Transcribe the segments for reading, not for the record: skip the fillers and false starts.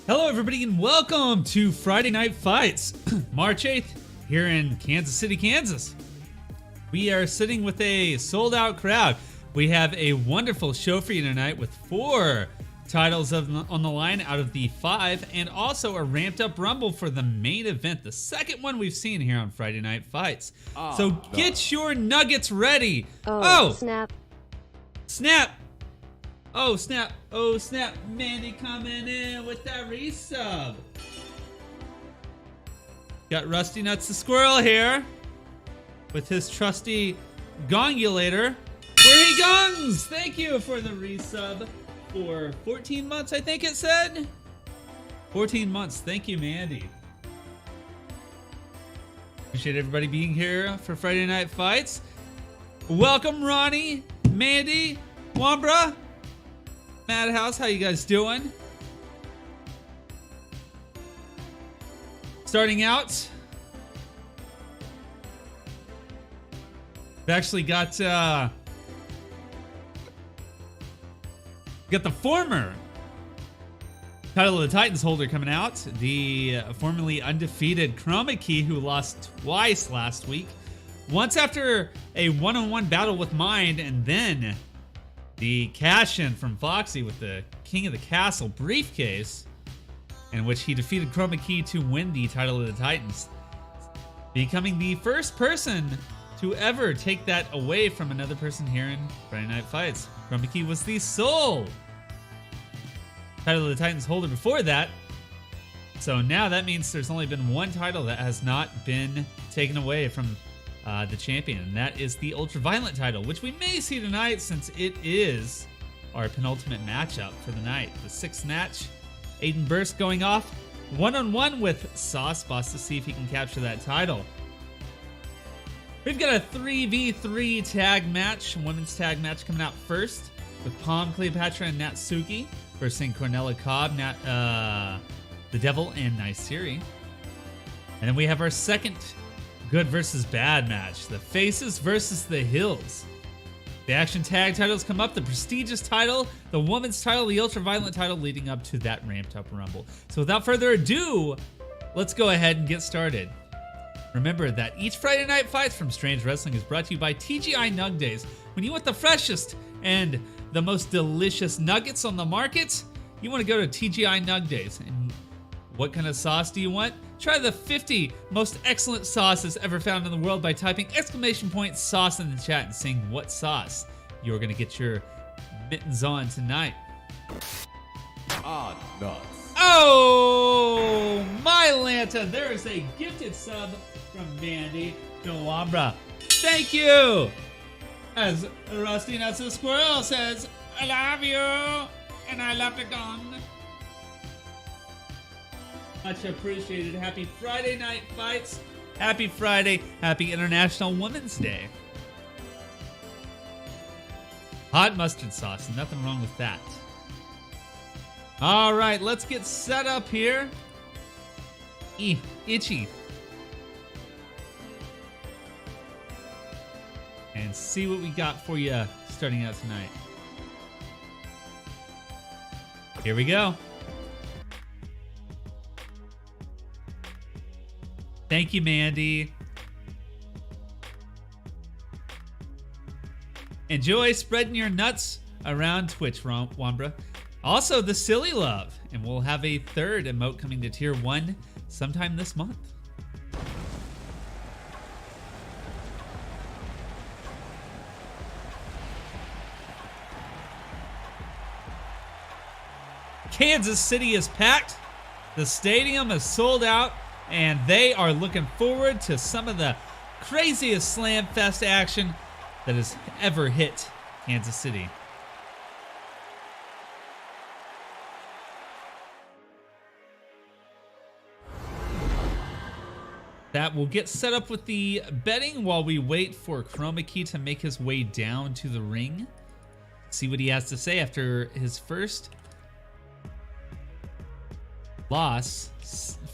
Hello, everybody, and welcome to Friday Night Fights, March 8th, here in Kansas City, Kansas. We are sitting with a sold-out crowd. We have a wonderful show for you tonight with 4 titles on the line out of the 5, and also a ramped-up Rumble for the main event, the second one we've seen here on Friday Night Fights. So get your nuggets ready. Oh, snap. Snap. Oh, snap. Oh, snap. Mandy coming in with that resub. Got Rusty Nuts the Squirrel here with his trusty gongulator. Where he gongs! Thank you for the resub for 14 months, I think it said. 14 months. Thank you, Mandy. Appreciate everybody being here for Friday Night Fights. Welcome, Ronnie, Mandy, Wambra, Madhouse, how you guys doing? Starting out, we've actually got the former Title of the Titans holder coming out, the formerly undefeated Chroma Key, who lost twice last week. Once after a one-on-one battle with Mind, and then the cash-in from Foxy with the King of the Castle briefcase, in which he defeated Chroma Key to win the Title of the Titans, becoming the first person to ever take that away from another person here in Friday Night Fights. Chroma Key was the sole Title of the Titans holder before that, so now that means there's only been one title that has not been taken away from the champion, and that is the Ultraviolent title, which we may see tonight since it is our penultimate matchup for the night. The 6th match, Aiden Burst going off one-on-one with Sauce Boss to see if he can capture that title. We've got a 3v3 tag match, women's tag match coming out first, with Palm, Cleopatra, and Natsuki versus Cornella Cobb, the Devil, and Naisiri. And then we have our second Good versus Bad match, the Faces versus the Hills. The action tag titles come up, the prestigious title, the women's title, the Ultraviolent title, leading up to that ramped up Rumble. So without further ado, let's go ahead and get started. Remember that each Friday Night Fights from Strange Wrestling is brought to you by TGI Nug Days. When you want the freshest and the most delicious nuggets on the market, you want to go to TGI Nug Days. And what kind of sauce do you want? Try the 50 most excellent sauces ever found in the world by typing !sauce in the chat and saying what sauce you're going to get your mittens on tonight. Nuts. Oh, my Lanta, there is a gifted sub from Mandy Delambra. Thank you. As Rusty Nuts the Squirrel says, I love you, and I love the gun. Much appreciated. Happy Friday Night Fights. Happy Friday. Happy International Women's Day. Hot mustard sauce. Nothing wrong with that. All right, let's get set up here. Itchy. And see what we got for you starting out tonight. Here we go. Thank you, Mandy. Enjoy spreading your nuts around Twitch, Wambra. Also, the Silly Love. And we'll have a 3rd emote coming to Tier 1 sometime this month. Kansas City is packed. The stadium is sold out. And they are looking forward to some of the craziest Slam Fest action that has ever hit Kansas City. That will get set up with the betting while we wait for Chroma Key to make his way down to the ring. See what he has to say after his first loss.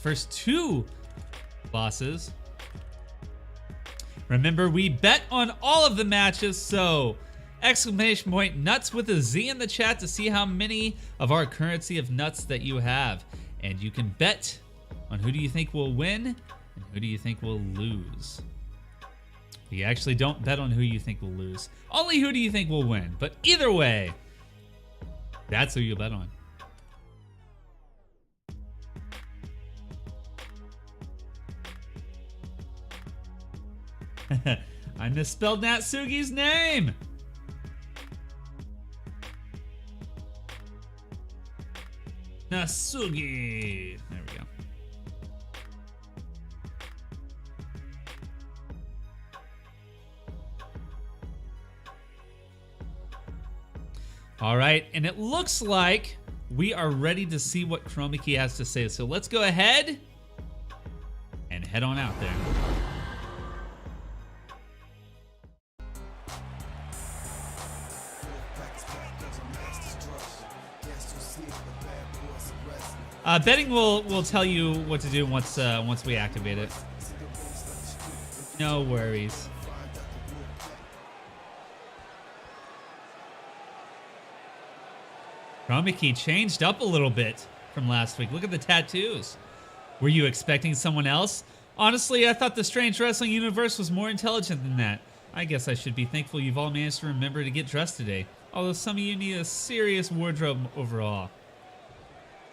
First 2 losses. Remember, we bet on all of the matches, so exclamation point nuts with a Z in the chat to see how many of our currency of nuts that you have. and you can bet on who do you think will win and who do you think will lose. You actually don't bet on who you think will lose. Only who do you think will win. But either way, that's who you bet on. I misspelled Natsugi's name. Natsugi. There we go. All right, and it looks like we are ready to see what Chromikey has to say. So let's go ahead and head on out there. Betting will tell you what to do once we activate it. No worries. Chromikey changed up a little bit from last week. Look at the tattoos. Were you expecting someone else? Honestly, I thought the Strange Wrestling universe was more intelligent than that. I guess I should be thankful you've all managed to remember to get dressed today. Although some of you need a serious wardrobe overhaul.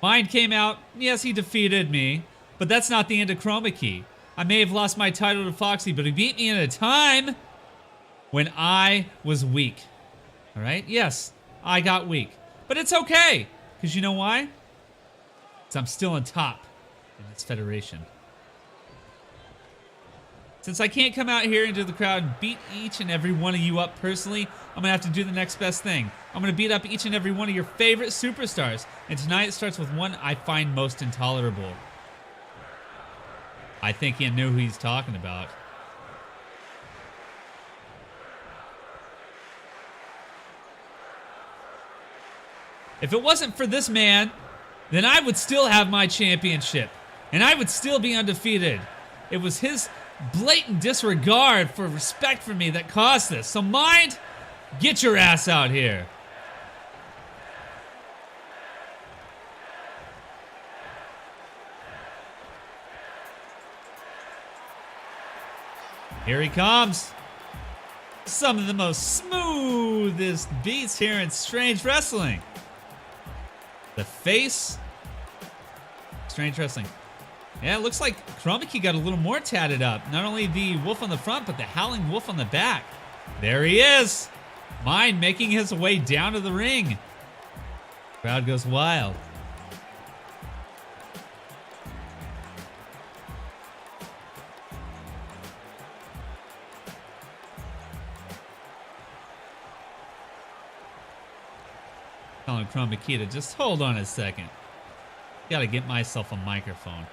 Mind came out. Yes, he defeated me. But that's not the end of Chromikey. I may have lost my title to Foxy, but he beat me in a time when I was weak. Alright? Yes, I got weak. But it's okay. Because you know why? Because I'm still on top in this federation. Since I can't come out here into the crowd and beat each and every one of you up personally, I'm going to have to do the next best thing. I'm going to beat up each and every one of your favorite superstars. And tonight it starts with one I find most intolerable. I think he knew who he's talking about. If it wasn't for this man, then I would still have my championship. And I would still be undefeated. It was his blatant disregard for respect for me that caused this. So Mind, get your ass out here. Here he comes. Some of the most smoothest beats here in Strange Wrestling. The face. Strange Wrestling. Yeah, it looks like Chromikey got a little more tatted up. Not only the wolf on the front, but the howling wolf on the back. There he is. Mind making his way down to the ring. Crowd goes wild. Telling Chromikey to just hold on a second. Gotta get myself a microphone.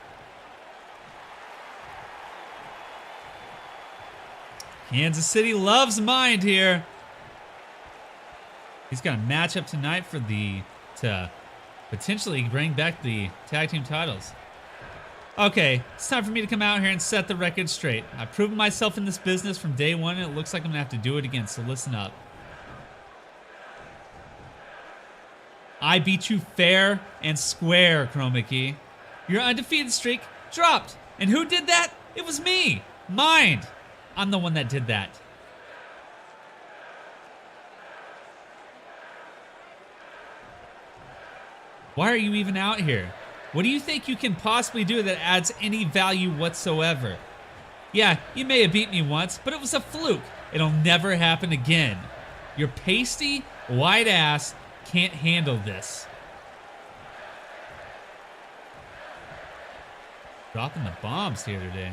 Kansas City loves Mind here. He's got a matchup tonight for to potentially bring back the tag team titles. Okay, it's time for me to come out here and set the record straight. I've proven myself in this business from day one, and it looks like I'm gonna have to do it again, so listen up. I beat you fair and square, Chromikey. Your undefeated streak dropped. And who did that? It was me, Mind. I'm the one that did that. Why are you even out here? What do you think you can possibly do that adds any value whatsoever? Yeah, you may have beat me once, but it was a fluke. It'll never happen again. Your pasty, white ass can't handle this. Dropping the bombs here today.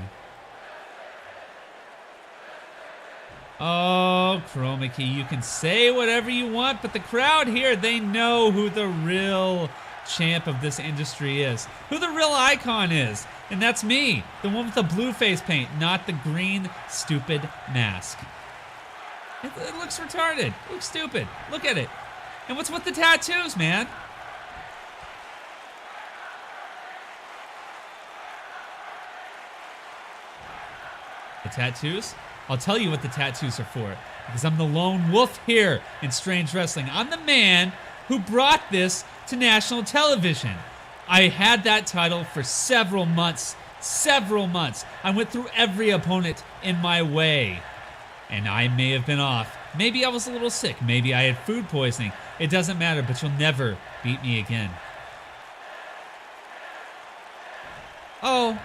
Oh, Chromikey, you can say whatever you want, but the crowd here, they know who the real champ of this industry is. Who the real icon is. And that's me, the one with the blue face paint, not the green, stupid mask. It looks retarded. It looks stupid. Look at it. And what's with the tattoos, man? The tattoos? I'll tell you what the tattoos are for. Because I'm the lone wolf here in Strange Wrestling. I'm the man who brought this to national television. I had that title for several months. Several months. I went through every opponent in my way. And I may have been off. Maybe I was a little sick. Maybe I had food poisoning. It doesn't matter, but you'll never beat me again. Oh,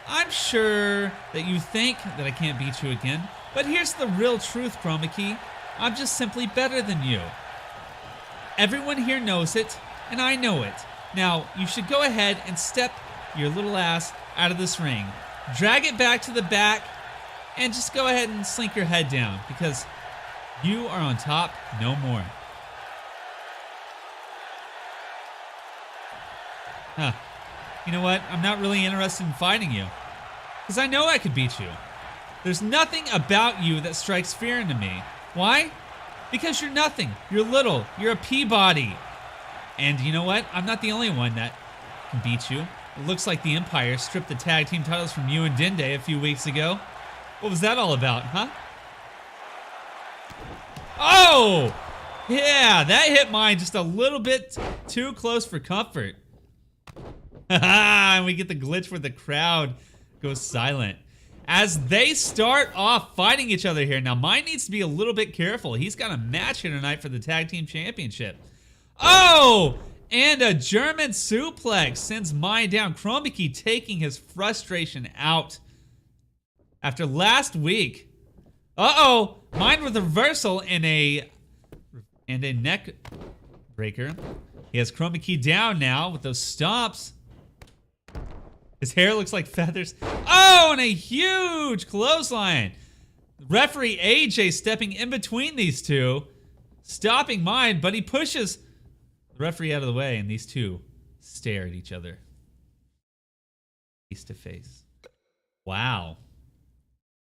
I'm sure that you think that I can't beat you again, but here's the real truth, Chroma Key. I'm just simply better than you. Everyone here knows it, and I know it. Now, you should go ahead and step your little ass out of this ring. Drag it back to the back, and just go ahead and slink your head down, because you are on top no more. Huh. You know what? I'm not really interested in fighting you, because I know I could beat you. There's nothing about you that strikes fear into me. Why? Because you're nothing. You're little. You're a Peabody. And you know what? I'm not the only one that can beat you. It looks like the Empire stripped the tag team titles from you and Dende a few weeks ago. What was that all about, huh? Oh! Yeah, that hit mine just a little bit too close for comfort. And we get the glitch where the crowd goes silent as they start off fighting each other here. Now, mine needs to be a little bit careful. He's got a match here tonight for the tag team championship. Oh! And a German suplex sends mine down. Chroma Key taking his frustration out after last week. Uh-oh! Mine with a reversal and a neck breaker. He has Chroma Key down now with those stomps. His hair looks like feathers. Oh, and a huge clothesline. Referee AJ stepping in between these two, stopping mine, but he pushes the referee out of the way, and these two stare at each other face to face. Wow.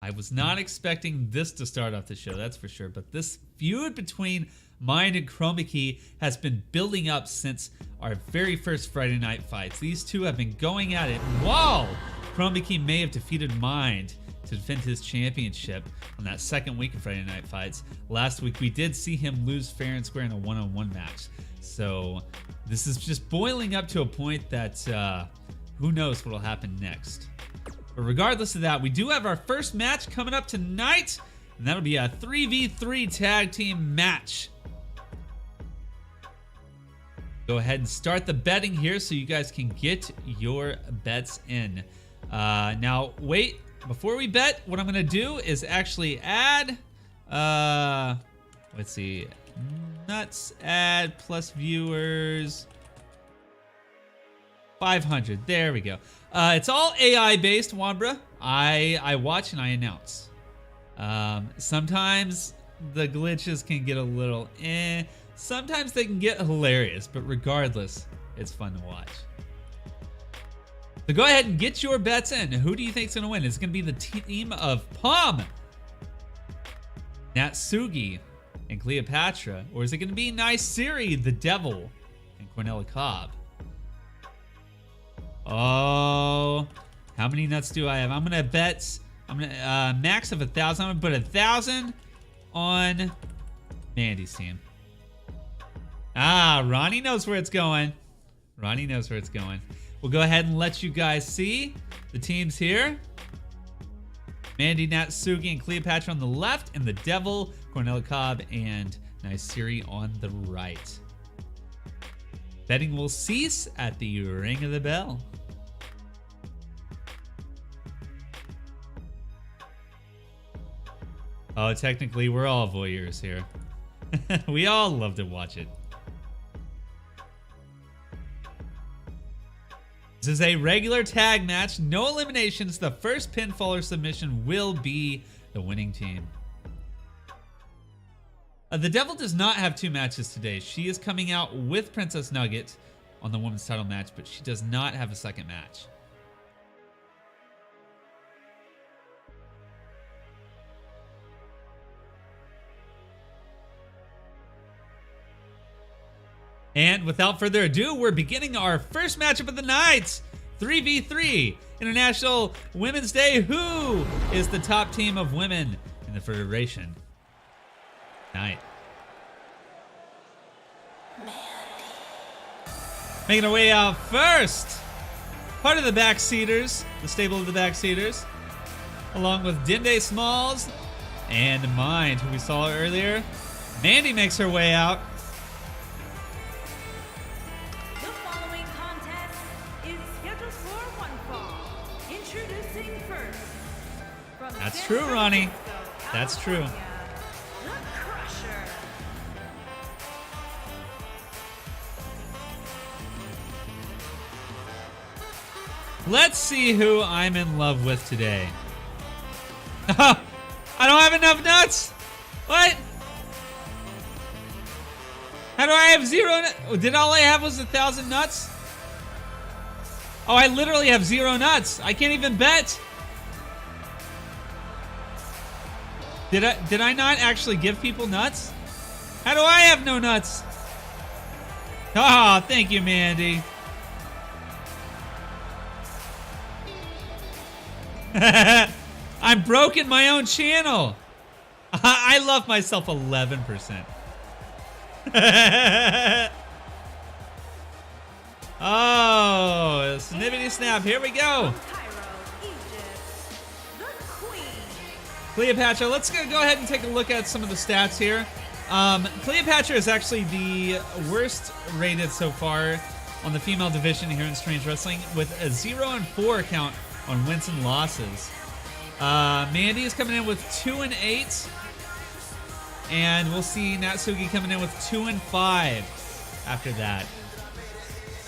I was not expecting this to start off the show, that's for sure, but this feud between Mind and Chroma Key has been building up since our very first Friday night fights. These two have been going at it. While Chroma Key may have defeated Mind to defend his championship on that second week of Friday night fights, last week we did see him lose fair and square in a one-on-one match. So this is just boiling up to a point that who knows what will happen next. But regardless of that, we do have our first match coming up tonight, and that'll be a 3v3 tag team match. Go ahead and start the betting here so you guys can get your bets in. Now, wait, before we bet, what I'm going to do is actually add, let's see, nuts, add plus viewers, 500. There we go. It's all AI based, Wambra. I watch and I announce. Sometimes the glitches can get a little sometimes they can get hilarious, but regardless, it's fun to watch. So go ahead and get your bets in. Who do you think is going to win? Is it going to be the team of Palm, Natsugi, and Cleopatra? Or is it going to be Naisiri, the Devil, and Cornella Cobb? Oh, how many nuts do I have? I'm going to bet, max of 1,000. I'm going to put 1,000 on Mandy's team. Ah, Ronnie knows where it's going. Ronnie knows where it's going. We'll go ahead and let you guys see the teams here. Mandy, Natsugi, and Cleopatra on the left, and the Devil, Cornella Cobb, and Naisiri on the right. Betting will cease at the ring of the bell. Oh, technically, we're all voyeurs here. We all love to watch it. This is a regular tag match, no eliminations. The first pinfall or submission will be the winning team. The Devil does not have two matches today. She is coming out with Princess Nugget on the women's title match, but she does not have a second match. And without further ado, we're beginning our first matchup of the night. 3v3 International Women's Day. Who is the top team of women in the Federation? Night. Making her way out first. Part of the Backseaters, the stable of the Backseaters, along with Dende Smalls and Mind, who we saw earlier. Mandy makes her way out. The following contest is scheduled for one fall. Introducing first. From That's San true, Ronnie. Francisco, That's true. California, The Crusher. Let's see who I'm in love with today. I don't have enough nuts. What? How do I have 0 nuts? Did all I have was 1,000 nuts? Oh, I literally have 0 nuts. I can't even bet. Did I not actually give people nuts? How do I have no nuts? Oh, thank you, Mandy. I'm broke in my own channel. I love myself 11%. Oh, snippity snap. Here we go. From Cairo, Egypt, the Queen. Cleopatra, let's go ahead and take a look at some of the stats here. Cleopatra is actually the worst rated so far on the female division here in Strange Wrestling with a 0-4 count on wins and losses. Mandy is coming in with 2-8. And we'll see Natsuki coming in with 2-5 after that.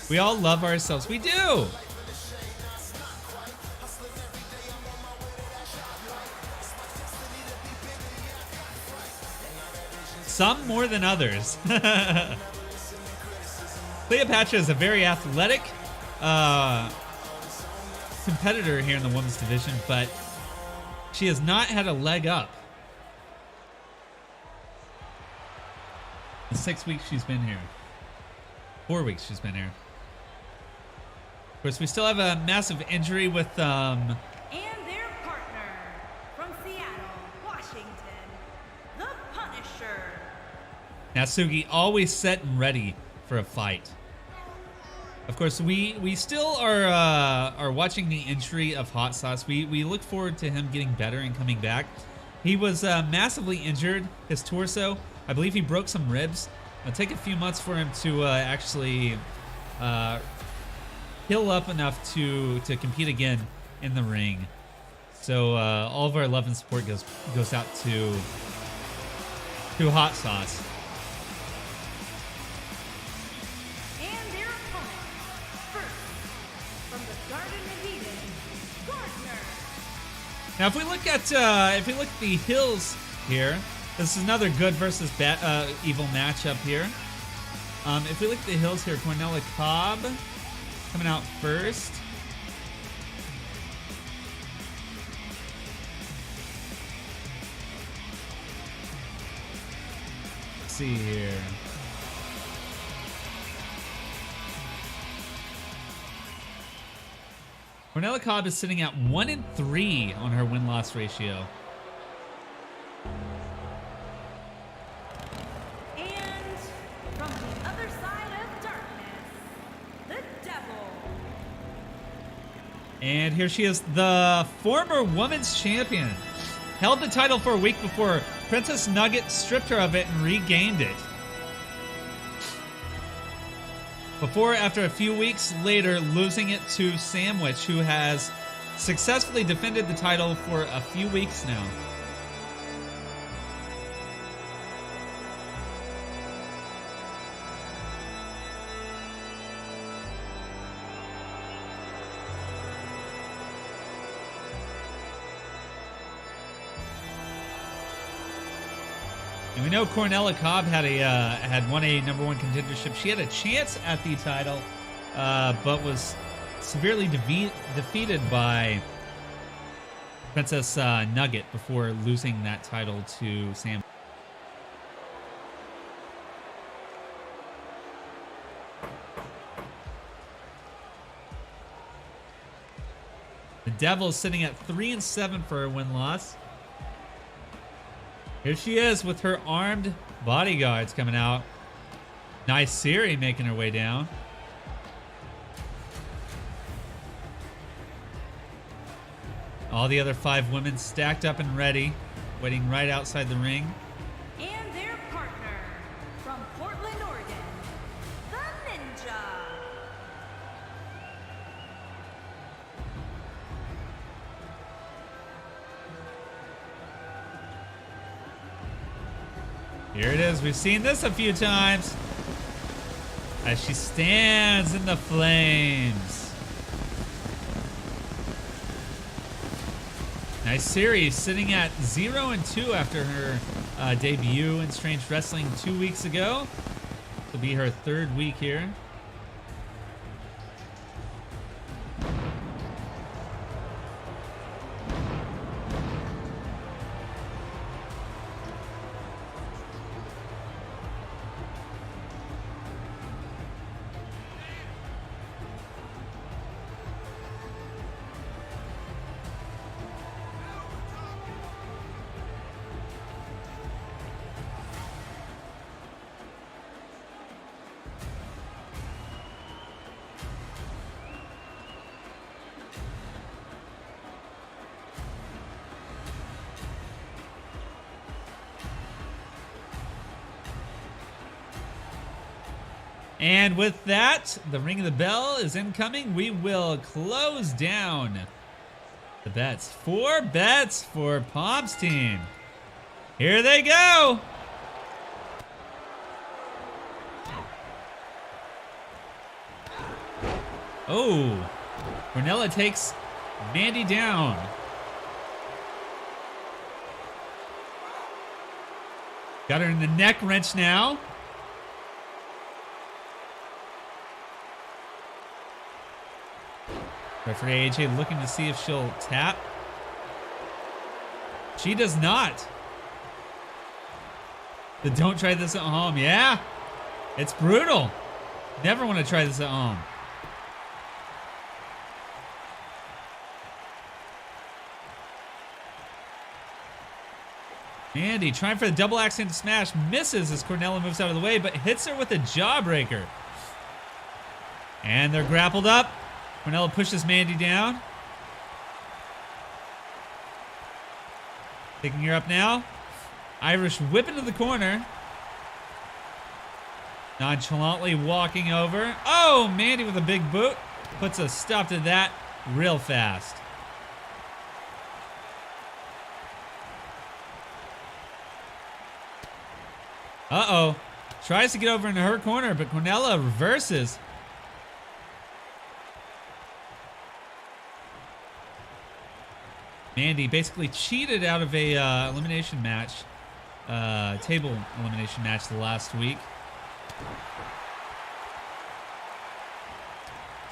We all love ourselves. We do. Some more than others. Cleopatra is a very athletic competitor here in the women's division, but she has not had a leg up. The 6 weeks she's been here. 4 weeks she's been here. Of course, we still have a massive injury with And their partner from Seattle, Washington, the Punisher. Natsuki, always set and ready for a fight. Of course, we still are watching the injury of Hot Sauce. We look forward to him getting better and coming back. He was massively injured, his torso. I believe he broke some ribs. It'll take a few months for him to actually heal up enough to compete again in the ring. So all of our love and support goes out to Hot Sauce. And their opponent, first, from the Garden of Eden, Gardner. Now, if we look at the Hills here, this is another good versus evil matchup here. If we look at the Hills here, Cornella Cobb coming out first. Let's see here. Cornella Cobb is sitting at 1-3 on her win-loss ratio. And from the other side of darkness, the Devil. And here she is, the former women's champion. Held the title for a week before Princess Nugget stripped her of it and regained it. Before, after a few weeks later, losing it to Sandwich, who has successfully defended the title for a few weeks now. And we know Cornella Cobb had won a #1 contendership. She had a chance at the title, but was severely defeated by Princess Nugget before losing that title to Sam. The Devil's sitting at 3-7 for her win-loss. Here she is with her armed bodyguards coming out. Nice Siri making her way down. All the other 5 women stacked up and ready, waiting right outside the ring. And their partner from Portland, Oregon, the Ninja. Here it is. We've seen this a few times. As she stands in the flames. Nice series, sitting at 0-2 after her debut in Strange Wrestling 2 weeks ago. This will be her 3rd week here. And with that, the ring of the bell is incoming. We will close down the bets. 4 bets for Pom's team. Here they go. Oh, Cornella takes Mandy down. Got her in the neck wrench now. Referee AJ looking to see if she'll tap. She does not. The don't try this at home. Yeah, it's brutal. Never want to try this at home. Mandy trying for the double axe handle smash. Misses as Cornella moves out of the way, but hits her with a jawbreaker. And they're grappled up. Cornella pushes Mandy down. Picking her up now. Irish whip into the corner. Nonchalantly walking over. Oh, Mandy with a big boot. Puts a stop to that real fast. Uh-oh. Tries to get over into her corner, but Cornella reverses. Mandy basically cheated out of a elimination match, table elimination match the last week.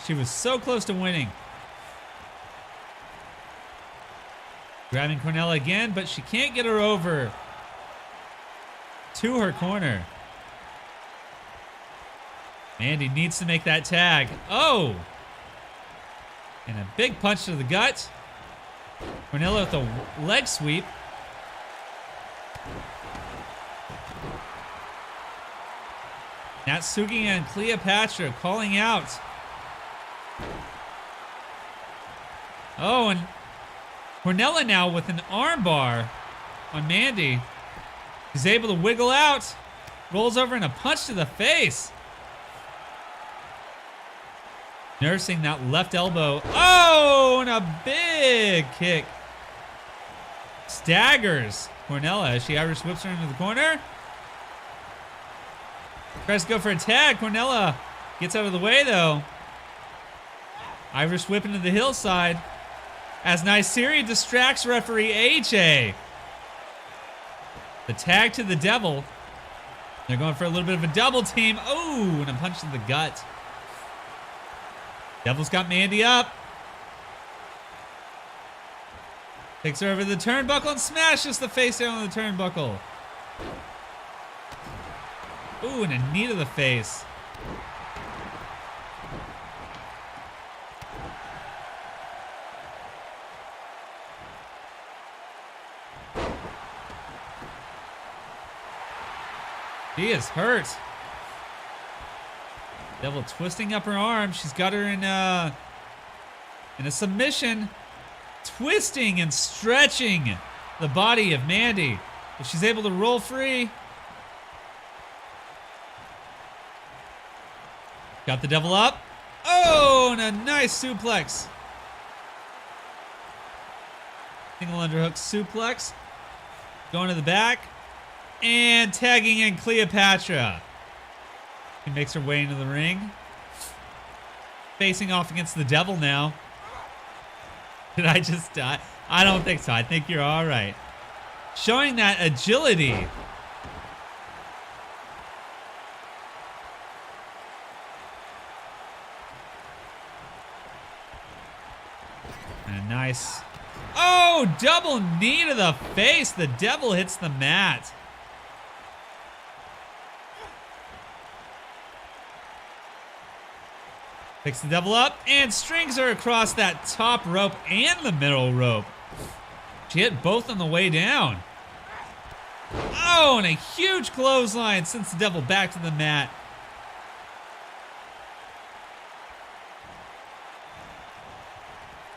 She was so close to winning. Grabbing Cornella again, but she can't get her over to her corner. Mandy needs to make that tag. Oh! And a big punch to the gut. Cornella with a leg sweep. Natsuki and Cleopatra calling out. Oh, and Cornella now with an armbar on Mandy. He's able to wiggle out. Rolls over and a punch to the face. Nursing that left elbow. Oh, and a big kick. Staggers Cornella as she Irish whips her into the corner. Tries to go for a tag. Cornella gets out of the way, though. Irish whip into the hillside as Naisiri distracts referee AJ. The tag to the devil. They're going for a little bit of a double team. Oh, and a punch to the gut. Devil's got Mandy up. Takes her over the turnbuckle and smashes the face down on the turnbuckle. Ooh, and a knee to the face. She is hurt. Devil twisting up her arm. She's got her in a submission. twisting and stretching the body of Mandy. If she's able to roll free. Got the devil up. Oh, and a nice suplex. Single underhook suplex. Going to the back. And tagging in Cleopatra. She makes her way into the ring. Facing off against the devil now. Did I just die? I don't think so. I think you're all right. Showing that agility. And a nice... Oh, double knee to the face. The devil hits the mat. Picks the devil up and strings her across that top rope and the middle rope. She hit both on the way down. Oh, and a huge clothesline sends the devil back to the mat.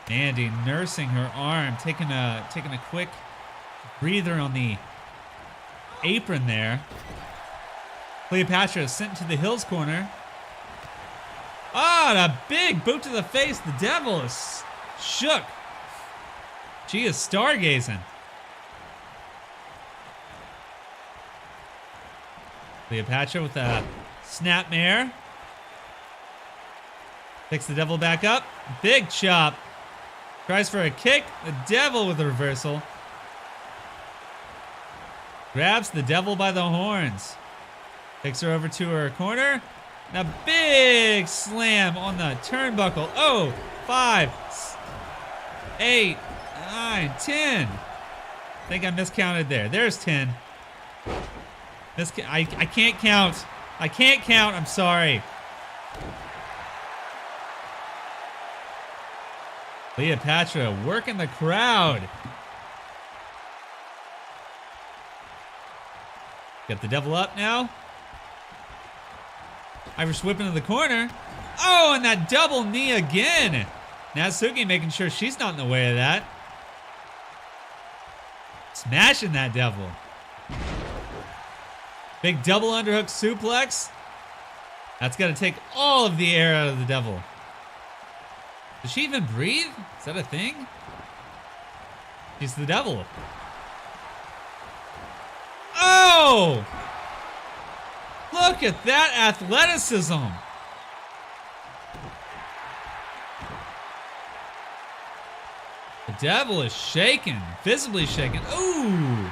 Mandy nursing her arm, taking a quick breather on the apron there. Cleopatra is sent to the Hills corner. Ah, and a big boot to the face. The devil is shook. She is stargazing. Cleopatra with a snapmare. Picks the devil back up. Big chop. Tries for a kick. The devil with a reversal. Grabs the devil by the horns. Takes her over to her corner. And a big slam on the turnbuckle. Oh, 5, 8, 9, 10. I think I miscounted there. There's 10. I can't count. I can't count. I'm sorry. Cleopatra working the crowd. Got the devil up now. Irish whip into the corner. Oh, and that double knee again. Natsuki making sure she's not in the way of that. Smashing that devil. Big double underhook suplex. That's got to take all of the air out of the devil. Does she even breathe? Is that a thing? She's the devil. Oh! Look at that athleticism. The devil is shaking, visibly shaking. Ooh!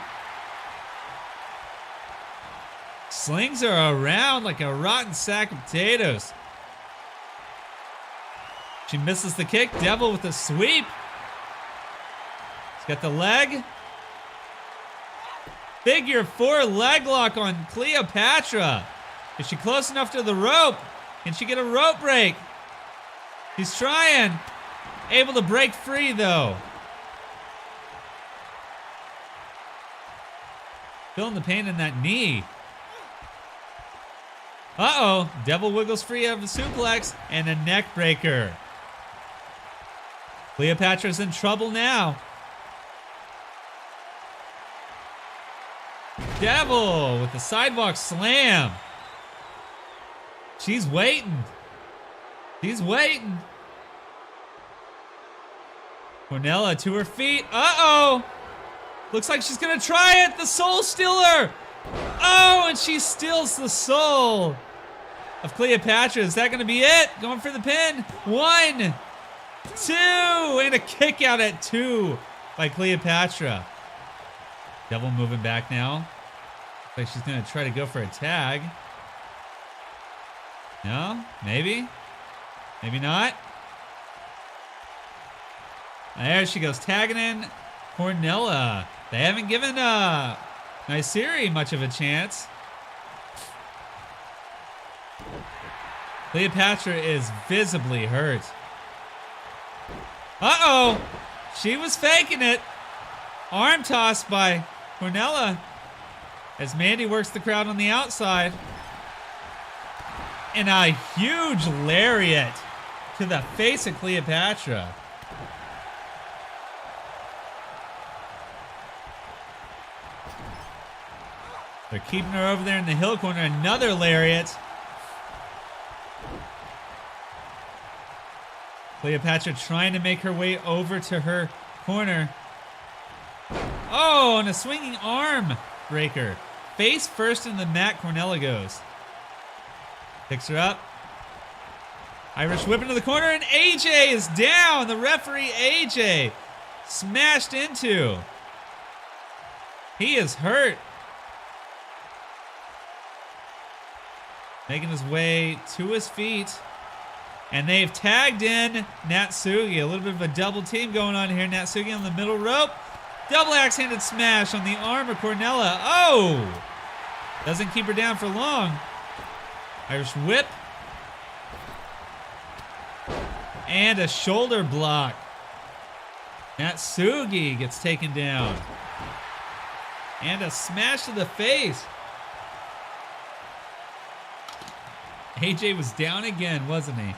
Slings her around like a rotten sack of potatoes. She misses the kick. Devil with a sweep. She's got the leg. Figure 4 leg lock on Cleopatra. Is she close enough to the rope? Can she get a rope break? She's trying. Able to break free though. Feeling the pain in that knee. Uh-oh. Devil wiggles free of the suplex and a neck breaker. Cleopatra's in trouble now. Devil with the sidewalk slam. She's waiting. She's waiting. Cornella to her feet. Uh-oh. Looks like she's going to try it. The soul stealer. Oh, and she steals the soul of Cleopatra. Is that going to be it? Going for the pin. 1, 2, and a kick out at 2 by Cleopatra. Devil moving back now. Looks like she's going to try to go for a tag. No? Maybe? Maybe not? There she goes, tagging in Cornella. They haven't given Naisiri much of a chance. Cleopatra is visibly hurt. Uh-oh! She was faking it. Arm toss by Cornella as Mandy works the crowd on the outside. And a huge lariat to the face of Cleopatra. They're keeping her over there in the heel corner. Another lariat. Cleopatra trying to make her way over to her corner. Oh, and a swinging arm breaker. Face first in the mat, Cornella goes. Picks her up. Irish whip into the corner, and AJ is down. The referee, AJ, smashed into. He is hurt. Making his way to his feet. And they've tagged in Natsugi. A little bit of a double team going on here. Natsugi on the middle rope. Double axe-handed smash on the arm of Cornella. Oh! Doesn't keep her down for long. Irish whip. And a shoulder block. Natsugi gets taken down. And a smash to the face. AJ was down again, wasn't he?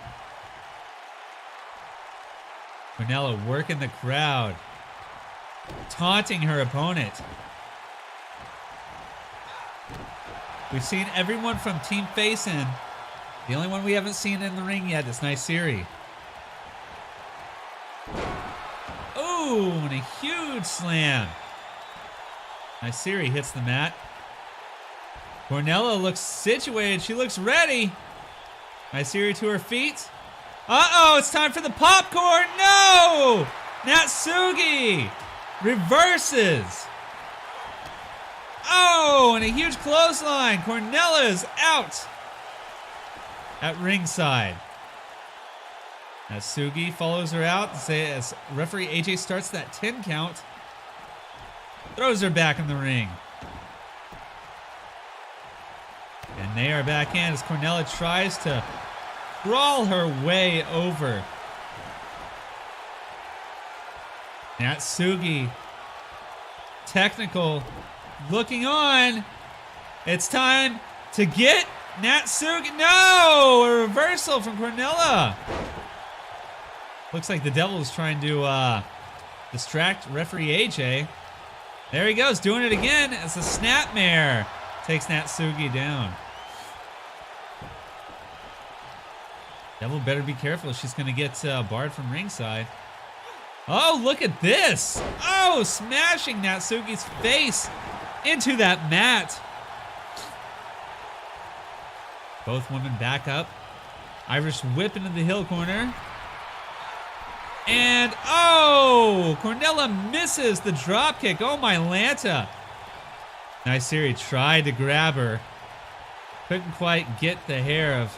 Cornella working the crowd. Taunting her opponent. We've seen everyone from Team Face in. The only one we haven't seen in the ring yet is Naisiri. Oh, and a huge slam. Naisiri hits the mat. Cornella looks situated. She looks ready. Naisiri to her feet. Uh-oh, it's time for the popcorn. No! Natsugi reverses. Oh, and a huge clothesline. Cornella is out at ringside. Natsugi follows her out as referee AJ starts that 10 count. Throws her back in the ring. And they are back in as Cornella tries to crawl her way over. Natsugi, technical, looking on. It's time to get Natsugi. No! A reversal from Cornella. Looks like the devil is trying to distract referee AJ. There he goes, doing it again as the snapmare takes Natsugi down. Devil better be careful. She's going to get barred from ringside. Oh, look at this. Oh, smashing Natsugi's face into that mat. Both women back up. Irish whip into the heel corner. And, oh, Cornella misses the drop kick. Oh, my Lanta. Naisiri tried to grab her. Couldn't quite get the hair of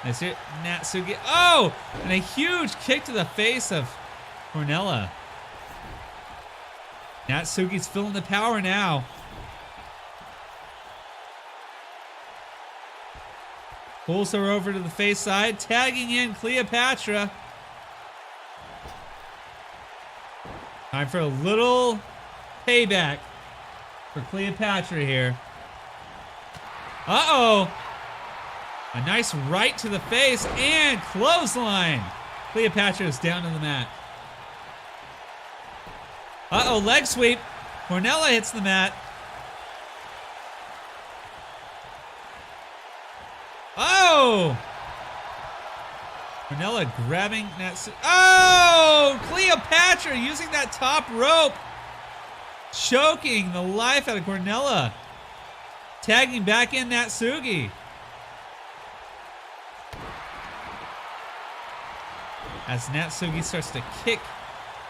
Natsugi. Oh, and a huge kick to the face of Cornella. Natsugi's feeling the power now. Pulls her over to the face side, tagging in Cleopatra. Time for a little payback for Cleopatra here. Uh-oh. A nice right to the face and clothesline. Cleopatra is down on the mat. Uh-oh, leg sweep. Cornella hits the mat. Oh! Cornella grabbing that. Oh! Cleopatra using that top rope. Choking the life out of Cornella. Tagging back in Natsugi. As Natsugi starts to kick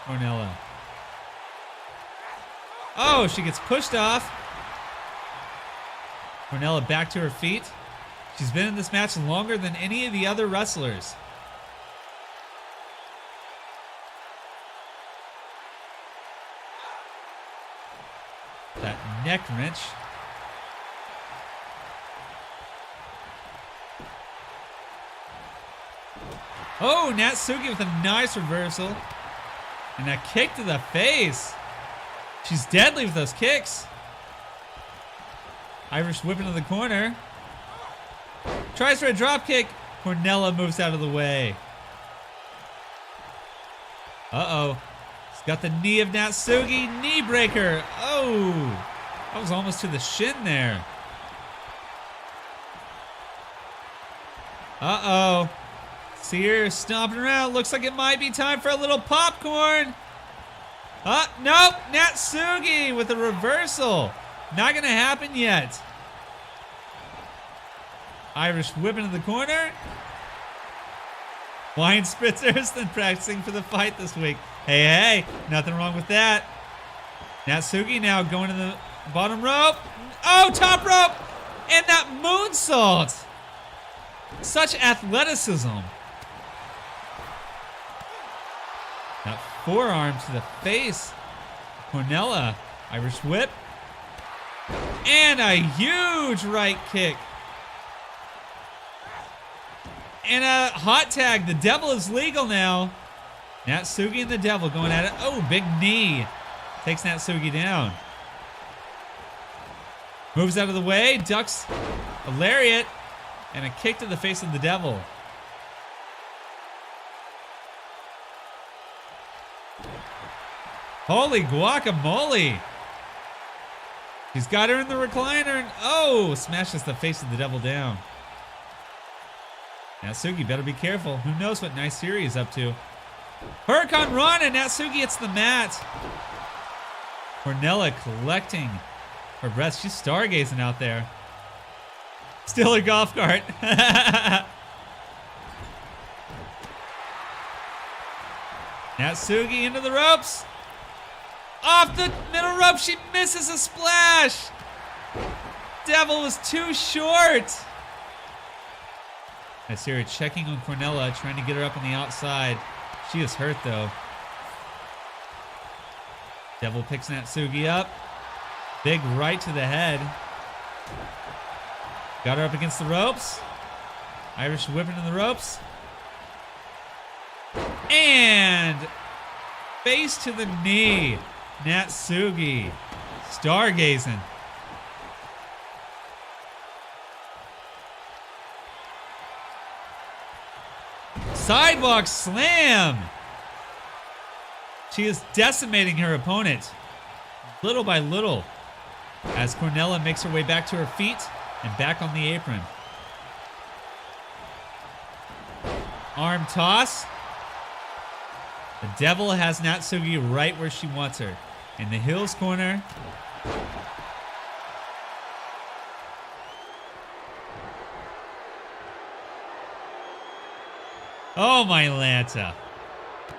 Cornella. Oh, she gets pushed off. Cornella back to her feet. She's been in this match longer than any of the other wrestlers. That neck wrench. Oh, Natsugi with a nice reversal. And a kick to the face. She's deadly with those kicks. Irish whip into the corner. Tries for a drop kick. Cornella moves out of the way. Uh-oh. He's got the knee of Natsugi. Knee breaker. Oh. That was almost to the shin there. Uh-oh. See her stomping around. Looks like it might be time for a little popcorn. Nope. Natsugi with a reversal. Not going to happen yet. Irish whip into the corner. Wine Spitzer's been practicing for the fight this week. Hey, nothing wrong with that. Natsugi now going to the bottom rope. Oh, top rope. And that moonsault. Such athleticism. That forearm to the face. Cornella, Irish whip. And a huge right kick. And a hot tag. The devil is legal now. Natsugi and the devil going at it. Oh, big knee. Takes Natsugi down. Moves out of the way. Ducks a lariat. And a kick to the face of the devil. Holy guacamole. He's got her in the recliner. And oh, smashes the face of the devil down. Natsugi better be careful. Who knows what Naisiri is up to. Huracan Run and Natsugi hits the mat. Cornella collecting her breath. She's stargazing out there. Still a golf cart. Natsugi into the ropes. Off the middle rope. She misses a splash. Devil was too short. Naisiri checking on Cornella, trying to get her up on the outside. She is hurt though. Devil picks Natsugi up. Big right to the head. Got her up against the ropes. Irish whip into the ropes. And face to the knee. Natsugi stargazing. Sidewalk slam. She is decimating her opponent little by little as Cornella makes her way back to her feet and back on the apron. Arm toss. The devil has Natsugi right where she wants her. In the Hills corner. Oh, my Lanta.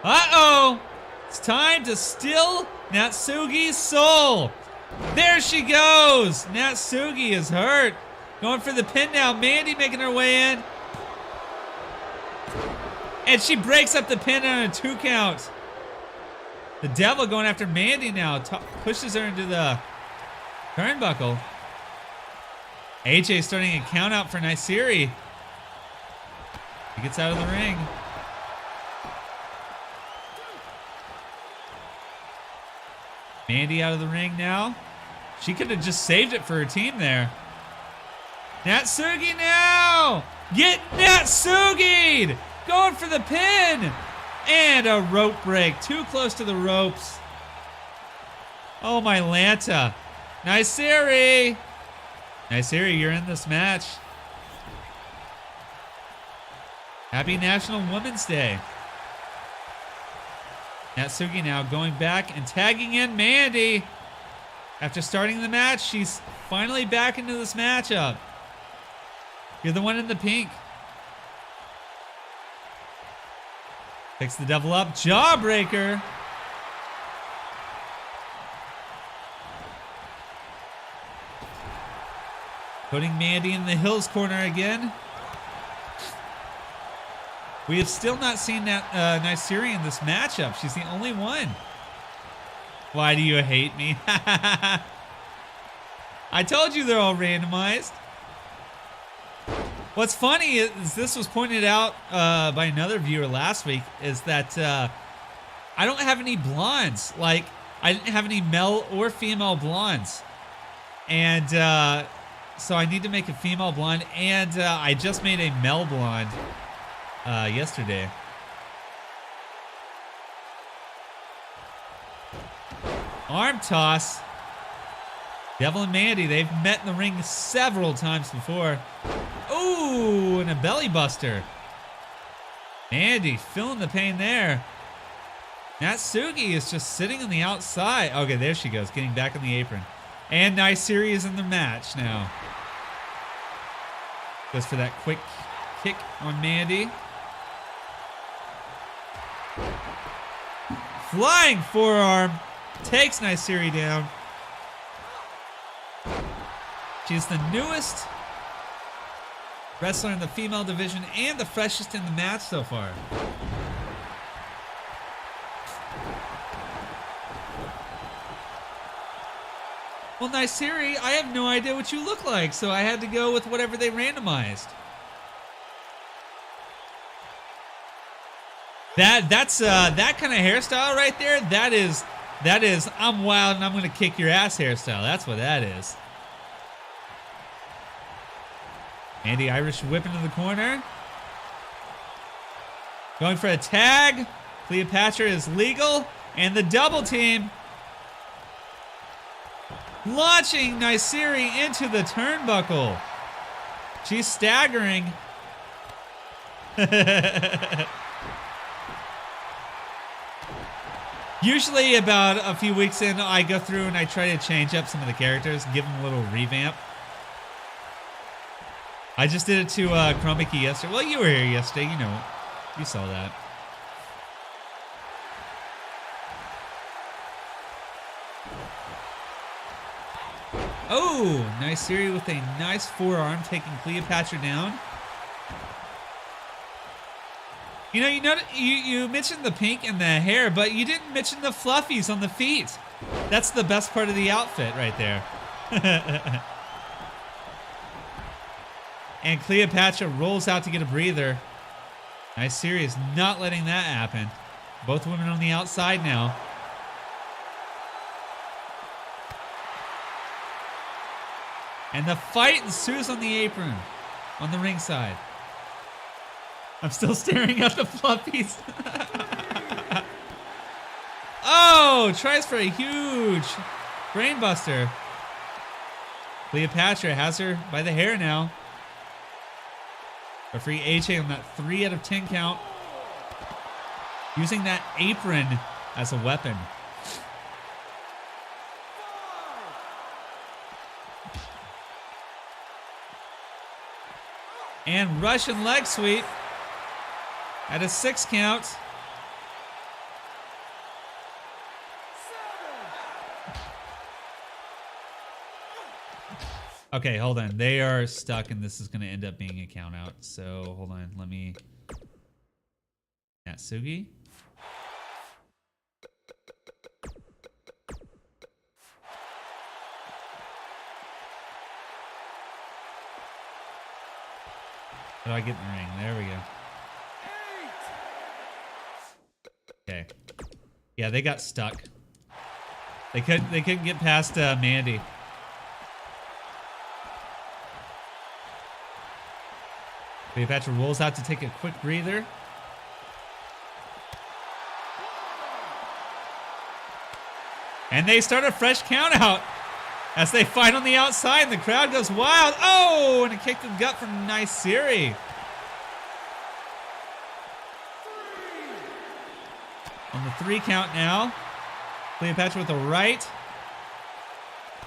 Uh-oh. It's time to steal Natsugi's soul. There she goes. Natsugi is hurt. Going for the pin now. Mandy making her way in. And she breaks up the pin on a 2 count. The devil going after Mandy now. Pushes her into the turnbuckle. AJ starting a count out for Naisiri. He gets out of the ring. Mandy out of the ring now. She could have just saved it for her team there. Natsugi now! Get Natsugi'd! Going for the pin! And a rope break. Too close to the ropes. Oh, my Lanta. Naisiri! Naisiri, you're in this match. Happy National Women's Day. Natsugi now going back and tagging in Mandy. After starting the match, she's finally back into this matchup. You're the one in the pink. Picks the devil up. Jawbreaker. Putting Mandy in the Hills corner again. We have still not seen that Naisiri in this matchup. She's the only one. Why do you hate me? I told you they're all randomized. What's funny is this was pointed out by another viewer last week, is that I don't have any blondes. Like, I didn't have any male or female blondes. And so I need to make a female blonde. And I just made a male blonde yesterday. Arm toss. Devil and Mandy, they've met in the ring several times before. Ooh, and a belly buster. Mandy feeling the pain there. Natsuki is just sitting on the outside. Okay, there she goes, getting back on the apron. And Naisiri is in the match now. Goes for that quick kick on Mandy. Flying forearm. Takes Naisiri down. She's the newest wrestler in the female division and the freshest in the match so far. Well, Naisiri, I have no idea what you look like, so I had to go with whatever they randomized. That's that kind of hairstyle right there. That is I'm wild and I'm gonna kick your ass hairstyle. That's what that is. Mandy Irish whip into the corner. Going for a tag. Cleopatra is legal. And the double team. Launching Naisiri into the turnbuckle. She's staggering. Usually about a few weeks in, I go through and I try to change up some of the characters, give them a little revamp. I just did it to Chroma Key yesterday. Well, you were here yesterday, you know. You saw that. Oh, Naisiri with a nice forearm taking Cleopatra down. You know, you mentioned the pink and the hair, but you didn't mention the fluffies on the feet. That's the best part of the outfit right there. And Cleopatra rolls out to get a breather. Naisiri is not letting that happen. Both women on the outside now. And the fight ensues on the apron, on the ringside. I'm still staring at the fluffies. Oh, tries for a huge brainbuster. Cleopatra has her by the hair now. Referee AJ on that 3 out of 10 count. Using that apron as a weapon. And Russian leg sweep at a 6 count. Okay, hold on. They are stuck, and this is going to end up being a count out. So, hold on. Let me... Natsuki. How do I get in the ring? There we go. Okay. Yeah, they got stuck. They couldn't get past Mandy. Cleopatra rolls out to take a quick breather. And they start a fresh count out as they fight on the outside. The crowd goes wild. Oh, and a kick to the gut from Naisiri. On the 3 count now. Cleopatra with the right.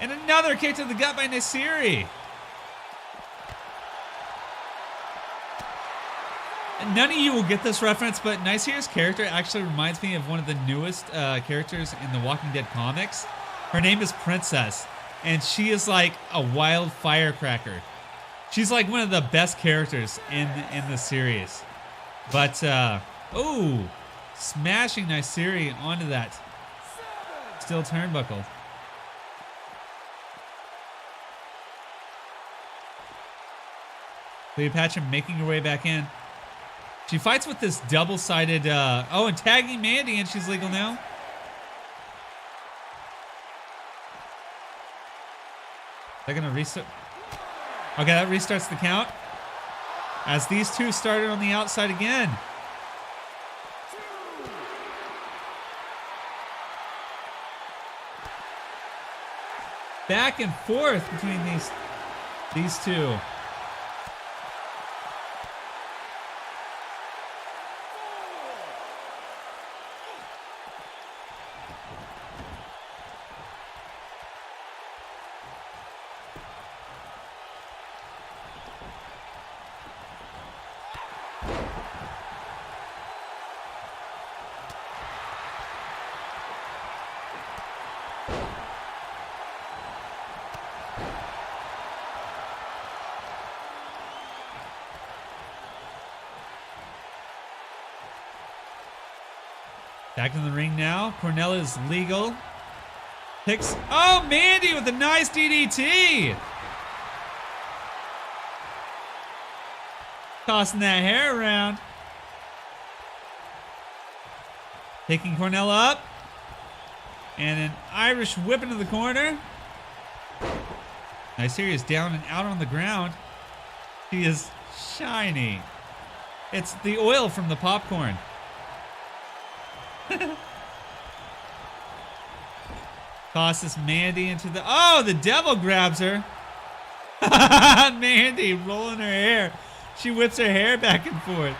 And another kick to the gut by Naisiri. None of you will get this reference, but Naisiri's character actually reminds me of one of the newest characters in the Walking Dead comics. Her name is Princess, and she is like a wild firecracker. She's like one of the best characters in the series. But, oh, smashing Naisiri onto that steel turnbuckle. Cleopatra making her way back in. She fights with this double-sided, oh, and tagging Mandy, and she's legal now. They're gonna restart. Okay, that restarts the count. As these two started on the outside again. Back and forth between these two. Back in the ring now. Cornella is legal. Picks. Oh, Mandy with a nice DDT. Tossing that hair around. Taking Cornella up. And an Irish whip into the corner. Naisiri is down and out on the ground. She is shiny. It's the oil from the popcorn. Tosses Mandy into the... Oh, the devil grabs her. Mandy rolling her hair. She whips her hair back and forth.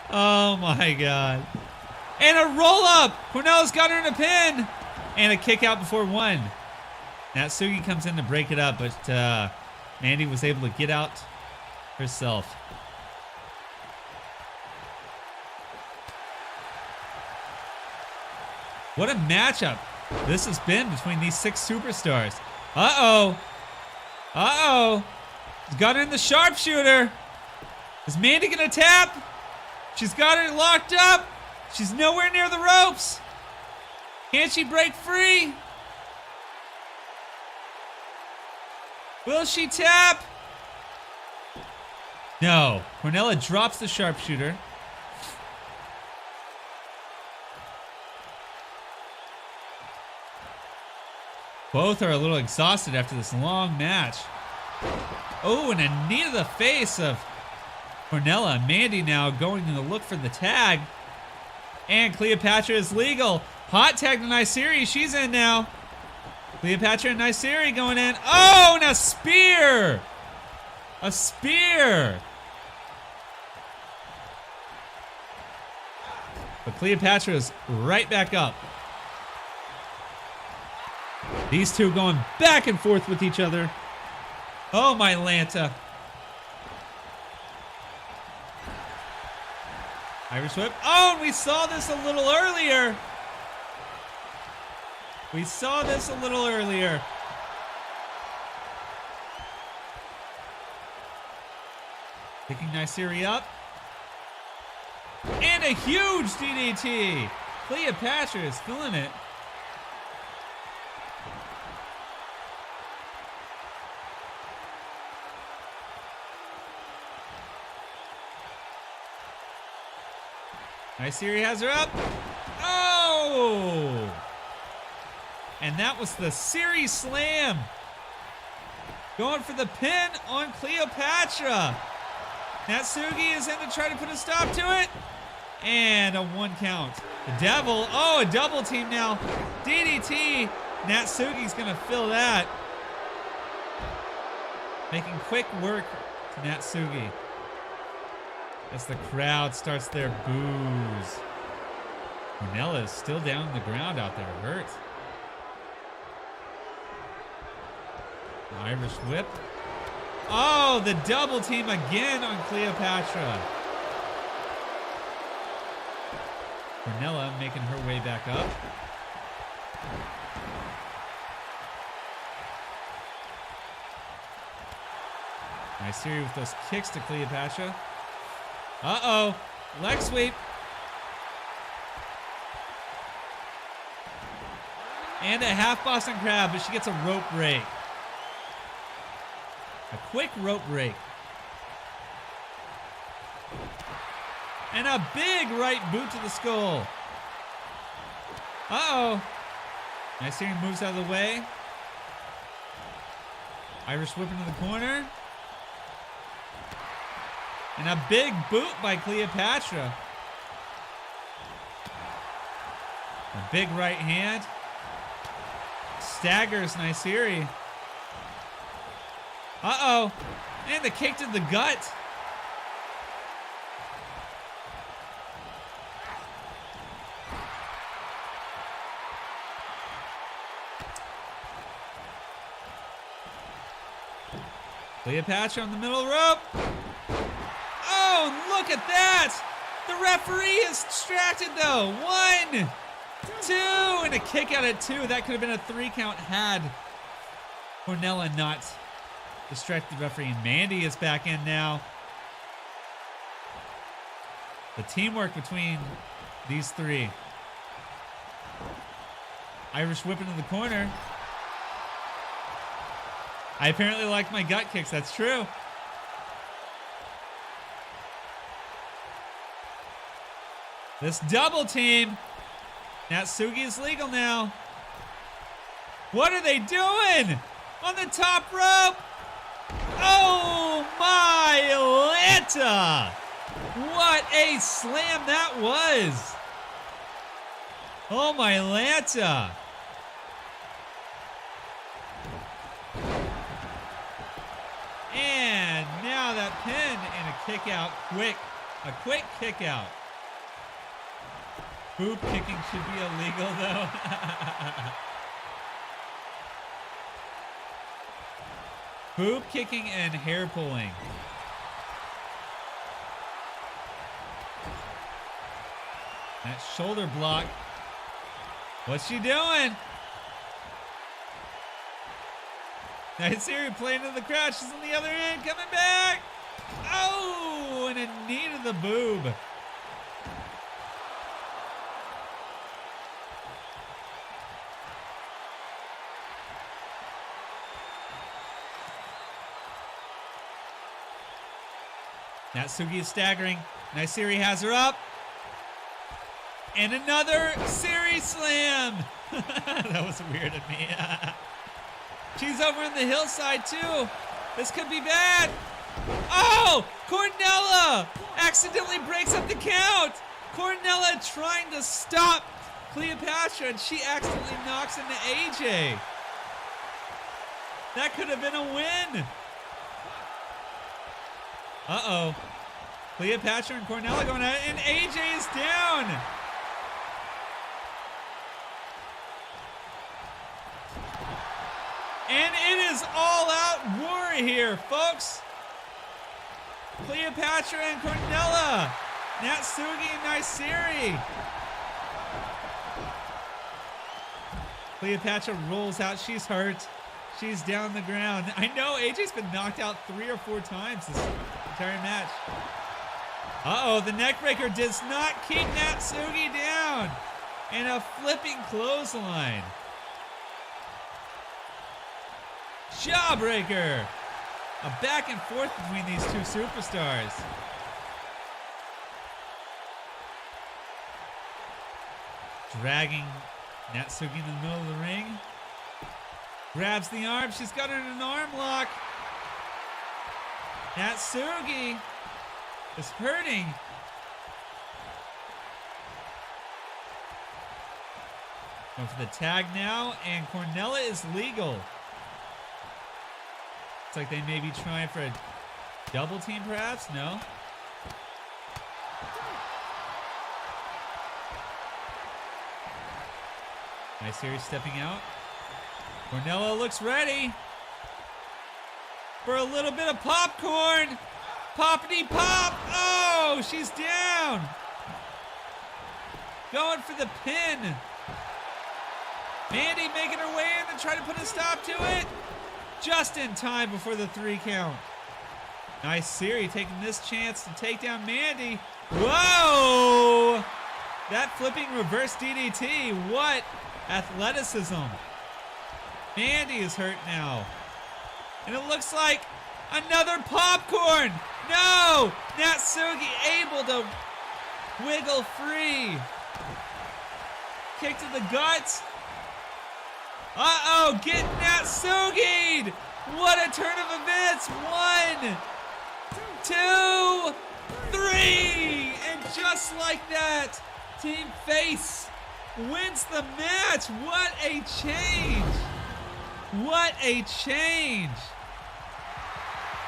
Oh my God. And a roll up. Cornella's got her in a pin. And a kick out before one. Natsuki comes in to break it up, but Mandy was able to get out herself. What a matchup this has been between these 6 superstars. Uh-oh. Uh-oh. She's got her in the sharpshooter. Is Mandy gonna tap? She's got her locked up. She's nowhere near the ropes. Can she break free? Will she tap? No. Cornella drops the sharpshooter. Both are a little exhausted after this long match. Oh, and a knee to the face of Cornella. Mandy now going to look for the tag. And Cleopatra is legal. Hot tag to Naisiri. She's in now. Cleopatra and Naisiri going in. Oh, and a spear. A spear. But Cleopatra is right back up. These two going back and forth with each other. Oh, my Lanta. Irish whip. Oh, and we saw this a little earlier. We saw this a little earlier. Picking Naisiri up. And a huge DDT. Cleopatra is feeling it. Naisiri has her up. Oh! And that was the series slam. Going for the pin on Cleopatra. Natsuki is in to try to put a stop to it. And a 1 count. The devil. Oh, a double team now. DDT. Natsuki's going to fill that. Making quick work to Natsuki. As the crowd starts their boos. Cornella is still down on the ground out there, hurt. Irish whip. Oh, the double team again on Cleopatra. Cornella making her way back up. Naisiri with those kicks to Cleopatra. Uh-oh. Leg sweep. And a half Boston Crab, but she gets a rope break. A quick rope break. And a big right boot to the skull. Uh-oh. Naisiri moves out of the way. Irish whip into the corner. And a big boot by Cleopatra. A big right hand. Staggers Naisiri. Uh-oh. And the kick to the gut. Cleopatra on the middle rope. Oh, look at that. The referee is distracted though. 1, 2, and a kick out at 2. That could have been a 3 count had Cornella not distracted referee. And Mandy is back in now. The teamwork between these three. Irish whip into the corner. I apparently like my gut kicks. That's true. This double team. Natsugi is legal now. What are they doing? On the top rope. Oh my Atlanta. What a slam that was. Oh my Atlanta. And now that pin and a kick out quick. A quick kick out. Hoop kicking should be illegal though. Hoop kicking and hair pulling. That shoulder block. What's she doing? Natsiri playing to the crowd. She's on the other end, coming back. Oh, and a knee to the boob. Natsugi is staggering. Natsiri has her up. And another series slam. That was weird of me. She's over on the hillside too. This could be bad. Oh, Cornella accidentally breaks up the count. Cornella trying to stop Cleopatra and she accidentally knocks into AJ. That could have been a win. Uh-oh. Cleopatra and Cornella going at it, and AJ is down. And it is all-out war here, folks. Cleopatra and Cornella. Natsugi and Natsiri. Cleopatra rolls out. She's hurt. She's down the ground. I know AJ's been knocked out 3 or 4 times this entire match. Uh-oh, the neckbreaker does not keep Natsugi down. And a flipping clothesline. Jawbreaker. A back and forth between these two superstars. Dragging Natsugi in the middle of the ring. Grabs the arm. She's got her in an arm lock. Natsugi is hurting. Going for the tag now, and Cornella is legal. Looks like they may be trying for a double team, perhaps? No. Nice series stepping out. Cornella looks ready for a little bit of popcorn. Poppity pop. Oh, she's down. Going for the pin. Mandy making her way in to try to put a stop to it. Just in time before the 3 count. Nice Siri taking this chance to take down Mandy. Whoa! That flipping reverse DDT. What athleticism. Mandy is hurt now. And it looks like another popcorn. No! Natsugi able to wiggle free. Kick to the guts. Uh-oh, get Natsugi! What a turn of events. 1, 2, 3. And just like that, Team Face wins the match. What a change. What a change.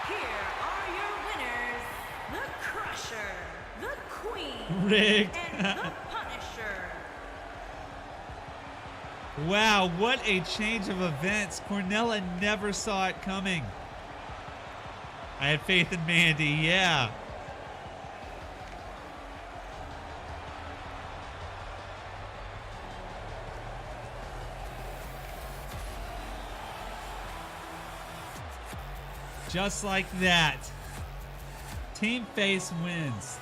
Here are your winners, the Crusher, the Queen, Rigged. and the Punisher. Wow, what a change of events. Cornella never saw it coming. I had faith in Mandy, yeah. just like that, Team Face wins.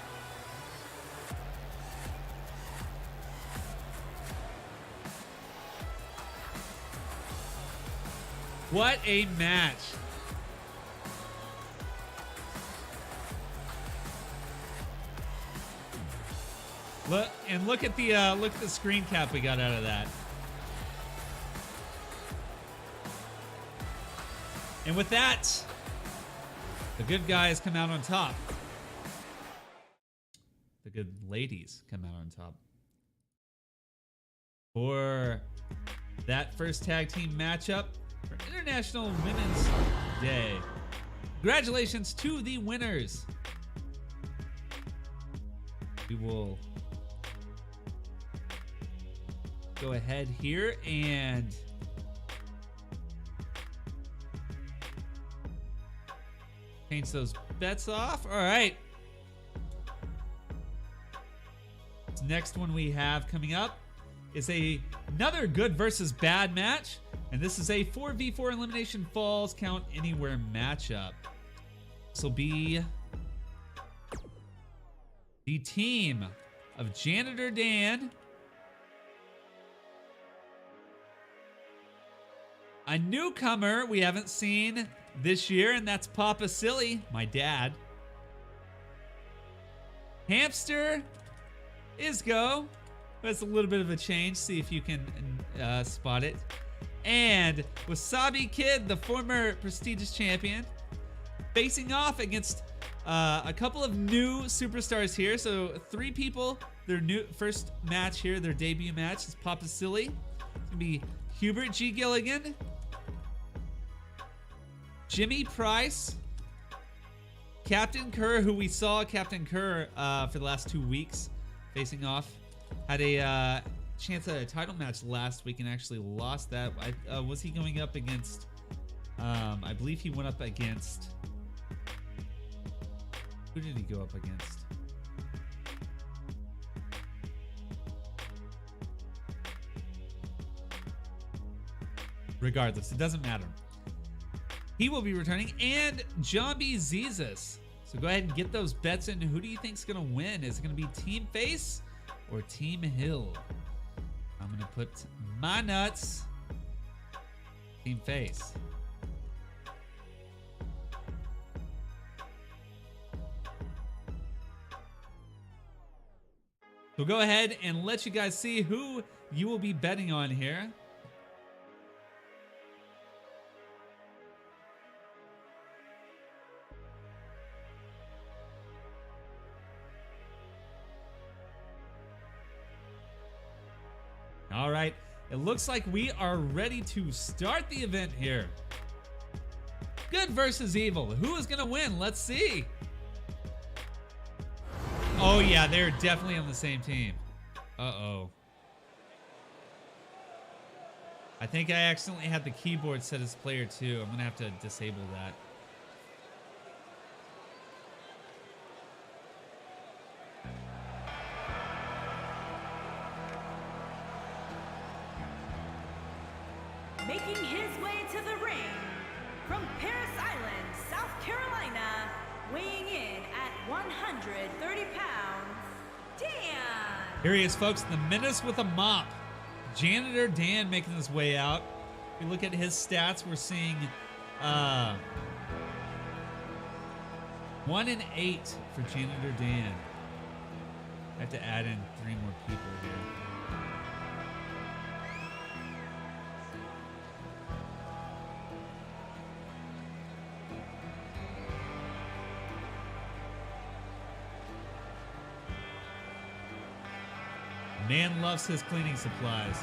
What a match. Look at the screen cap we got out of that. And with that, the good guys come out on top. The good ladies come out on top. For that first tag team matchup for International Women's Day. Congratulations to the winners. We will go ahead here and change those bets off. All right. This next one we have coming up is another good versus bad match. And this is a 4v4 Elimination Falls Count Anywhere matchup. This will be the team of Janitor Dan, a newcomer we haven't seen this year, and that's Papa Silly, my dad. Hamster Isgo. That's a little bit of a change. See if you can spot it. And Wasabi Kid, the former prestigious champion, facing off against a couple of new superstars here. So 3 people, their new first match here, their debut match is Papa Silly. It's gonna be Hubert G. Gilligan, Jimmy Price, Captain Kerr, who we saw Captain Kerr for the last 2 weeks facing off. Had a chance at a title match last week and actually lost that. Was he going up against, I believe he went up against, who did he go up against? Regardless, it doesn't matter. He will be returning, and Zombie Zezus. So go ahead and get those bets in. Who do you think's gonna win? Is it gonna be Team Face or Team Hill? I'm gonna put my nuts Team Face. So go ahead and let you guys see who you will be betting on here. All right, it looks like we are ready to start the event here. Good versus evil. Who is gonna win? Let's see. Oh yeah, they're definitely on the same team. Uh-oh. I think I accidentally had the keyboard set as player 2. I'm gonna have to disable that. Making his way to the ring from Paris Island, South Carolina, weighing in at 130 pounds, Dan. Here he is, folks, the menace with a mop. Janitor Dan making his way out. If we look at his stats, we're seeing 1 and 8 for Janitor Dan. I have to add in 3 more people here. Man loves his cleaning supplies.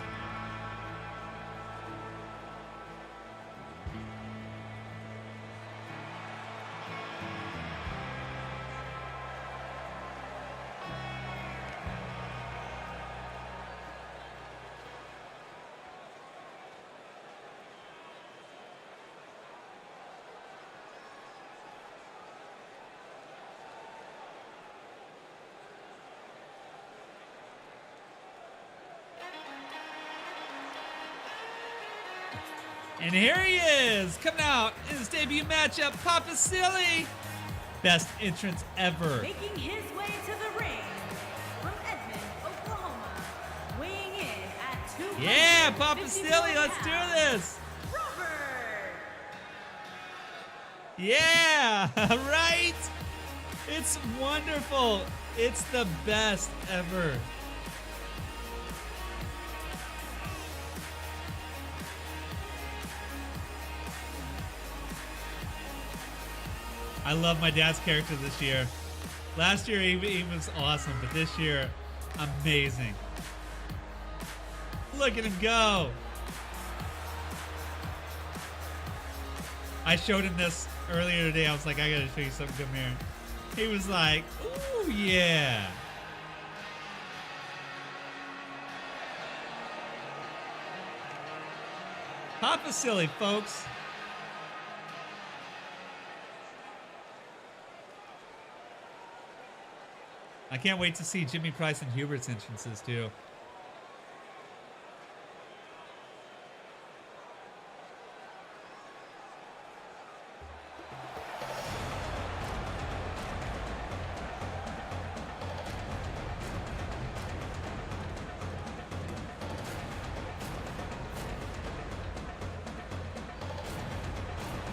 And here he is, coming out in his debut matchup, Papa Silly. Best entrance ever. Making his way to the ring from Edmond, Oklahoma, weighing in at 254 Yeah, Papa Silly, let's do this. Robert. Yeah, right? It's wonderful. It's the best ever. I love my dad's character this year. Last year he was awesome, but this year, amazing. Look at him go. I showed him this earlier today. I was like, I gotta show you something. Come here. He was like, ooh, yeah. Papa Silly, folks. I can't wait to see Jimmy Price and Hubert's entrances too.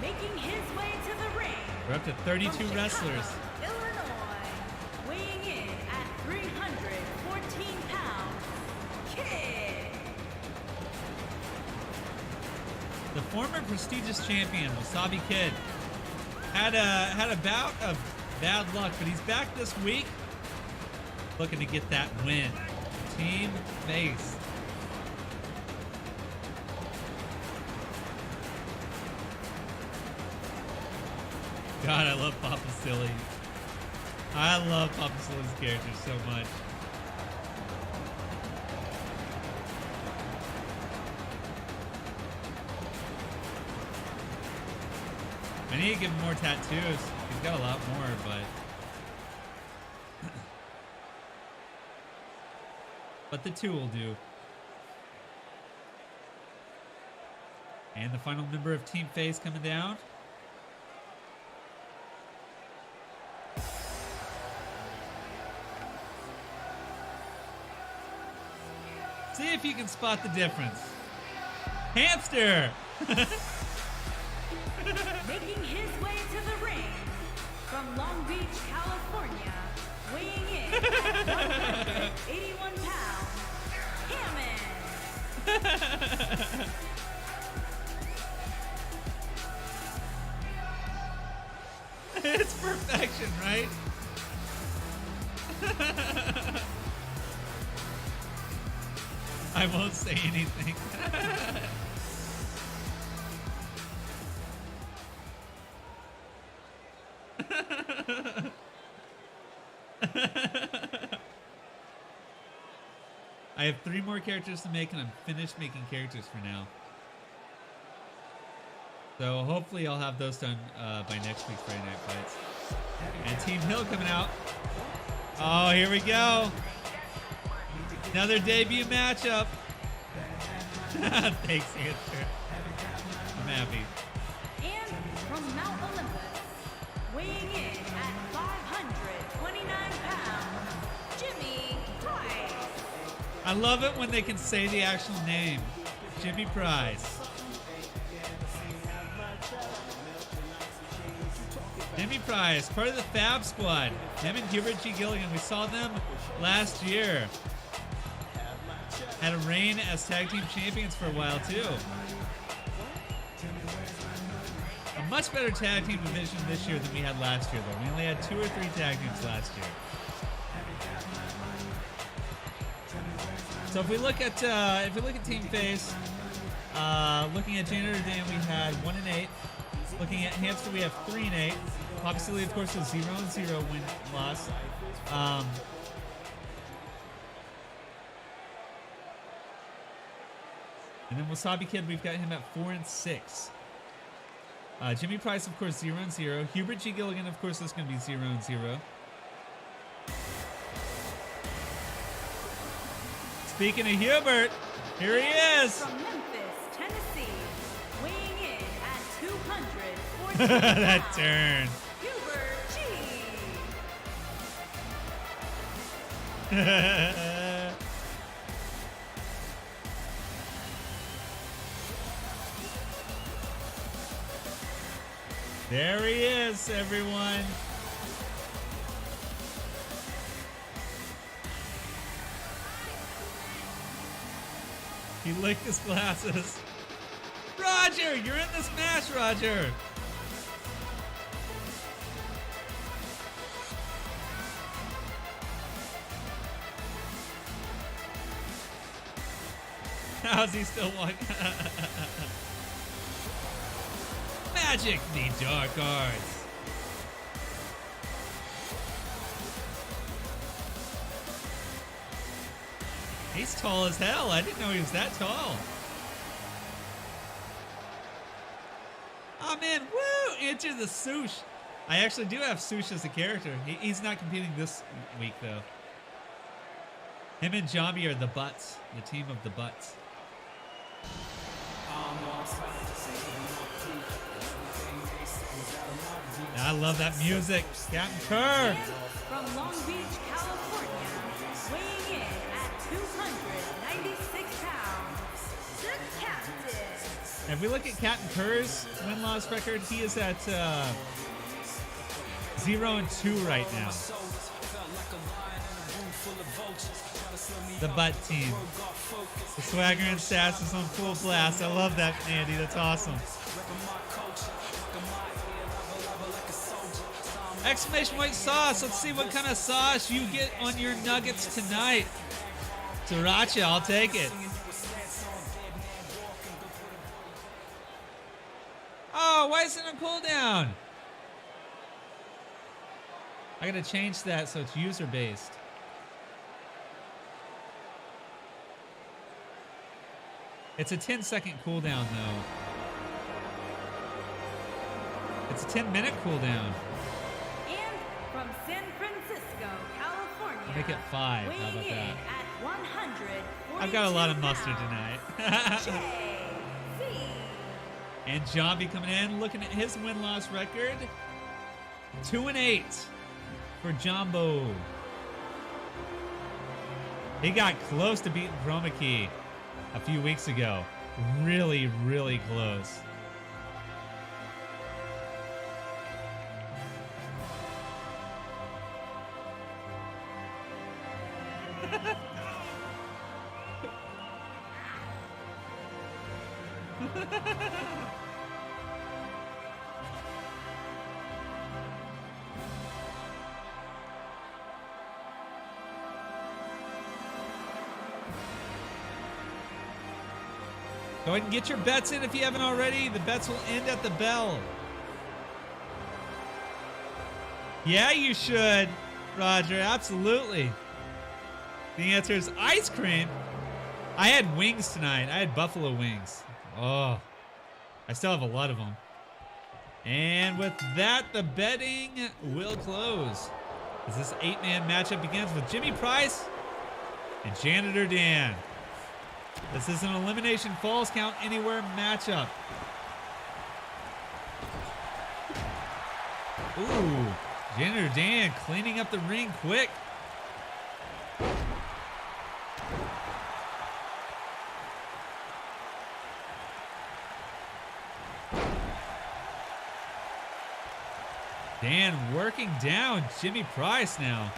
Making his way to the ring. We're up to 32 from Chicago, wrestlers. Illinois, weighing in at 314 pounds, Kid. The former prestigious champion, Wasabi Kid, had a bout of bad luck, but he's back this week, looking to get that win. Team Face. God, I love Papa Silly. I love Papa Silly's character so much. I need to give him more tattoos. He's got a lot more, but the two will do. And the final member of Team Face coming down. See if you can spot the difference. Hamster! Making his way to the ring from Long Beach, California, weighing in at 181 pounds, Hammond. It's perfection, right? I won't say anything. I have 3 more characters to make, and I'm finished making characters for now. So hopefully I'll have those done by next week's Friday Night Fights. And Team Hill coming out. Oh, here we go. Another debut matchup. Thanks, Answer. I'm happy. And from Mount Olympus, weighing in at 529 pounds, Jimmy Price. I love it when they can say the actual name. Jimmy Price. Jimmy Price, part of the Fab Squad. Him and Hubert G. Gilligan. We saw them last year. Had a reign as tag team champions for a while too. A much better tag team division this year than we had last year, though. We only had 2 or 3 tag teams last year. So if we look at Team Face, looking at Janitor Dan, we had 1-8. Looking at Hamster, we have 3-8. Papa Silly, of course, was 0-0 win loss. And then Wasabi Kid, we've got him at 4-6. Jimmy Price, of course, 0-0. Hubert G. Gilligan, of course, is going to be 0-0. Speaking of Hubert, here he is. From Memphis, Tennessee, weighing That turn. Hubert G. There he is, everyone. He licked his glasses. Roger, you're in this match, Roger. How's he still walking? Magic the Dark Arts. He's tall as hell. I didn't know he was that tall. Oh man, woo! Enter the Sush. I actually do have Sush as a character. He's not competing this week though. Him and Jambi are the Butts, the team of the Butts. I love that music. Captain Kerr. And from Long Beach, California, weighing in at 296 pounds, the captain. If we look at Captain Kerr's win-loss record, he is at 0-2 right now. The Butt team. The swagger and sass is on full blast. I love that, Andy. That's awesome. Exclamation point sauce. Let's see what kind of sauce you get on your nuggets tonight. Sriracha, I'll take it. Oh, why is it on cooldown? I gotta change that so it's user based. It's a 10-second cooldown though. It's a 10-minute cooldown. And from San Francisco, California, Make it 5. How weighing about in that? at 142 I've got a lot of mustard tonight. JC. And Jambi coming in, looking at his win-loss record. 2-8 for Jumbo. He got close to beating Chroma Key a few weeks ago. Really, really close. Go ahead and get your bets in if you haven't already. The bets will end at the bell. Yeah, you should, Roger. Absolutely. The answer is ice cream. I had wings tonight. I had buffalo wings. Oh, I still have a lot of them. And with that, the betting will close. As this 8-man matchup begins with Jimmy Price and Janitor Dan. This is an elimination falls count anywhere matchup. Ooh, Janitor Dan cleaning up the ring quick. Dan working down Jimmy Price now.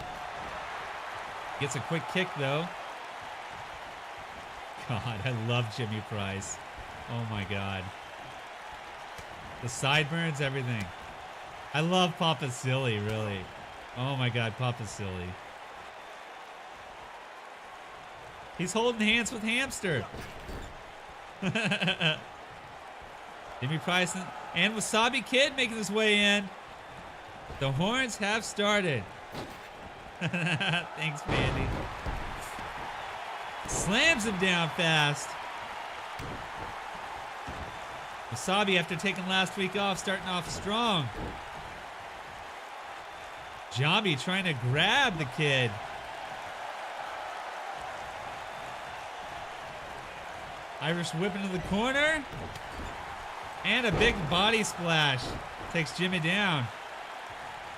Gets a quick kick though. God, I love Jimmy Price. Oh my God. The sideburns, everything. I love Papa Silly, really. Oh my God, Papa Silly. He's holding hands with Hamster. Jimmy Price and Wasabi Kid making his way in. The horns have started. Thanks, Mandy. Slams him down fast. Wasabi, after taking last week off, starting off strong. Jambi trying to grab the kid. Irish whip into the corner. And a big body splash. Takes Jimmy down.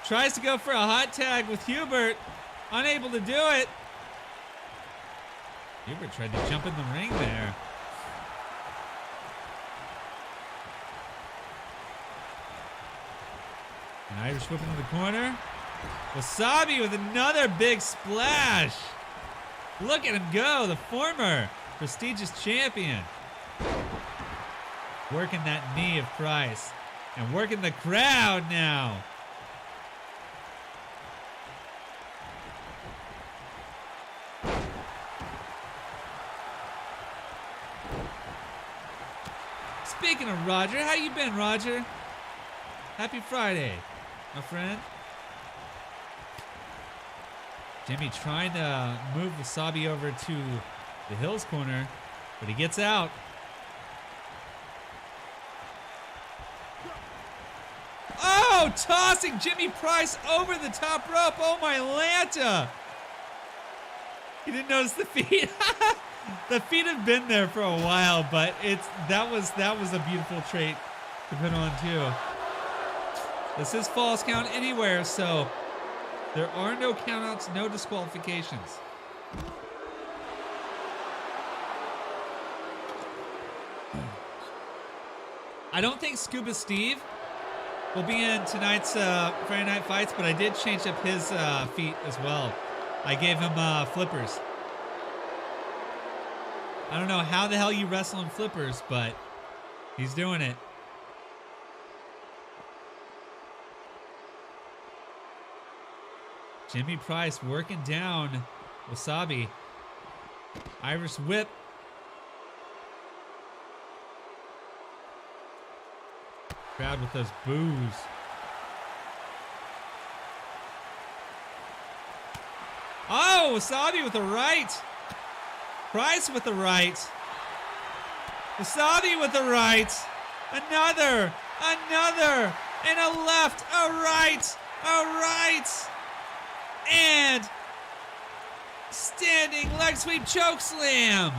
Tries to go for a hot tag with Hubert. Unable to do it. Hubert tried to jump in the ring there. An Irish whip into the corner. Wasabi with another big splash. Look at him go, the former prestigious champion. Working that knee of Price. And working the crowd now. Speaking of Roger, how you been, Roger? Happy Friday, my friend. Jimmy trying to move Wasabi over to the Hills corner, but he gets out. Oh, tossing Jimmy Price over the top rope. Oh, my Lanta. You didn't notice the feet? The feet have been there for a while, but that was a beautiful trait to put on too. This is Falls Count Anywhere, so there are no countouts, no disqualifications. I don't think Scuba Steve will be in tonight's Friday Night Fights, but I did change up his feet as well. I gave him flippers. I don't know how the hell you wrestle in flippers, but he's doing it. Jimmy Price working down Wasabi. Irish whip. Crowd with those boos. Oh, Wasabi with the right. Price with the right. Wasabi with the right. Another. And a left. A right. And standing leg sweep choke slam.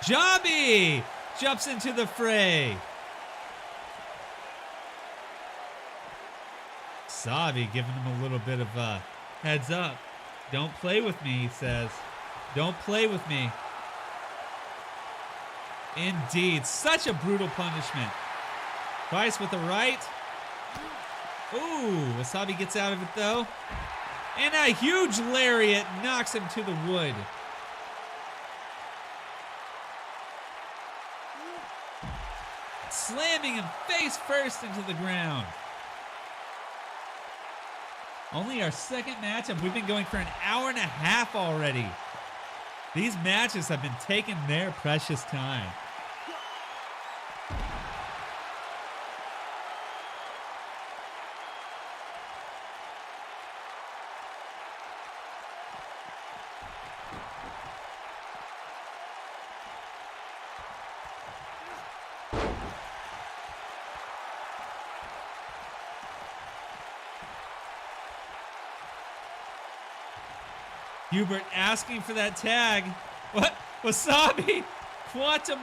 Jobby jumps into the fray. Wasabi giving him a little bit of a heads up. Don't play with me, he says. Don't play with me. Indeed, such a brutal punishment. Price with the right. Ooh, Wasabi gets out of it though. And a huge lariat knocks him to the wood. Slamming him face first into the ground. Only our second matchup. We've been going for an hour and a half already. These matches have been taking their precious time. Hubert asking for that tag. What? Wasabi? Quantum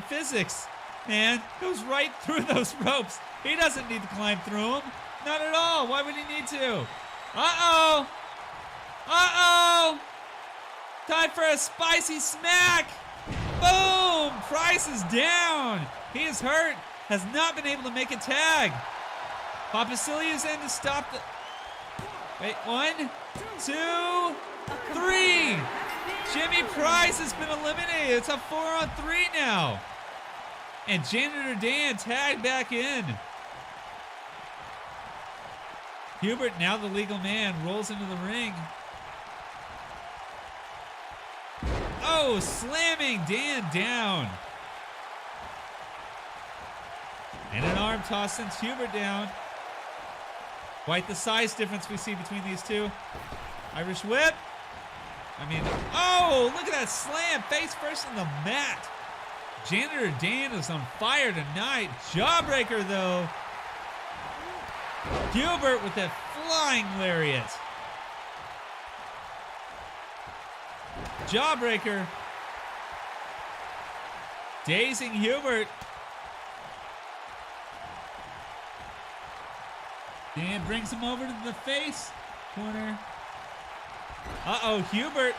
physics, man. Goes right through those ropes. He doesn't need to climb through them. Not at all. Why would he need to? Uh-oh. Time for a spicy smack. Boom. Price is down. He is hurt. Has not been able to make a tag. Papasilia's in to stop the... Wait, 1, 2, 3. Jimmy Price has been eliminated. It's a 4-on-3 now. And Janitor Dan tagged back in. Hubert, now the legal man, rolls into the ring. Oh, slamming Dan down. And an arm toss sends Hubert down. Quite the size difference we see between these two. Irish whip. Oh, look at that slam. Face first on the mat. Janitor Dan is on fire tonight. Jawbreaker, though. Hubert with that flying lariat. Jawbreaker. Dazing Hubert. Dan brings him over to the face corner. Uh-oh, Hubert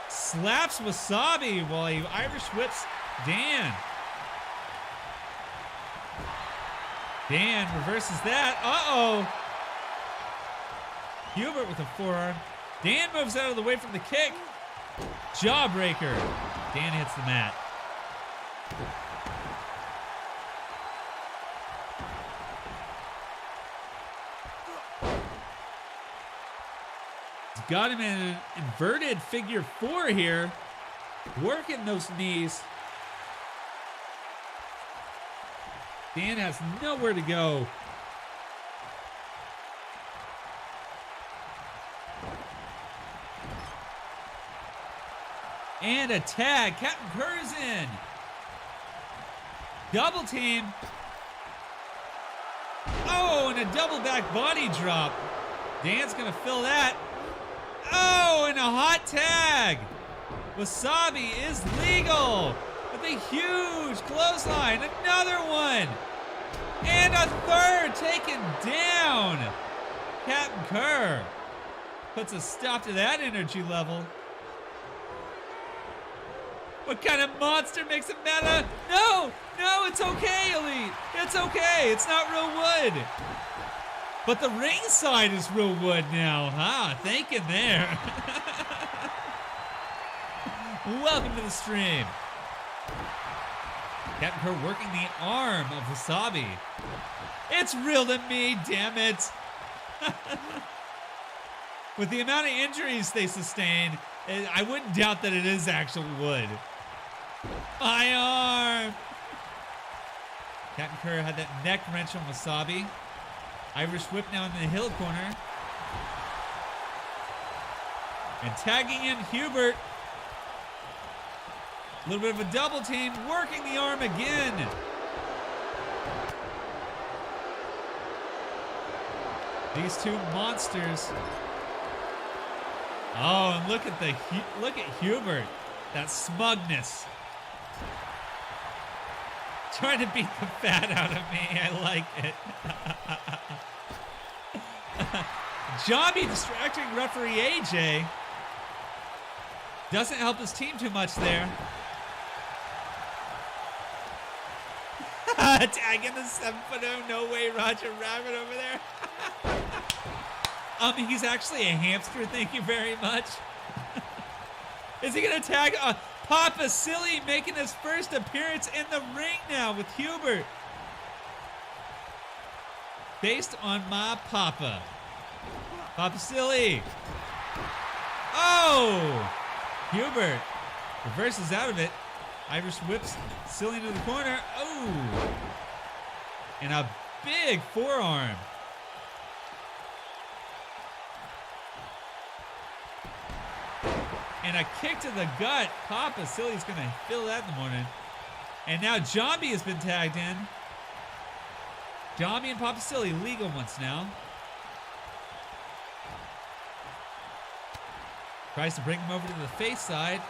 slaps Wasabi while he Irish whips Dan. Dan reverses that. Uh-oh. Hubert with a forearm. Dan moves out of the way from the kick. Jawbreaker. Dan hits the mat. He's got him in an inverted figure four here. Working those knees. Dan has nowhere to go. And a tag. Captain Kerr's in. Double team. Oh, and a double back body drop. Dan's going to fill that. Oh, and a hot tag. Wasabi is legal with a huge clothesline. Another one. And a third taken down. Captain Kerr puts a stop to that energy level. What kind of monster makes a meta? No, no, it's okay, Elite. It's okay. It's not real wood. But the ringside is real wood now, huh? Thinking there. Welcome to the stream. Captain Kerr working the arm of Wasabi. It's real to me, damn it. With the amount of injuries they sustain, I wouldn't doubt that it is actual wood. My arm. Captain Kerr had that neck wrench on Wasabi. Irish whip now in the heel corner. And tagging in Hubert. A little bit of a double team, working the arm again. These two monsters. Oh, and look at Hubert. That smugness. Trying to beat the fat out of me. I like it. Jobby distracting referee AJ. Doesn't help his team too much there. Tagging the 7'0", no way, Roger Rabbit over there. He's actually a hamster, thank you very much. Is he gonna tag Papa Silly making his first appearance in the ring now with Hubert? Based on my Papa. Papa Silly. Oh! Hubert reverses out of it. Irish whips Silly into the corner. Oh! And a big forearm. And a kick to the gut. Papa Silly's going to feel that in the morning. And now Jambi has been tagged in. Jambi and Papa Silly legal once now. Tries to bring him over to the face side.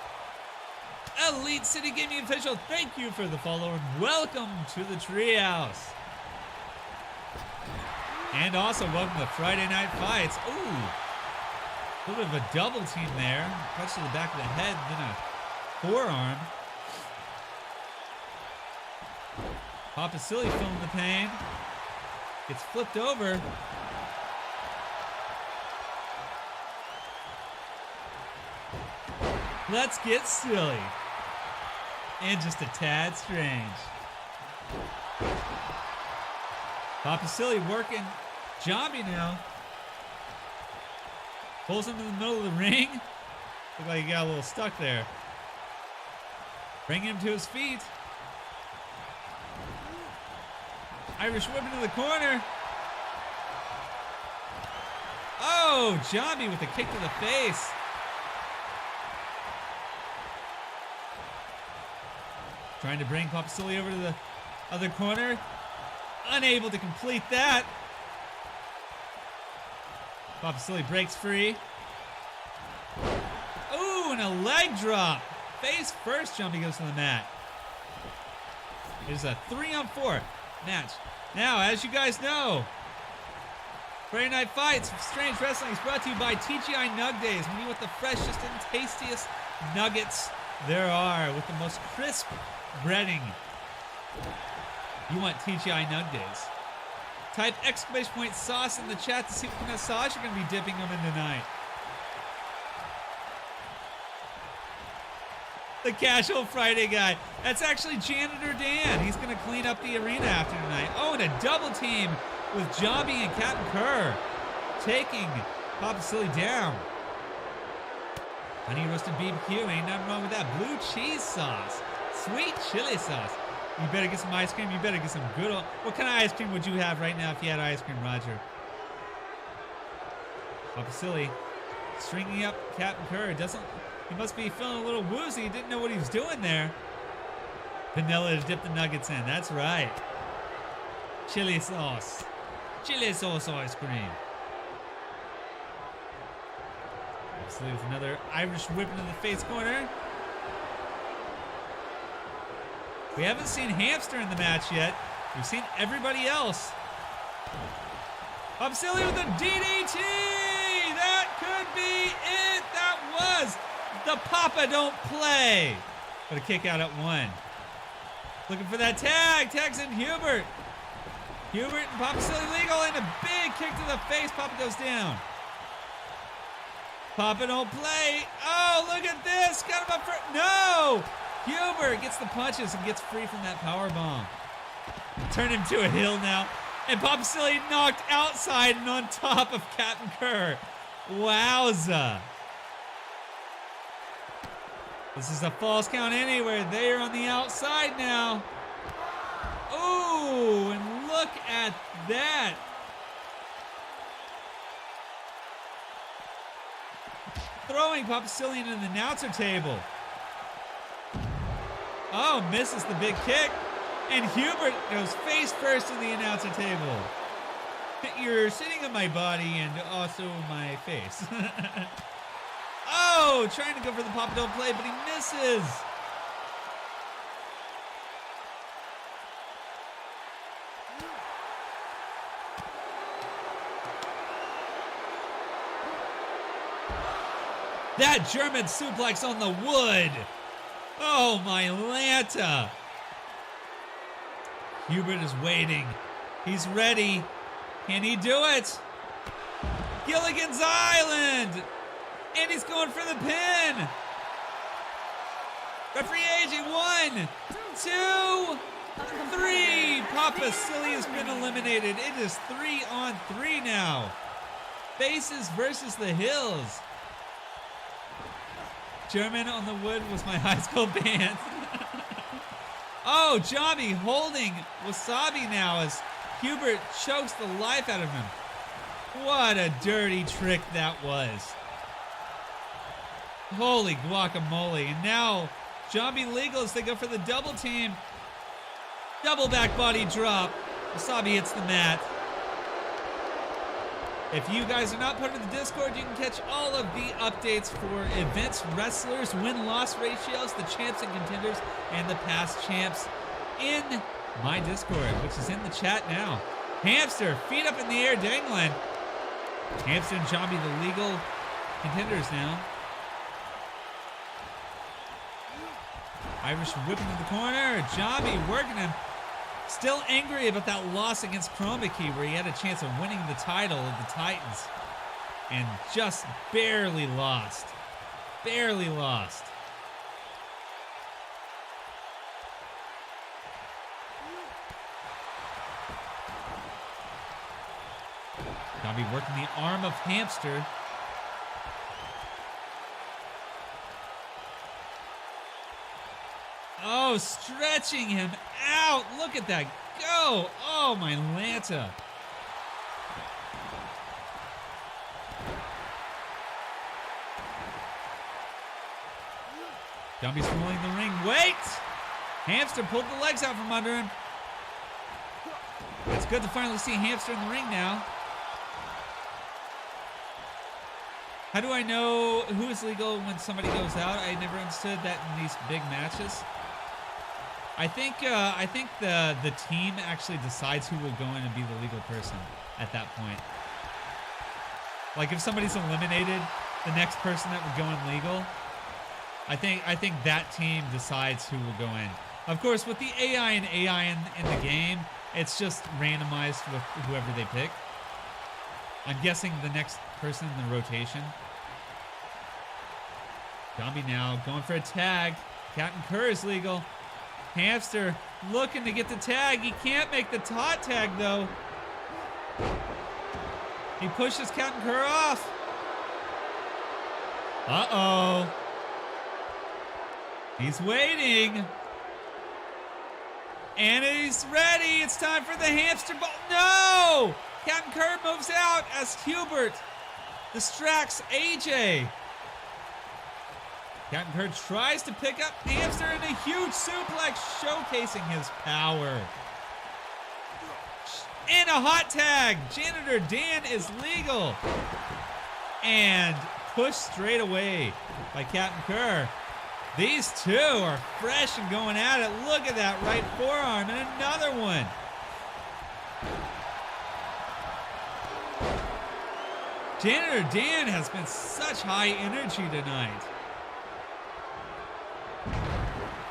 Elite City Gaming Official, thank you for the follow and welcome to the Treehouse. And also welcome to Friday Night Fights. Ooh, a little bit of a double team there. Punch to the back of the head, then a forearm. Papa Silly feeling the pain. Gets flipped over. Let's get silly. And just a tad strange. Papa Silly working Jambi now. Pulls him to the middle of the ring. Look like he got a little stuck there. Bringing him to his feet. Irish whip into the corner. Oh, Jambi with a kick to the face. Trying to bring Papa Silly over to the other corner. Unable to complete that. Papa Silly breaks free. Ooh, and a leg drop Face first, Jumpy goes to the mat. It's a 3-on-4 match. Now, as you guys know, Friday Night Fights, Strange Wrestling is brought to you by TGI Nug Days. When you want the freshest and tastiest nuggets there are with the most crisp breading, you want TGI Nug Days. Type ! sauce in the chat to see what kind of sauce you're going to be dipping them in tonight. The Casual Friday guy. That's actually Janitor Dan. He's going to clean up the arena after tonight. Oh, and a double team with Jobby and Captain Kerr taking Papa Silly down. Honey roasted BBQ. Ain't nothing wrong with that. Blue cheese sauce. Sweet chili sauce. You better get some ice cream. You better get some good old... What kind of ice cream would you have right now if you had ice cream, Roger? Papa Silly stringing up Captain Kerr. He must be feeling a little woozy. He didn't know what he was doing there. Vanilla to dip the nuggets in. That's right. Chili sauce. Chili sauce ice cream. Obviously with another Irish whip into the face corner. We haven't seen Hamster in the match yet. We've seen everybody else. Papa Silly with a DDT! That could be it! That was the Papa Don't Play. Got a kick out at 1. Looking for that tag. Tags in Hubert. Hubert and Papa Silly legal and a big kick to the face. Papa goes down. Papa Don't Play. Oh, look at this. Got him up for... No! Hubert gets the punches and gets free from that power bomb. Turned him to a hill now. And Papa Silly knocked outside and on top of Captain Kerr. Wowza. This is a false count anywhere. They are on the outside now. Oh, and look at that. Throwing Papa Silly into the announcer table. Oh, misses the big kick. And Hubert goes face first to the announcer table. You're sitting on my body and also my face. Oh, trying to go for the Papa Don't Play, but he misses. That German suplex on the wood. Oh, my Lanta. Hubert is waiting. He's ready. Can he do it? Gilligan's Island. And he's going for the pin. Referee AJ, 1, 2, 3. Papa Silly has been eliminated. It is 3-on-3 now. Faces versus the Hills. German on the Wood was my high school band. Oh, Jobby holding Wasabi now as Hubert chokes the life out of him. What a dirty trick that was. Holy guacamole. And now Jobby legal as they go for the double team. Double back body drop. Wasabi hits the mat. If you guys are not part of the Discord, you can catch all of the updates for events, wrestlers, win-loss ratios, the champs and contenders, and the past champs in my Discord, which is in the chat now. Hamster, feet up in the air, dangling. Hamster and Jobby, the legal contenders now. Irish whip into the corner. Jobby working him. Still angry about that loss against Chroma Key where he had a chance of winning the title of the Titans. And just barely lost. Barely lost. Jobby working the arm of Hamster. Oh, stretching him out. Look at that go. Oh, my Lanta. Jobby's rolling the ring. Wait! Hamster pulled the legs out from under him. It's good to finally see Hamster in the ring now. How do I know who is legal when somebody goes out? I never understood that in these big matches. I think the team actually decides who will go in and be the legal person at that point. Like if somebody's eliminated, the next person that would go in legal, I think that team decides who will go in. Of course, with the AI in the game, it's just randomized with whoever they pick. I'm guessing the next person in the rotation. Zombie now going for a tag. Captain Kerr is legal. Hamster looking to get the tag. He can't make the hot tag though. He pushes Captain Kerr off. Uh-oh. He's waiting. And he's ready. It's time for the hamster ball. No! Captain Kerr moves out as Hubert distracts AJ. Captain Kerr tries to pick up Hamster in a huge suplex, showcasing his power. And a hot tag. Janitor Dan is legal. And pushed straight away by Captain Kerr. These two are fresh and going at it. Look at that right forearm and another one. Janitor Dan has been such high energy tonight.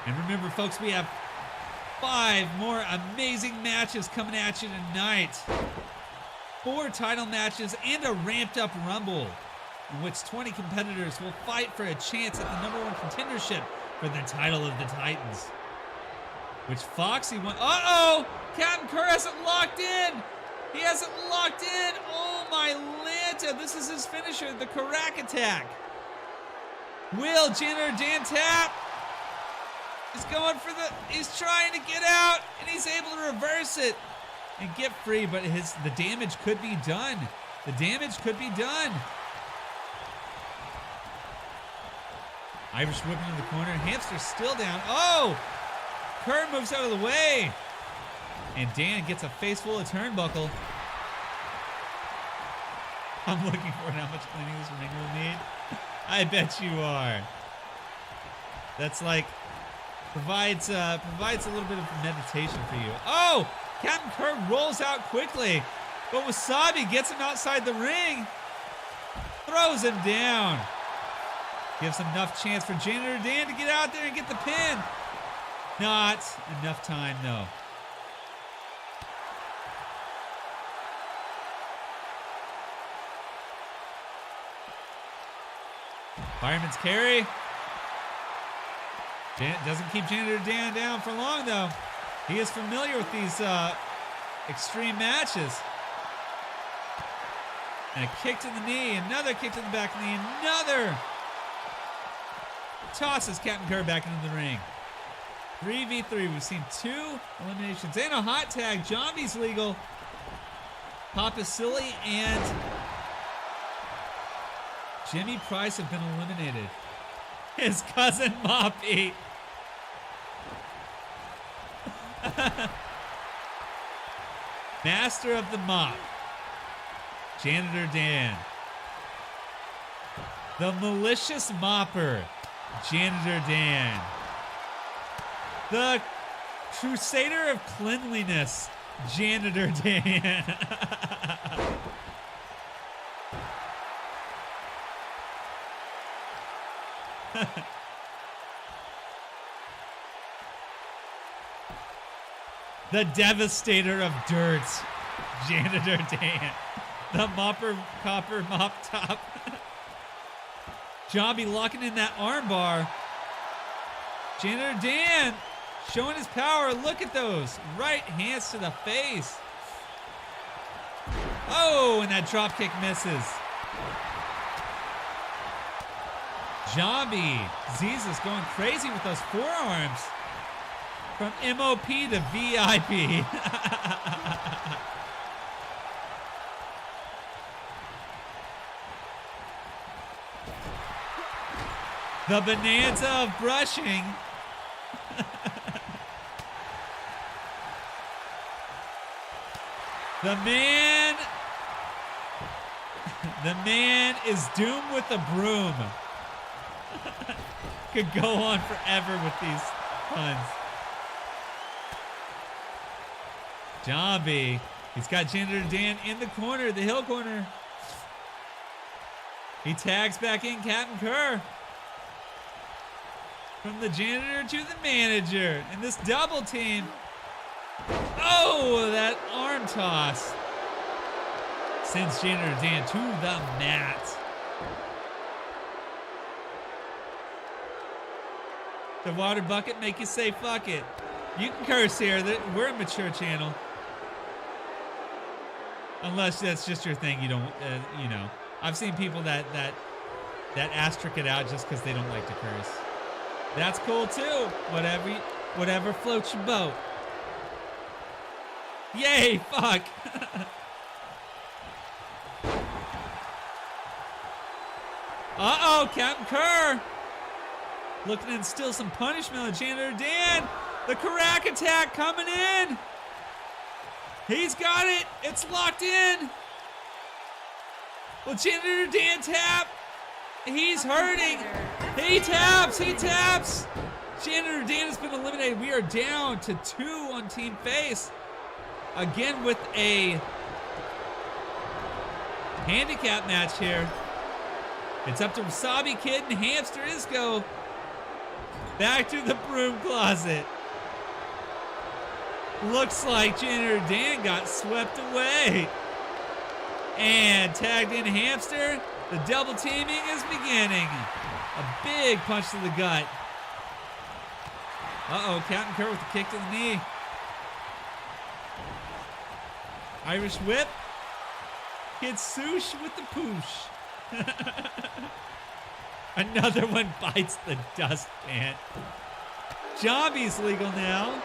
And remember, folks, we have 5 more amazing matches coming at you tonight. 4 title matches and a ramped-up Rumble, in which 20 competitors will fight for a chance at the #1 contendership for the title of the Titans. Which Foxy won. Uh-oh! Captain Kerr hasn't locked in! He hasn't locked in! Oh, my Lanta! This is his finisher, the Karak attack. Will Janitor Dan tap? He's going for he's trying to get out, and he's able to reverse it and get free, but the damage could be done. The damage could be done. Irish whip into the corner. Hamster's still down. Oh! Kerr moves out of the way. And Dan gets a face full of turnbuckle. I'm looking for how much cleaning this ring will need. I bet you are. That's like provides a little bit of meditation for you. Oh! Captain Kerr rolls out quickly, but Wasabi gets him outside the ring. Throws him down. Gives enough chance for Janitor Dan to get out there and get the pin. Not enough time, though. Fireman's carry. Doesn't keep Janitor Dan down for long, though. He is familiar with these extreme matches. And a kick to the knee, another kick to the back of the knee, another. Tosses Captain Kerr back into the ring. 3v3. We've seen 2 eliminations and a hot tag. Zombie's legal. Papa Silly and Jimmy Price have been eliminated. His cousin Moppy. Master of the Mop. Janitor Dan. The malicious mopper. Janitor Dan. The Crusader of Cleanliness, Janitor Dan. The Devastator of Dirt, Janitor Dan. The Mopper Copper Mop Top. Zombie locking in that armbar. Janitor Dan showing his power. Look at those right hands to the face. Oh, and that drop kick misses. Zombie Jesus going crazy with those forearms. From MOP to VIP. The bonanza of brushing. The man The man is doomed with the broom. Could go on forever with these puns. Jambi. He's got Janitor Dan in the corner, the hill corner. He tags back in Captain Kerr. From the janitor to the manager in this double team. Oh, that arm toss sends Janitor Dan to the mat. The water bucket make you say fuck it. You can curse here. We're a mature channel. Unless that's just your thing. You don't, you know. I've seen people that asterisk it out just because they don't like to curse. That's cool too. Whatever floats your boat. Yay, fuck. Uh-oh, Captain Kerr. Looking to instill some punishment on Janitor Dan. The Karak attack coming in. He's got it. It's locked in. Will Janitor Dan tap? He's hurting. He taps. He taps. Janitor Dan has been eliminated. We are down to 2 on Team Face. Again with a handicap match here. It's up to Wasabi Kid and Hamster Isco. Back to the broom closet. Looks like Janitor Dan got swept away. And tagged in Hamster. The double teaming is beginning. A big punch to the gut. Uh-oh, Captain Kerr with the kick to the knee. Irish whip. Kid Swoosh with the poosh. Another one bites the dustpan. Jambi's legal now.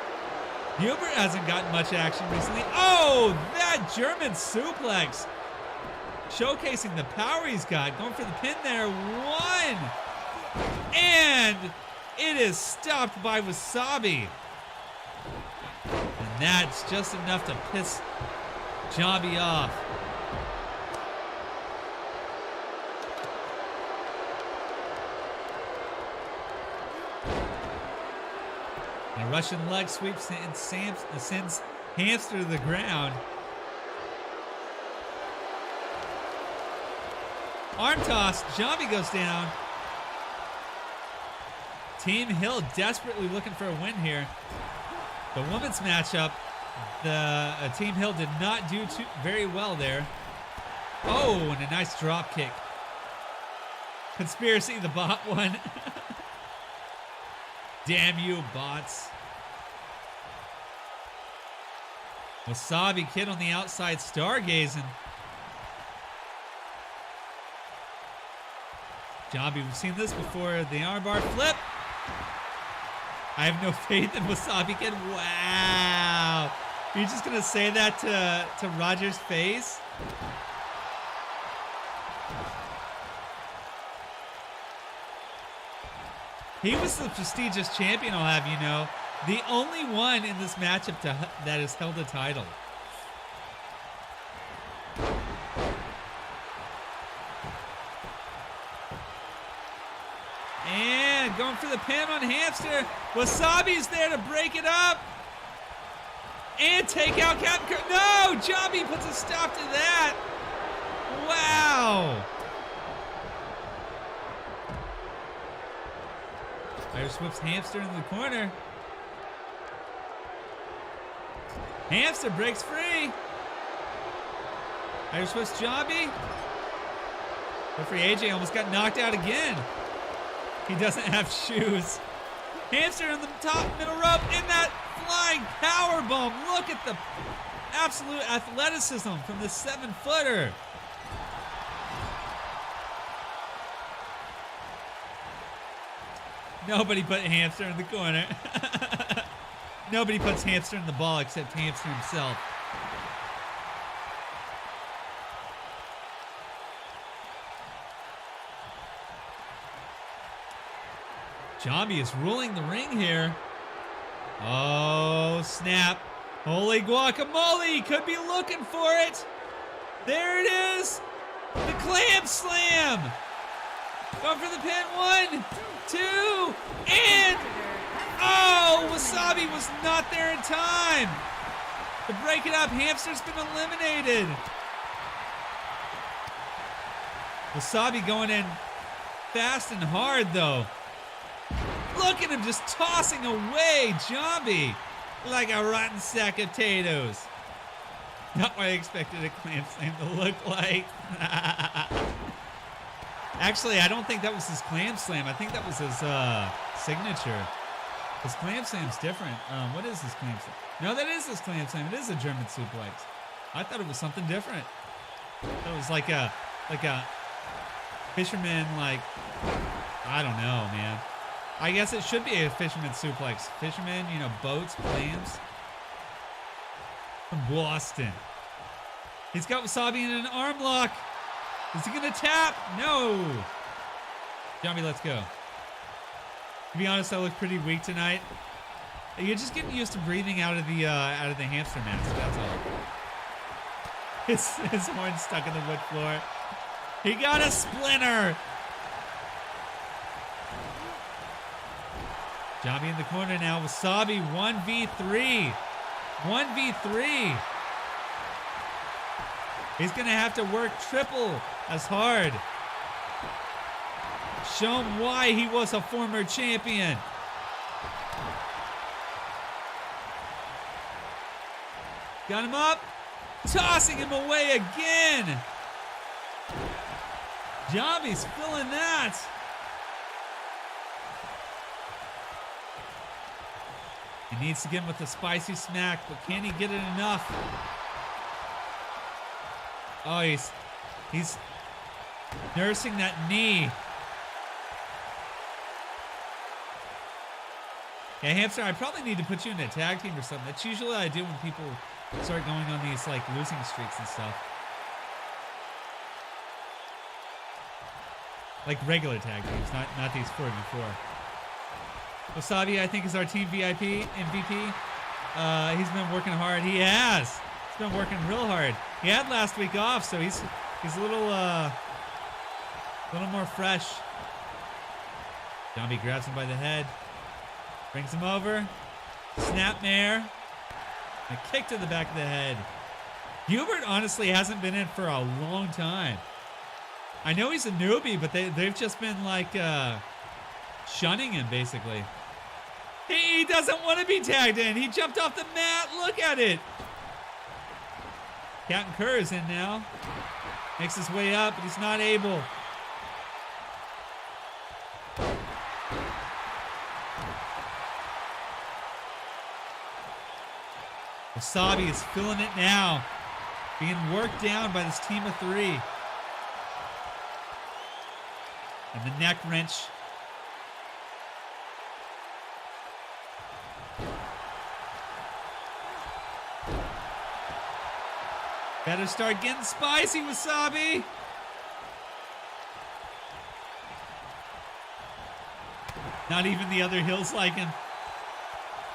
Hubert hasn't gotten much action recently. Oh, that German suplex. Showcasing the power he's got. Going for the pin there. 1. And it is stopped by Wasabi. And that's just enough to piss Jambi off. A Russian leg sweep sends Hamster to the ground. Arm toss. Jambi goes down. Team Hill desperately looking for a win here. The women's matchup, the Team Hill did not do very well there. Oh, and a nice drop kick. Conspiracy, the bot one. Damn you, bots. Wasabi Kid on the outside stargazing. Jambi, we've seen this before. The armbar flip. I have no faith in Wasabi Kid. Wow. You're just going to say that to Roger's face? He was the prestigious champion, I'll have you know. The only one in this matchup that has held a title. And going for the pin on Hamster. Wasabi's there to break it up. And take out Captain Kerr. No! Jambi puts a stop to that. Wow. Irish whips Hamster into the corner. Hamster breaks free. Irish whips Jambi. Referee AJ almost got knocked out again. He doesn't have shoes. Hamster in the top middle rope in that flying power bomb. Look at the absolute athleticism from the 7-footer. Nobody put Hamster in the corner. Nobody puts Hamster in the ball except Hamster himself. Jambi is ruling the ring here. Oh, snap. Holy guacamole. Could be looking for it. There it is. The clam slam. Going for the pin. 1, 2, and oh, Wasabi was not there in time to break it up. Hamster's been eliminated. Wasabi going in fast and hard though. Look at him just tossing away Jambi like a rotten sack of potatoes. Not what I expected a clam slam to look like. Actually, I don't think that was his clam slam. I think that was his signature. His clam slam's different. What is his clam slam? No, that is his clam slam. It is a German suplex. I thought it was something different. It was like a fisherman, like, I don't know, man. I guess it should be a fisherman suplex. Fishermen, you know, boats, clams. From Boston. He's got Wasabi in an arm lock. Is he gonna tap? No. Jambi, let's go. To be honest, I look pretty weak tonight. You're just getting used to breathing out of the hamster mask. That's all. His horn stuck in the wood floor. He got a splinter. Jambi in the corner now. Wasabi 1v3. 1v3. He's going to have to work triple as hard. Show him why he was a former champion. Got him up. Tossing him away again. Jambi's feeling that. He needs to get him with the spicy smack, but can he get it enough? Oh, he's nursing that knee. Yeah, Hamster, I probably need to put you in a tag team or something. That's usually what I do when people start going on these like losing streaks and stuff. Like regular tag teams, not these 4v4. Wasabi, I think, is our team MVP. He's been working hard. He has. He's been working real hard. He had last week off, so he's a little more fresh. Jambi grabs him by the head, brings him over. Snapmare. A kick to the back of the head. Hubert honestly hasn't been in for a long time. I know he's a newbie, but they've just been like shunning him basically. He doesn't want to be tagged in. He jumped off the mat. Look at it. Captain Kerr is in now. Makes his way up, but he's not able. Wasabi is feeling it now. Being worked down by this team of 3. And the neck wrench. Better start getting spicy, Wasabi. Not even the other heels like him.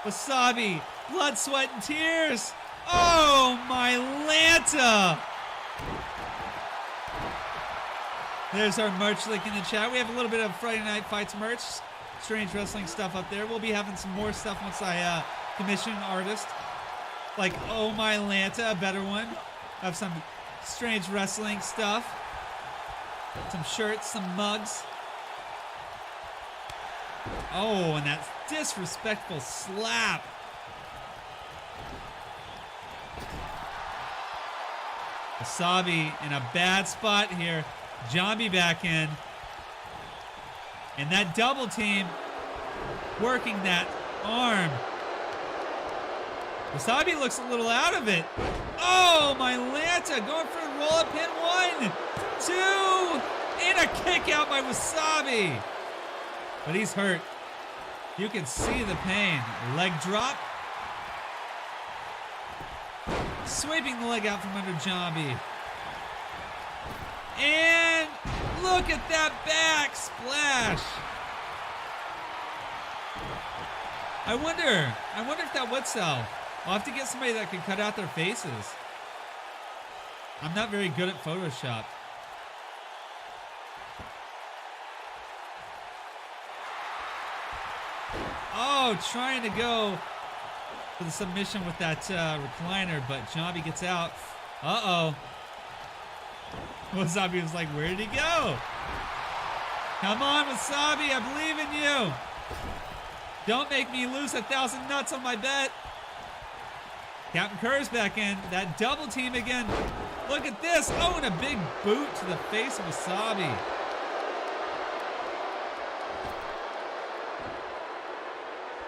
Wasabi, blood, sweat, and tears. Oh, my Lanta. There's our merch link in the chat. We have a little bit of Friday Night Fights merch. Strange wrestling stuff up there. We'll be having some more stuff once I commission an artist. Like, oh, my Lanta, a better one. Have some strange wrestling stuff. Some shirts, some mugs. Oh, and that disrespectful slap. Wasabi in a bad spot here. Jambi back in. And that double team working that arm. Wasabi looks a little out of it. Oh, my Lanta going for a roll-up pin. 1, 2, and a kick out by Wasabi. But he's hurt. You can see the pain. Leg drop. Sweeping the leg out from under Jambi. And look at that back splash. I wonder if that would sell. I'll have to get somebody that can cut out their faces. I'm not very good at Photoshop. Oh, trying to go for the submission with that recliner, but Jambi gets out. Uh-oh. Wasabi was like, where did he go? Come on, Wasabi, I believe in you. Don't make me lose 1,000 nuts on my bet. Captain Kerr's back in. That double team again. Look at this. Oh, and a big boot to the face of Wasabi.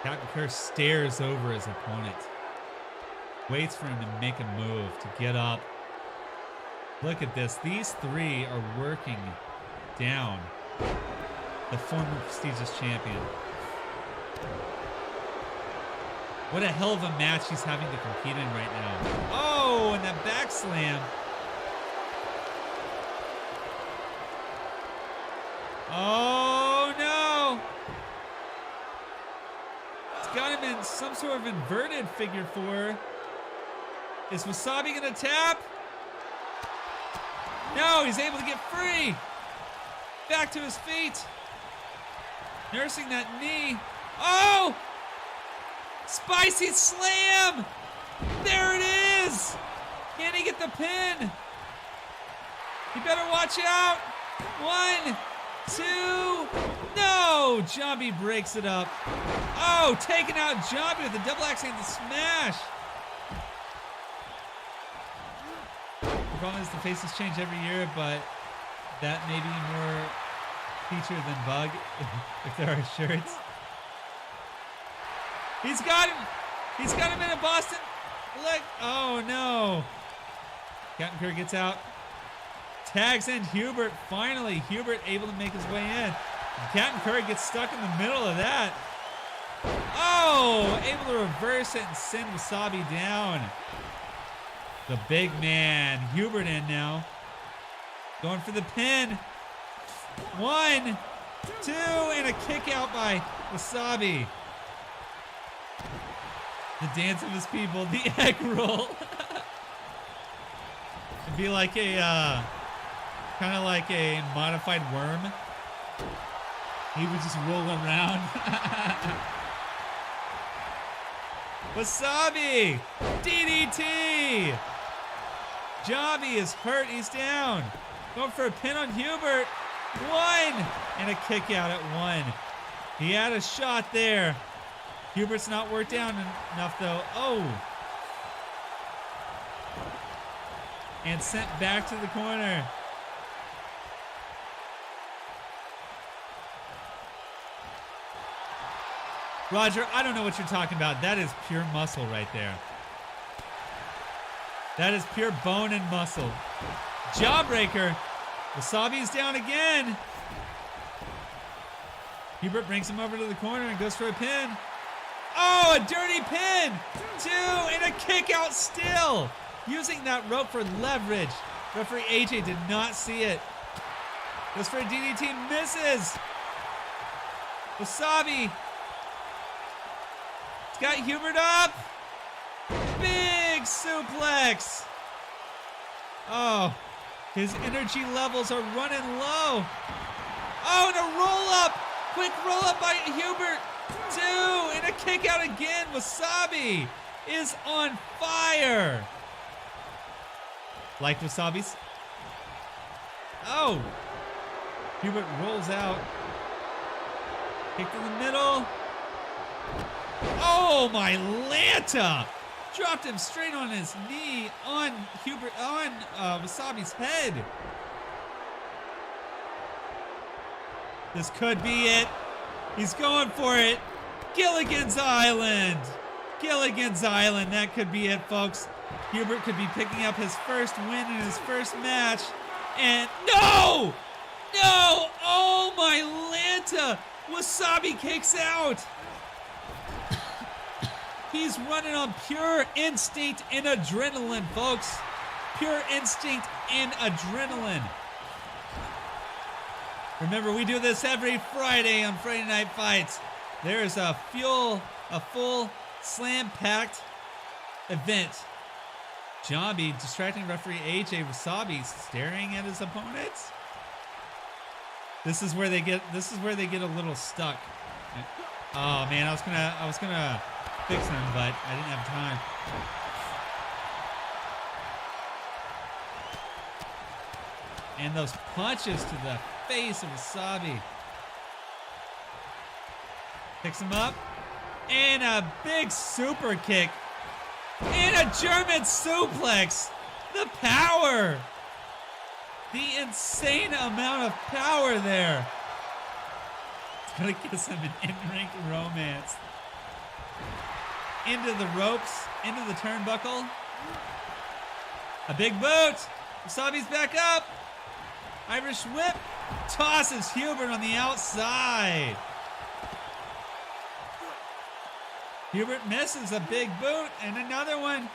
Captain Kerr stares over his opponent. Waits for him to make a move, to get up. Look at this. These three are working down the former prestigious champion. What a hell of a match he's having to compete in right now. Oh, and that back slam. Oh, no. It's got him in some sort of inverted figure four. Is Wasabi going to tap? No, he's able to get free. Back to his feet. Nursing that knee. Oh! Spicy slam! There it is! Can he get the pin? You better watch out. 1, 2, no! Jambi breaks it up. Oh, taking out Jambi with a double axe handed smash. The problem is the faces change every year, but that may be more feature than bug if there are shirts. He's got him. He's got him in a Boston. Look. Oh, no. Captain Kerr gets out. Tags in Hubert. Finally, Hubert able to make his way in. And Captain Kerr gets stuck in the middle of that. Oh, able to reverse it and send Wasabi down. The big man, Hubert in now. Going for the pin. 1, 2, and a kick out by Wasabi. The dance of his people, the egg roll. It'd be like a, kind of like a modified worm. He would just roll around. Wasabi, DDT. Jambi is hurt, he's down. Going for a pin on Hubert. 1, and a kick out at 1. He had a shot there. Hubert's not worked down enough though. Oh. And sent back to the corner. Roger, I don't know what you're talking about. That is pure muscle right there. That is pure bone and muscle. Jawbreaker. Wasabi's down again. Hubert brings him over to the corner and goes for a pin. Oh, a dirty pin. 2, and a kick out still. Using that rope for leverage. Referee AJ did not see it. Goes for a DDT, misses. Wasabi. It's got Hubert up. Big suplex. Oh, his energy levels are running low. Oh, and a roll up. Quick roll up by Hubert. 2, and a kick out again. Wasabi is on fire. Like Wasabi's. Oh. Hubert rolls out. Kick to the middle. Oh, my Lanta. Dropped him straight on his knee on Hubert, on Wasabi's head. This could be it. He's going for it. Gilligan's Island. Gilligan's Island. That could be it, folks. Hubert could be picking up his first win in his first match. And no! No! Oh, my Lanta. Wasabi kicks out. He's running on pure instinct and adrenaline, folks. Pure instinct and adrenaline. Remember, we do this every Friday on Friday Night Fights. There is a full slam-packed event. Jambi distracting referee AJ. Wasabi staring at his opponents. This is where they get a little stuck. Oh man, I was gonna fix him, but I didn't have time. And those punches to the face of Wasabi. Picks him up. And a big super kick. And a German suplex. The power. The insane amount of power there. It's gonna give him an in-ring romance. Into the ropes. Into the turnbuckle. A big boot. Wasabi's back up. Irish whip. Tosses Hubert on the outside. Hubert misses a big boot and another one.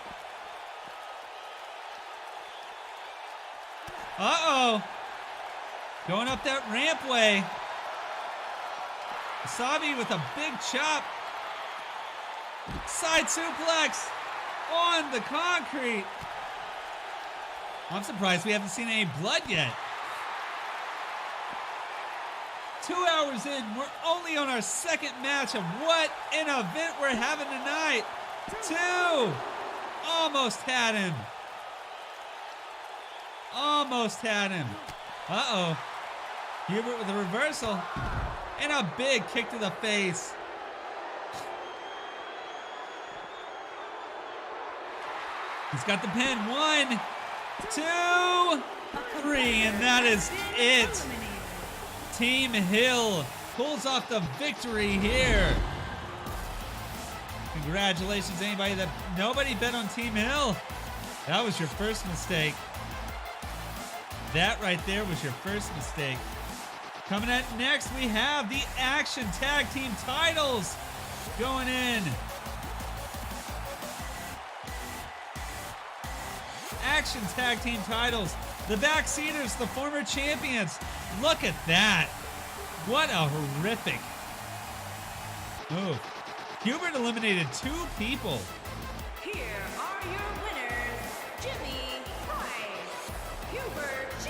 Uh-oh. Going up that rampway. Wasabi with a big chop. Side suplex on the concrete. I'm surprised we haven't seen any blood yet. 2 hours in, we're only on our second match of what an event we're having tonight. 2. Almost had him. Almost had him. Uh-oh. Hubert with a reversal. And a big kick to the face. He's got the pin. 1, 2, 3. And that is it. Team Hill pulls off the victory here. Congratulations, anybody that nobody bet on Team Hill. That was your first mistake. That right there was your first mistake. Coming up next, we have the Action Tag Team titles going in. Action Tag Team titles. The Backseaters, the former champions. Look at that. What a horrific move. Hubert eliminated 2 people. Here are your winners, Jimmy Price, Hubert G,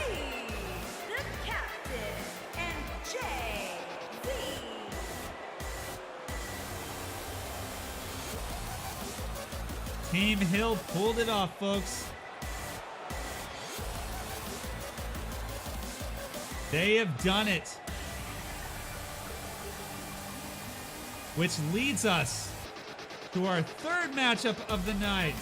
the captain, and Jay-Z. Team Hill pulled it off, folks. They have done it. Which leads us to our third matchup of the night.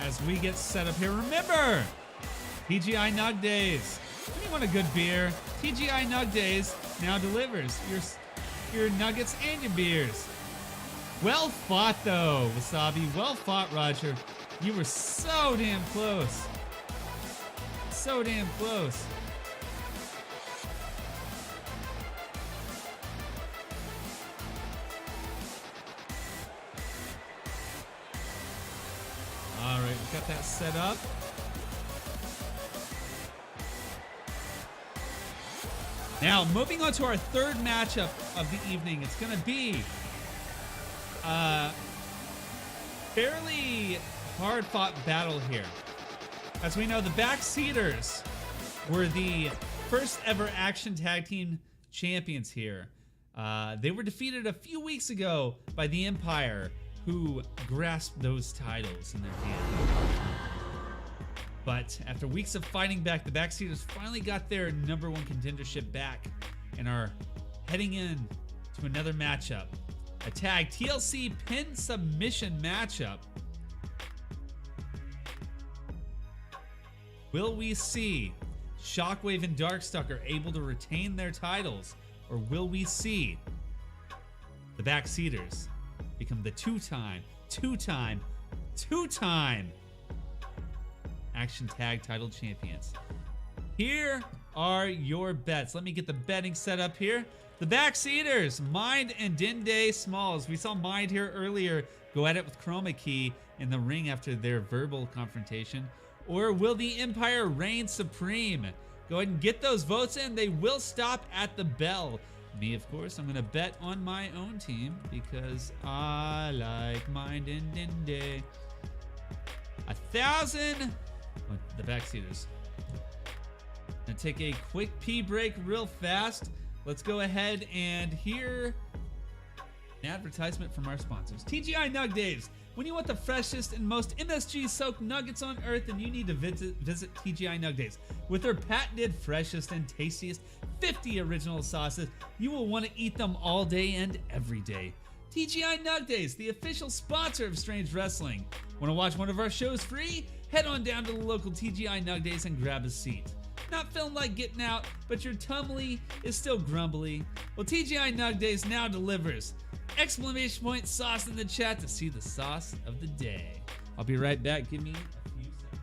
As we get set up here, remember, TGI Nug Days. When you want a good beer, TGI Nug Days now delivers your nuggets and your beers. Well fought, though, Wasabi. Well fought, Roger. You were so damn close. So damn close. All right, we got that set up. Now, moving on to our third matchup of the evening. It's going to be a fairly hard-fought battle here. As we know, the Backseaters were the first ever Action Tag Team champions here. They were defeated a few weeks ago by the Empire, who grasped those titles in their hand. But after weeks of fighting back, the Backseaters finally got their #1 contendership back and are heading in to another matchup. A tag TLC pin submission matchup. Will we see Shockwave and Darkstalker able to retain their titles? Or will we see the Backseaters become the two-time Action Tag title champions? Here are your bets. Let me get the betting set up here. The Backseaters, Mind and Dinde Smalls. We saw Mind here earlier go at it with Chroma Key in the ring after their verbal confrontation. Or will the Empire reign supreme? Go ahead and get those votes in. They will stop at the bell. Me, of course, I'm going to bet on my own team because I like mine. 1,000. Oh, the backseaters. Gonna take a quick pee break real fast. Let's go ahead and hear an advertisement from our sponsors. TGI Nug Days. When you want the freshest and most MSG-soaked nuggets on earth, then you need to visit TGI Nug Days. With their patented freshest and tastiest 50 original sauces, you will want to eat them all day and every day. TGI Nug Days, the official sponsor of Strange Wrestling. Want to watch one of our shows free? Head on down to the local TGI Nug Days and grab a seat. Not feeling like getting out, but your tummy is still grumbly? Well, TGI Nug Days now delivers. Exclamation point sauce in the chat to see the sauce of the day. I'll be right back. Give me a few seconds.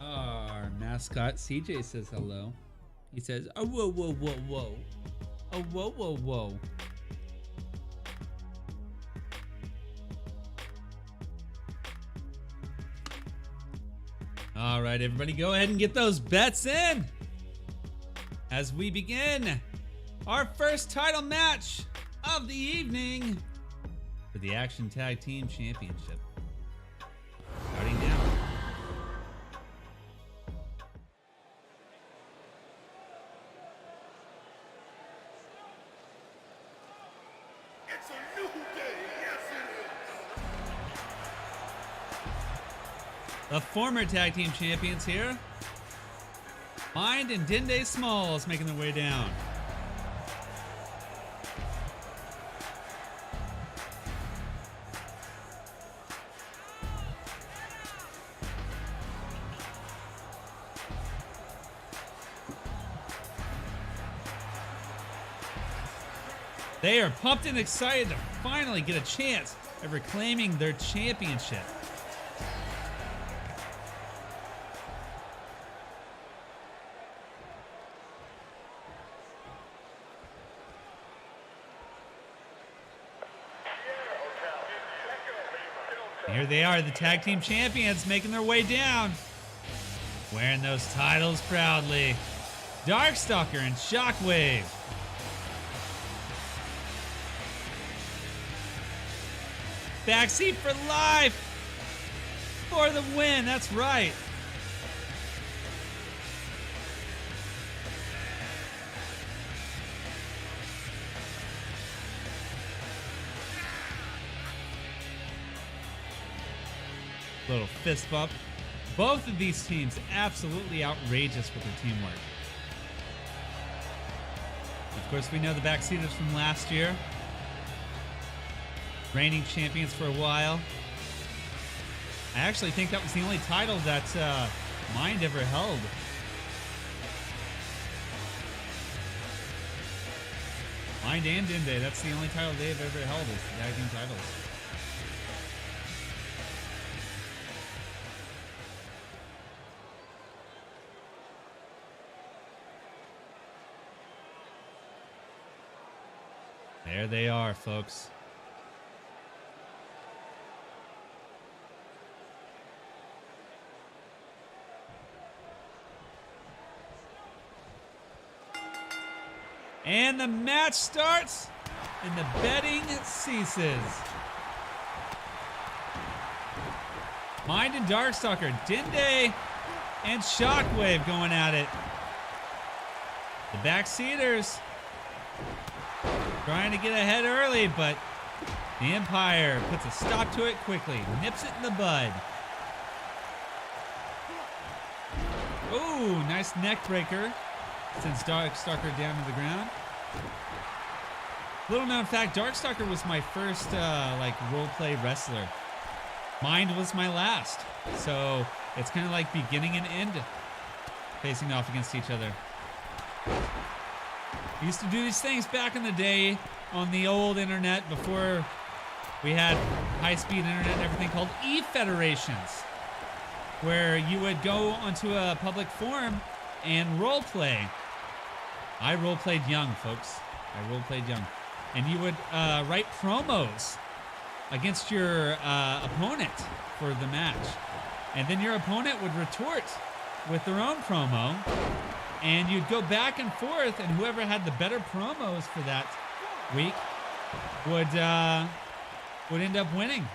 Our mascot CJ says hello. He says, "Oh whoa whoa whoa whoa, oh whoa whoa whoa." All right, everybody, go ahead and get those bets in as we begin our first title match of the evening for the Action Tag Team Championship. Starting now. It's a new day, yes it is! The former tag team champions here. Mind and Dende Smalls making their way down. They are pumped and excited to finally get a chance at reclaiming their championship. Here they are, the tag team champions making their way down. Wearing those titles proudly. Darkstalker and Shockwave. Backseat for life. For the win, that's right. Little fist bump. Both of these teams absolutely outrageous with their teamwork. Of course, we know the Backseaters from last year. Reigning champions for a while. I actually think that was the only title that Mind ever held. Mind and Dende, that's the only title they've ever held, is the tag team titles. There they are, folks. And the match starts and the betting ceases. Mind and Darkstalker. Dinde and Shockwave going at it. The Backseaters trying to get ahead early, but the Empire puts a stop to it quickly. Nips it in the bud. Ooh, nice neck breaker. Sends Darkstalker down to the ground. Little known fact, Darkstalker was my first roleplay wrestler. Mind was my last. So it's kind of like beginning and end facing off against each other. We used to do these things back in the day on the old internet before we had high-speed internet and everything, called e-federations, where you would go onto a public forum and roleplay. I roleplayed young, folks. I roleplayed young. And you would write promos against your opponent for the match. And then your opponent would retort with their own promo. And you'd go back and forth, and whoever had the better promos for that week would end up winning.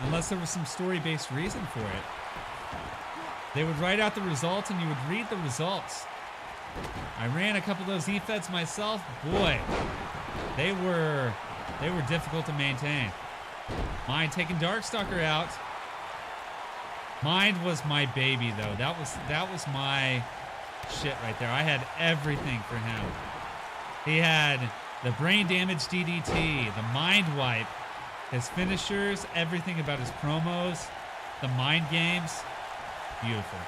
Unless there was some story-based reason for it. They would write out the results, and you would read the results. I ran a couple of those e-feds myself. Boy, they were difficult to maintain. Mind taking Darkstalker out. Mind was my baby, though. That was my shit right there. I had everything for him. He had the brain damage DDT, the mind wipe, his finishers, everything about his promos, the mind games. Beautiful.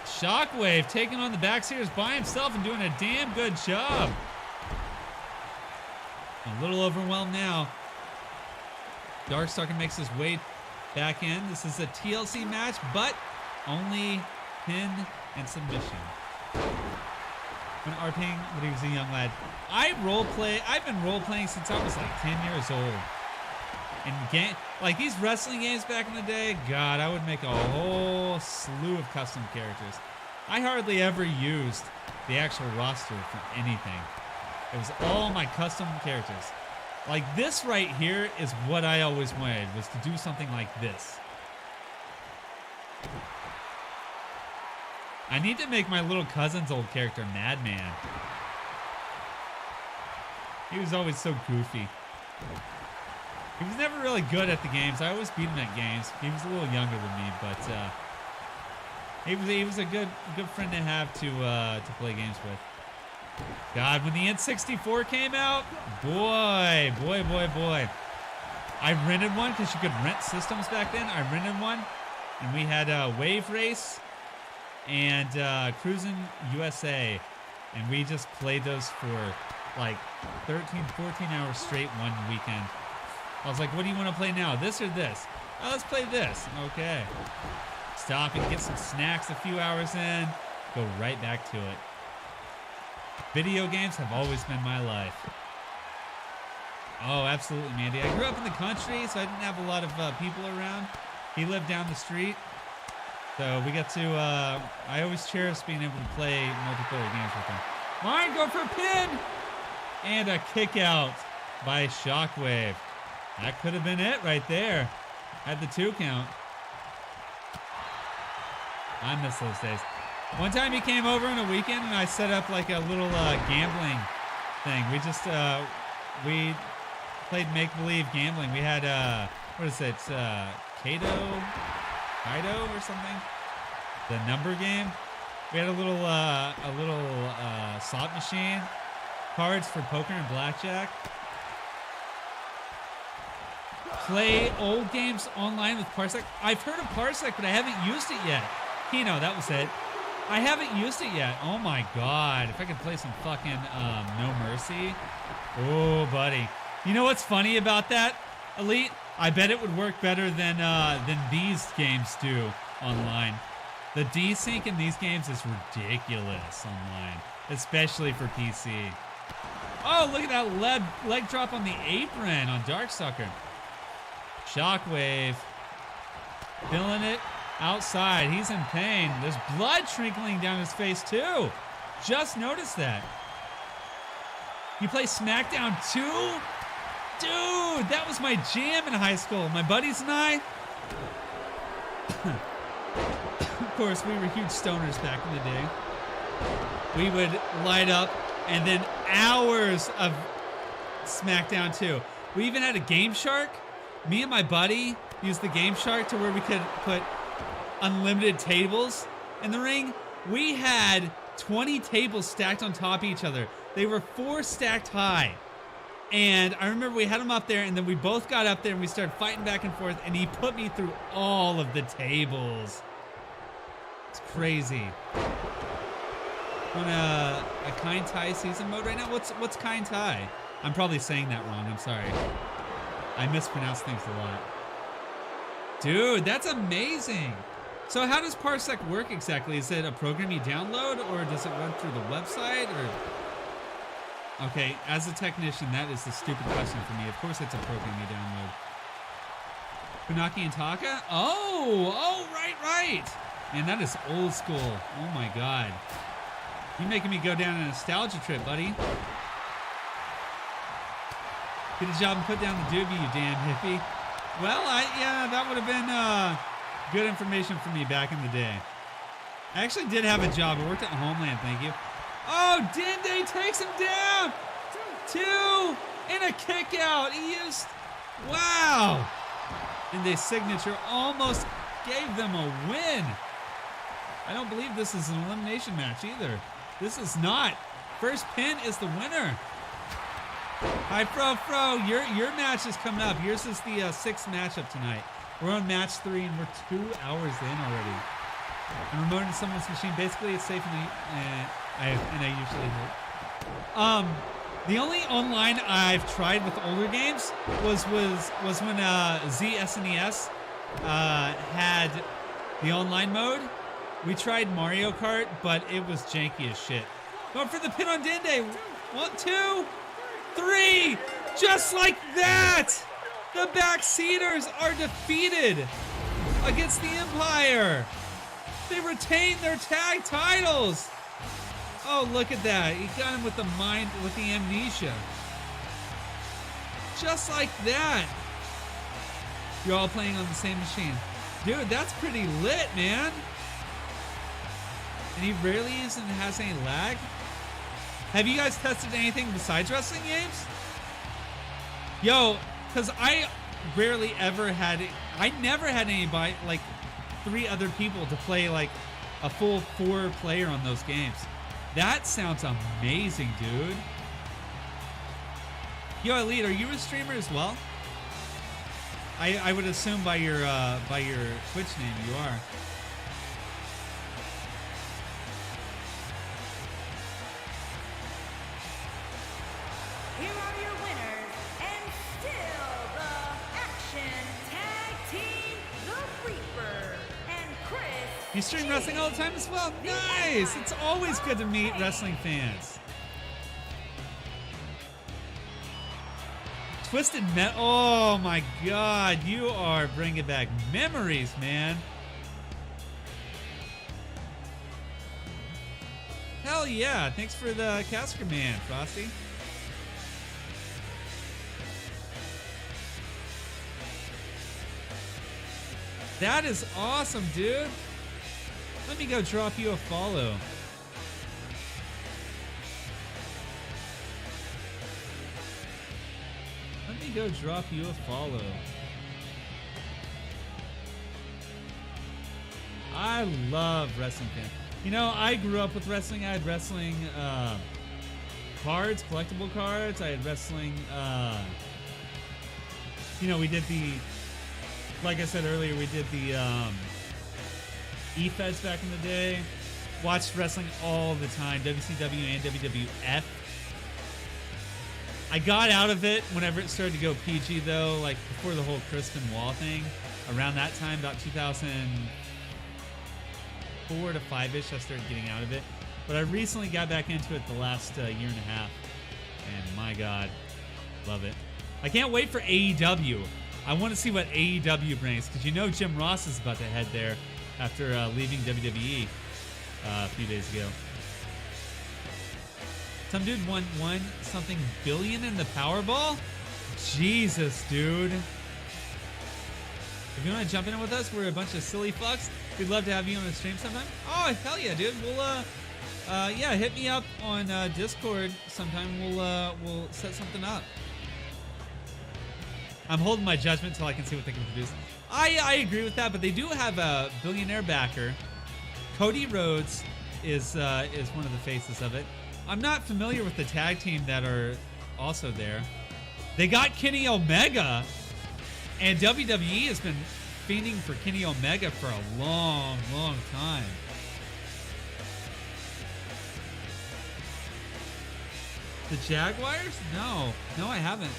Shockwave taking on the Backseaters by himself and doing a damn good job. A little overwhelmed now. Darkstalker makes his way back in. This is a TLC match, but only pin and submission. When RPing when he was a young lad. I've been role-playing since I was like 10 years old. And like these wrestling games back in the day, God, I would make a whole slew of custom characters. I hardly ever used the actual roster for anything. It was all my custom characters. Like this right here is what I always wanted, was to do something like this. I need to make my little cousin's old character Madman. He was always so goofy. He was never really good at the games. I always beat him at games. He was a little younger than me, but he was a good friend to have to play games with. God, when the N64 came out, boy. I rented one because you could rent systems back then. I rented one, and we had Wave Race and Cruisin' USA, and we just played those for like 13, 14 hours straight one weekend. I was like, what do you want to play now? This or this? Oh, let's play this. Okay. Stop and get some snacks a few hours in. Go right back to it. Video games have always been my life. Oh, absolutely, Mandy. I grew up in the country, so I didn't have a lot of people around. He lived down the street. So we got to, I always cherish being able to play multiplayer games with him. Mine, go for a pin! And a kick out by Shockwave. That could have been it right there. Had the 2 count. I miss those days. One time he came over on a weekend and I set up like a little gambling thing. We just, we played make-believe gambling. We had, what is it, Kaido or something? The number game. We had a little slot machine. Cards for poker and blackjack. Play old games online with Parsec. I've heard of Parsec, but I haven't used it yet. Kino, that was it. I haven't used it yet. Oh my God. If I could play some fucking No Mercy. Oh, buddy. You know what's funny about that, Elite? I bet it would work better than these games do online. The desync in these games is ridiculous online, especially for PC. Oh, look at that leg drop on the apron on Darkstalker. Shockwave. Feeling it outside. He's in pain. There's blood trickling down his face too. Just noticed that. You play SmackDown 2? Dude, that was my jam in high school. My buddies and I. Of course, we were huge stoners back in the day. We would light up and then hours of SmackDown 2. We even had a Game Shark. Me and my buddy used the Game Shark to where we could put unlimited tables in the ring. We had 20 tables stacked on top of each other. They were 4 stacked high. And I remember we had them up there, and then we both got up there and we started fighting back and forth, and he put me through all of the tables. It's crazy. On a Kind Tai season mode right now? What's Kind Tai? I'm probably saying that wrong. I'm sorry. I mispronounce things a lot. Dude, that's amazing. So how does Parsec work exactly? Is it a program you download, or does it run through the website? Or okay, as a technician, that is the stupid question for me. Of course it's a program you download. Funaki and Taka? Oh, right. Man, that is old school. Oh my God. You're making me go down a nostalgia trip, buddy. Get a job and put down the doobie, you damn hippie. Well, yeah, that would have been good information for me back in the day. I actually did have a job. I worked at Homeland, thank you. Oh, Dende takes him down. 2 and a kick out. He used, wow. Dende's signature almost gave them a win. I don't believe this is an elimination match either. This is not. First pin is the winner. Hi, Fro. Your match is coming up. Yours is the 6th matchup tonight. We're on match 3 and we're 2 hours in already. I'm remoting someone's machine. Basically, it's safe and I usually hit. The only online I've tried with older games was when ZSNES had the online mode. We tried Mario Kart, but it was janky as shit. Going for the pin on Dende. 1, 2, 3. Just like that, the Backseaters are defeated against the Empire. They retain their tag titles. Oh, look at that. He got him with the amnesia. Just like that. You're all playing on the same machine. Dude, that's pretty lit, man. And he rarely even has any lag. Have you guys tested anything besides wrestling games? Yo, because I rarely ever had it. I never had anybody, like 3 other people to play like a full 4 player on those games. That sounds amazing, dude. Yo, Elite, are you a streamer as well? I would assume by your Twitch name you are. Here are your winners, and still the Action Tag Team, The Reaper and Chris. You stream wrestling all the time as well? Nice! It's always good to meet wrestling fans. Twisted Metal. Oh my God, you are bringing back memories, man. Hell yeah! Thanks for the Casker Man, Frosty. That is awesome, dude. Let me go drop you a follow. Let me go drop you a follow. I love wrestling fans. You know, I grew up with wrestling. I had wrestling cards, collectible cards. I had wrestling, you know, we did the, like I said earlier, we did the E-Feds back in the day. Watched wrestling all the time, WCW and WWF. I got out of it whenever it started to go PG, though, like before the whole Crispin Wall thing. Around that time, about 2004 to 5-ish, I started getting out of it. But I recently got back into it the last year and a half. And my God, love it. I can't wait for AEW. I want to see what AEW brings, because you know Jim Ross is about to head there after leaving WWE a few days ago. Some dude won something billion in the Powerball? Jesus, dude. If you want to jump in with us, we're a bunch of silly fucks. We'd love to have you on the stream sometime. Oh, hell yeah, dude. We'll, yeah, hit me up on Discord sometime. We'll set something up. I'm holding my judgment till I can see what they can produce. I agree with that, but they do have a billionaire backer. Cody Rhodes is one of the faces of it. I'm not familiar with the tag team that are also there. They got Kenny Omega, and WWE has been fiending for Kenny Omega for a long, long time. The Jaguars? No, I haven't.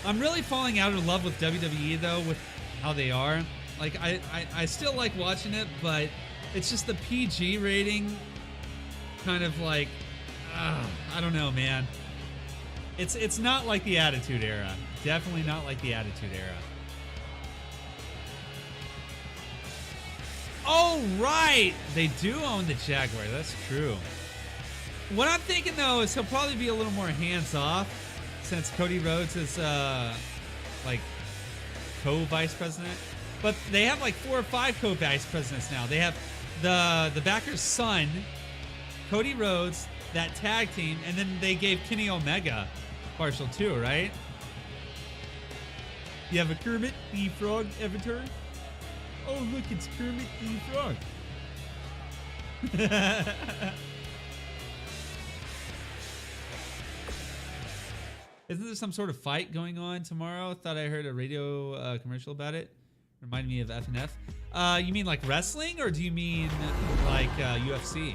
I'm really falling out of love with WWE though, with how they are. Like I still like watching it, but it's just the PG rating kind of like, I don't know, man. It's not like the Attitude Era. Definitely not like the Attitude Era. Oh, right! They do own the Jaguar. That's true. What I'm thinking, though, is he'll probably be a little more hands-off since Cody Rhodes is, like, co-vice president. But they have, like, 4 or 5 co-vice presidents now. They have the backer's son, Cody Rhodes, that tag team, and then they gave Kenny Omega partial too, right? You have a Kermit the Frog avatar? Oh, look, it's Kermit the Frog. Isn't there some sort of fight going on tomorrow? Thought I heard a radio commercial about it. Reminded me of FNF. You mean like wrestling, or do you mean like UFC?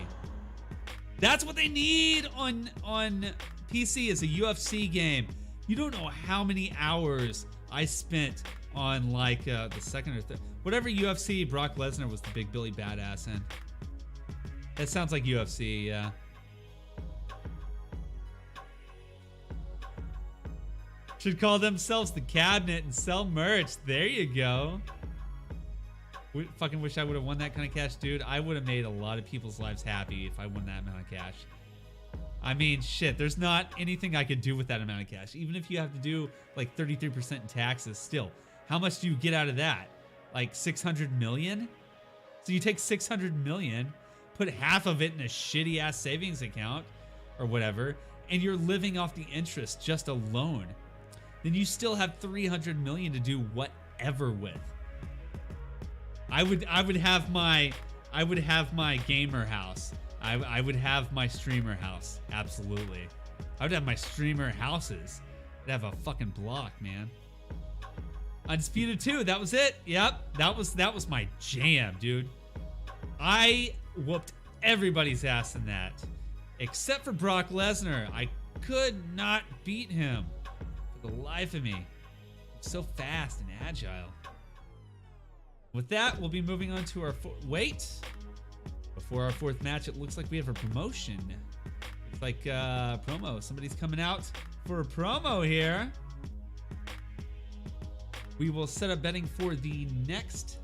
That's what they need on PC is a UFC game. You don't know how many hours I spent on like the second or third, whatever UFC Brock Lesnar was the big Billy Badass in. That sounds like UFC, yeah. Should call themselves the Cabinet and sell merch. There you go. We fucking wish I would have won that kind of cash, dude. I would have made a lot of people's lives happy if I won that amount of cash. I mean, shit, there's not anything I could do with that amount of cash. Even if you have to do like 33% in taxes, still, how much do you get out of that? Like 600 million? So you take 600 million, put half of it in a shitty ass savings account or whatever, and you're living off the interest just alone. Then you still have 300 million to do whatever with. I would have my gamer house. I would have my streamer house. Absolutely. I would have my streamer houses. I'd have a fucking block, man. Undisputed 2, that was it. Yep, that was my jam, dude. I whooped everybody's ass in that, except for Brock Lesnar. I could not beat him for the life of me. He's so fast and agile. With that, we'll be moving on to our before our 4th match, it looks like we have a promotion. It's like promo. Somebody's coming out for a promo here. We will set up betting for the next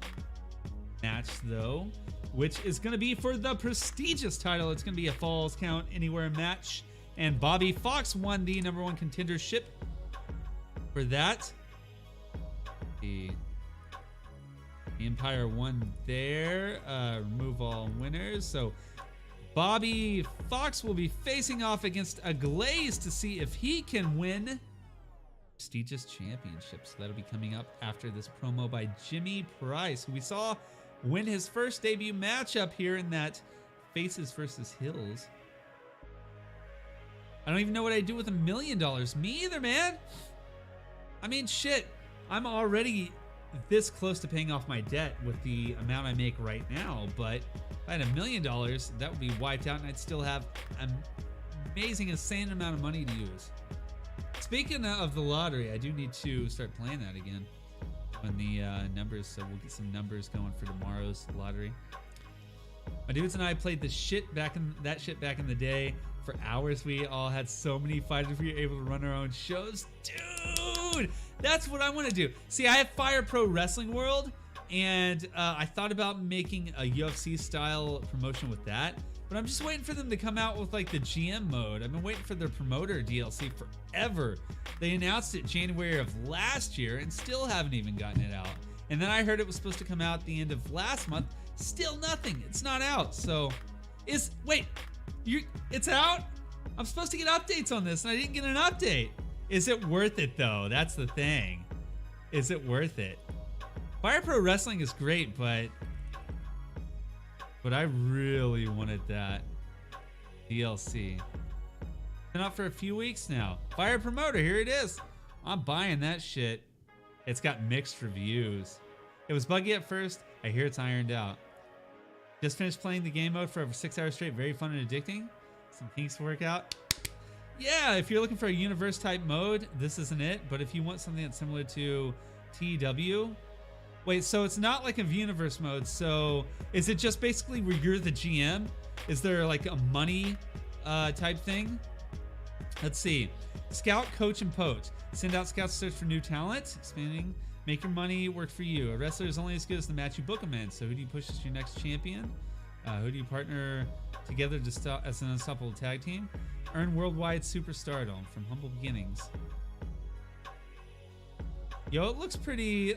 match, though, which is going to be for the prestigious title. It's going to be a Falls Count Anywhere match, and Bobby Fox won the #1 contendership for that. The Empire won there. Remove all winners. So Bobby Fox will be facing off against a Glaze to see if he can win prestigious championship. So that'll be coming up after this promo by Jimmy Price, who we saw win his first debut matchup here in that Faces versus Hills. I don't even know what I'd do with $1 million. Me either, man. I mean, shit. I'm already this close to paying off my debt with the amount I make right now, but if I had $1 million, that would be wiped out and I'd still have an amazing, insane amount of money to use. Speaking of the lottery, I do need to start playing that again when the numbers, so we'll get some numbers going for tomorrow's lottery. My dudes and I played that shit back in the day for hours. We all had so many fighters. We were able to run our own shows. Dude, that's what I want to do. See, I have Fire Pro Wrestling World, and I thought about making a UFC style promotion with that. but I'm just waiting for them to come out with like the GM mode. I've been waiting for their promoter DLC forever. They announced it January of last year and still haven't even gotten it out. And then I heard it was supposed to come out at the end of last month. Still nothing. It's not out. So it's out? I'm supposed to get updates on this and I didn't get an update. Is it worth it though? That's the thing. Is it worth it? Fire Pro Wrestling is great, but I really wanted that DLC. Been out for a few weeks now. Fire Promoter, here it is. I'm buying that shit. It's got mixed reviews. It was buggy at first. I hear it's ironed out. Just finished playing the game mode for over 6 hours straight. Very fun and addicting. Some kinks to work out. Yeah, if you're looking for a universe type mode, this isn't it. But if you want something that's similar to TW, wait, so it's not like a universe mode. So is it just basically where you're the GM? Is there like a money type thing? Let's see. Scout, coach, and poach. Send out scouts to search for new talent. Expanding. Make your money work for you. A wrestler is only as good as the match you book them in. So who do you push as your next champion? Who do you partner together to as an unstoppable tag team? Earn worldwide superstardom from humble beginnings. Yo, it looks pretty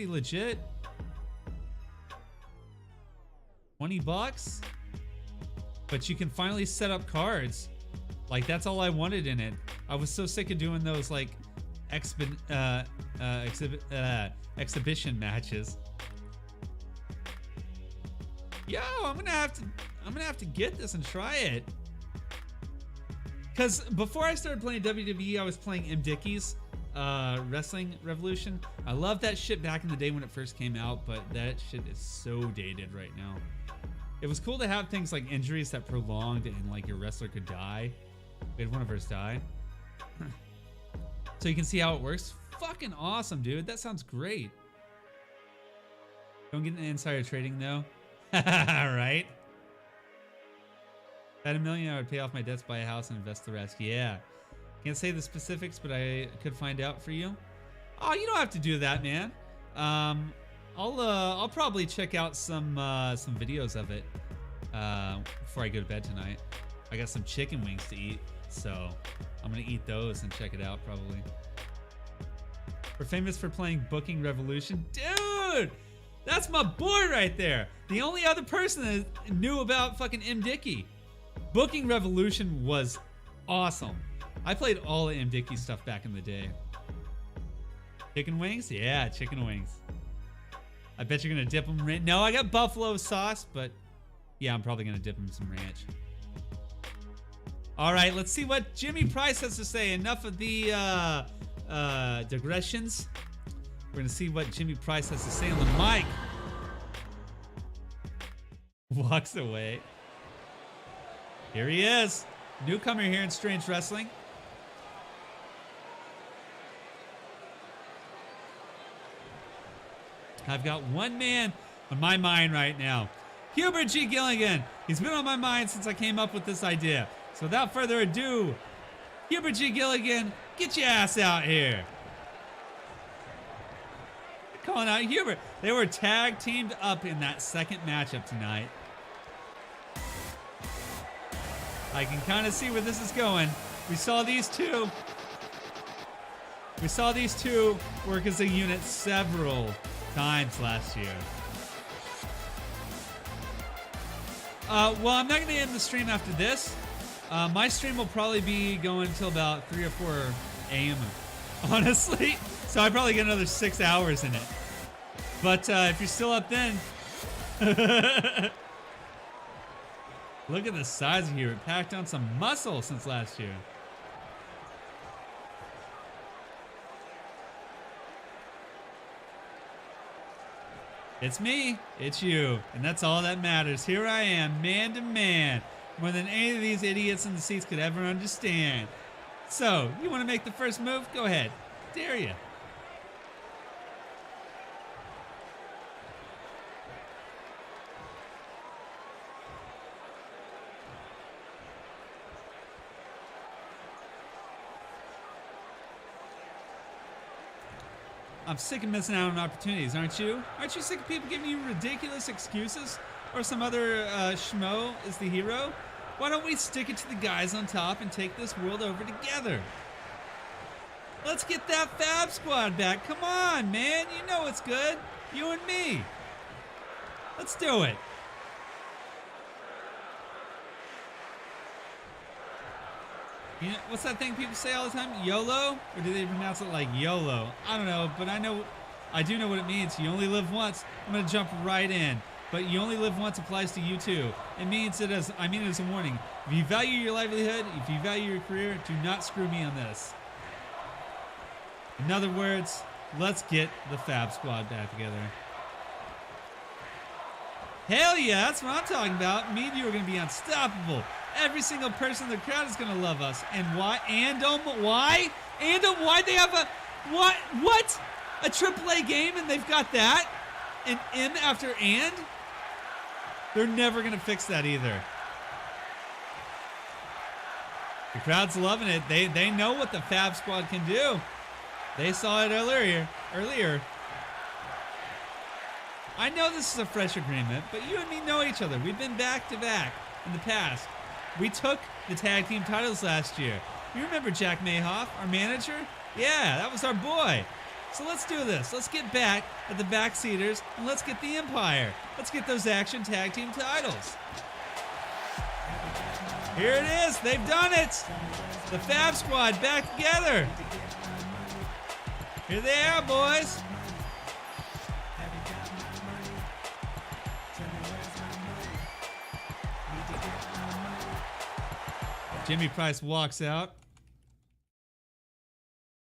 legit. $20, but you can finally set up cards. Like that's all I wanted in it. I was so sick of doing those like exhibition matches. Yo, I'm gonna have to get this and try it. Cause before I started playing WWE, I was playing M. Dickey's Wrestling Revolution. I loved that shit back in the day when it first came out, but that shit is so dated right now. It was cool to have things like injuries that prolonged and like your wrestler could die. We had one of ours die. So you can see how it works. Fucking awesome, dude. That sounds great. Don't get into insider trading though. Right? If I had $1 million, I would pay off my debts, buy a house, and invest the rest. Yeah. Can't say the specifics, but I could find out for you. Oh, you don't have to do that, man. I'll probably check out some videos of it before I go to bed tonight. I got some chicken wings to eat, so I'm gonna eat those and check it out probably. We're famous for playing Booking Revolution. Dude, that's my boy right there. The only other person that knew about fucking M. Dickey. Booking Revolution was awesome. I played all of M. Dickey's stuff back in the day. Chicken wings? Yeah, chicken wings. I bet you're gonna dip them. No, I got buffalo sauce, but yeah, I'm probably gonna dip them in some ranch. All right, let's see what Jimmy Price has to say. Enough of the digressions. We're gonna see what Jimmy Price has to say on the mic. Walks away. Here he is, newcomer here in Strange Wrestling. I've got one man on my mind right now. Hubert G. Gilligan. He's been on my mind since I came up with this idea. So without further ado, Hubert G. Gilligan, get your ass out here. Calling out Hubert. They were tag teamed up in that second matchup tonight. I can kind of see where this is going. We saw these two. We saw these two work as a unit several times last year. Well, I'm not going to end the stream after this. My stream will probably be going until about 3 or 4 a.m. honestly. So I probably get another 6 hours in it. But if you're still up then, look at the size of here. It packed on some muscle since last year. It's me, it's you, and that's all that matters. Here I am, man to man, more than any of these idiots in the seats could ever understand. So, you want to make the first move? Go ahead. Dare you. I'm sick of missing out on opportunities, aren't you? Aren't you sick of people giving you ridiculous excuses or some other schmo is the hero. Why don't we stick it to the guys on top and take this world over together? Let's get that Fab Squad back. Come on, man. You know it's good. You and me. Let's do it. You know, what's that thing people say all the time? YOLO? Or do they pronounce it like YOLO? I don't know, but I do know what it means. You only live once. I'm going to jump right in. But you only live once applies to you too. It means it as, I mean it as a warning. If you value your livelihood, if you value your career, do not screw me on this. In other words, let's get the Fab Squad back together. Hell yeah, that's what I'm talking about. Me and you are going to be unstoppable. Every single person in the crowd is going to love us. And why? Why? Why they have a... What? A AAA game and they've got that? An M after and? They're never going to fix that either. The crowd's loving it. They know what the Fab Squad can do. They saw it earlier. I know this is a fresh agreement, but you and me know each other. We've been back to back in the past. We took the tag team titles last year. You remember Jack Mayhoff, our manager? Yeah, that was our boy. So let's do this. Let's get back at the backseaters and let's get the Empire. Let's get those action tag team titles. Here it is. They've done it. The Fab Squad back together. Here they are, boys. Jimmy Price walks out.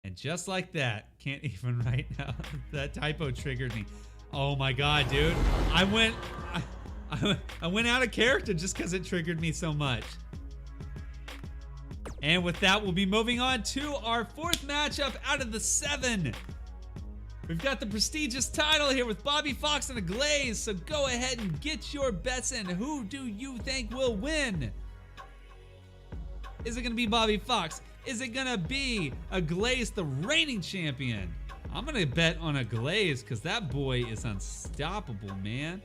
And just like that, can't even right now. That typo triggered me. Oh my God, dude. I went out of character just because it triggered me so much. And with that, we'll be moving on to our fourth matchup out of the 7. We've got the prestigious title here with Bobby Fox and a Glaze, so go ahead and get your bets in. Who do you think will win? Is it going to be Bobby Fox? Is it going to be a Glaze, the reigning champion? I'm going to bet on a Glaze because that boy is unstoppable, man.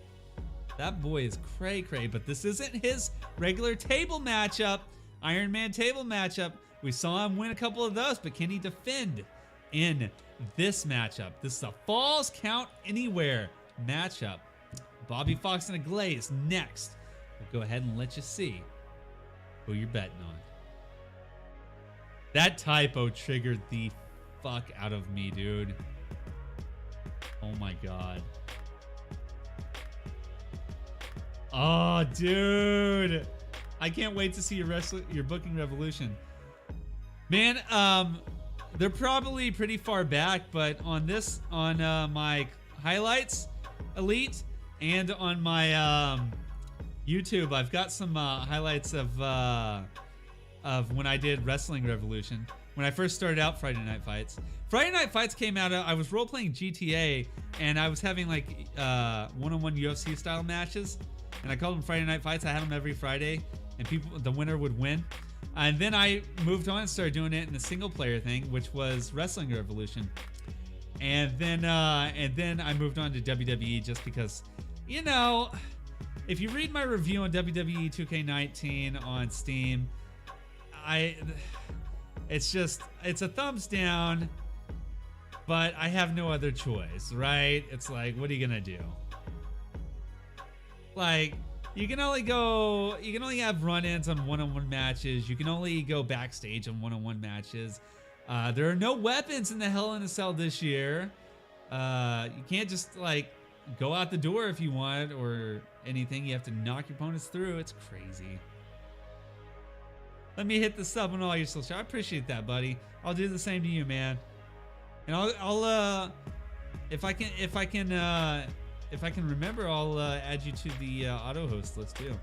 That boy is cray-cray, but this isn't his regular table matchup. Iron Man table matchup. We saw him win a couple of those, but can he defend in this matchup? This is a Falls Count Anywhere matchup. Bobby Fox and a Glaze next. We'll go ahead and let you see who you're betting on. That typo triggered the fuck out of me, dude. Oh my God. Oh, dude. I can't wait to see your booking revolution. Man, they're probably pretty far back, but on my highlights elite and on my YouTube, I've got some highlights of when I did Wrestling Revolution. When I first started out Friday Night Fights. Friday Night Fights came out, I was role-playing GTA, and I was having like one-on-one UFC style matches, and I called them Friday Night Fights. I had them every Friday, and the winner would win. And then I moved on and started doing it in a single-player thing, which was Wrestling Revolution. And then I moved on to WWE just because, you know, if you read my review on WWE 2K19 on Steam, it's a thumbs down, but I have no other choice, right? It's like, what are you gonna do? Like, you can only have run-ins on one-on-one matches. You can only go backstage on one-on-one matches. There are no weapons in the Hell in a Cell this year. You can't just like go out the door if you want or anything. You have to knock your opponents through. It's crazy. Let me hit the sub on all your social. I appreciate that, buddy. I'll do the same to you, man. And I'll if I can remember, I'll add you to the auto host list too.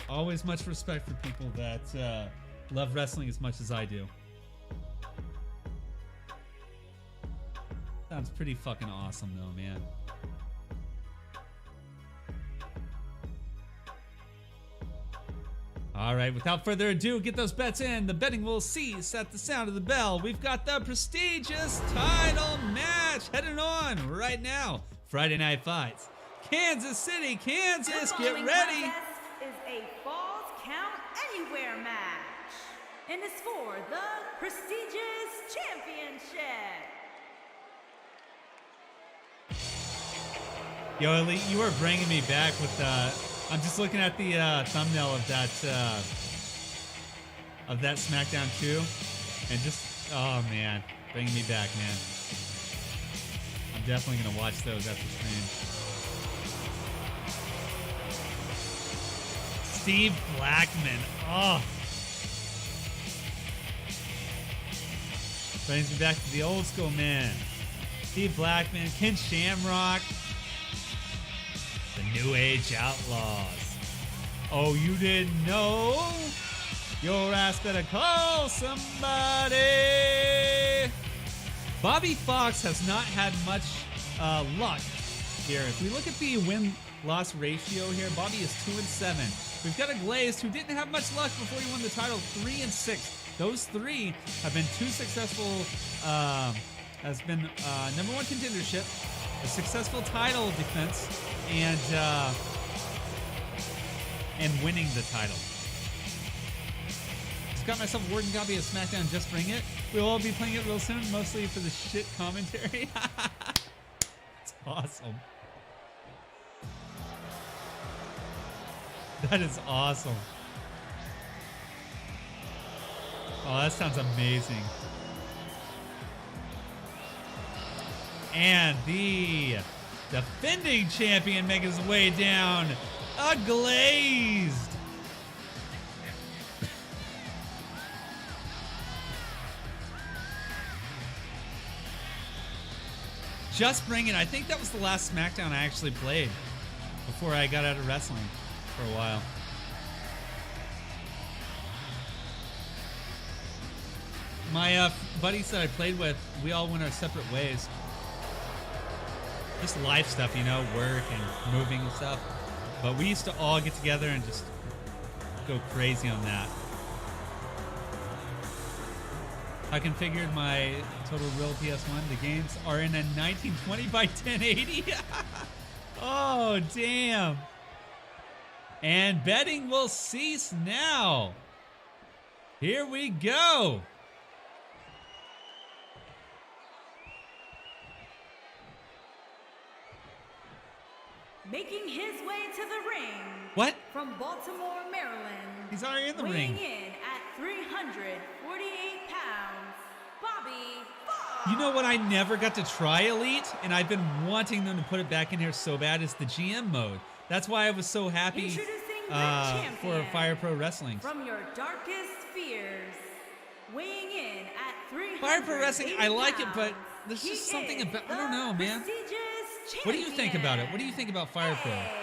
Always much respect for people that love wrestling as much as I do. Sounds pretty fucking awesome though, man. All right, without further ado, get those bets in. The betting will cease at the sound of the bell. We've got the prestigious title match heading on right now. Friday Night Fights. Kansas City, Kansas, The get following ready. contest is a Falls Count Anywhere match, and is for the prestigious championship. Yo, Elite, you are bringing me back with I'm just looking at the thumbnail of that SmackDown 2, and just, oh man, bringing me back, man. I'm definitely gonna watch those after stream. Steve Blackman, oh, brings me back to the old school, man. Steve Blackman, Ken Shamrock. The New Age Outlaws. Oh, you didn't know? Your ass better call somebody. Bobby Fox has not had much luck here. If we look at the win-loss ratio here, Bobby is 2-7. We've got a Glazed who didn't have much luck before he won the title, 3-6. Those three have been two successful, has been number one contendership, a successful title defense, and winning the title. Just got myself a working copy of SmackDown Just Bring It. We'll all be playing it real soon, mostly for the shit commentary. It's awesome. That is awesome. Oh, that sounds amazing. And the defending champion making his way down, a Glazed. Just Bring It. I think that was the last SmackDown I actually played before I got out of wrestling for a while. My buddies that I played with, we all went our separate ways. Just life stuff, you know, work and moving and stuff. But we used to all get together and just go crazy on that. I configured my Total Real PS1. The games are in a 1920 by 1080. Oh, damn. And betting will cease now. Here we go. Making his way to the ring. What? From Baltimore, Maryland. He's already in the weighing ring. in at 348 pounds, Bobby Fox. You know what I never got to try, Elite? And I've been wanting them to put it back in here so bad, is the GM mode. That's why I was so happy Introducing the champion for Fire Pro Wrestling. from your darkest fears, weighing in at 300 Fire Pro Wrestling, I like it, but there's He just something is about, I don't know, the man. prestigious What do you think about it? What do you champion. think about Fire Pro? Hey.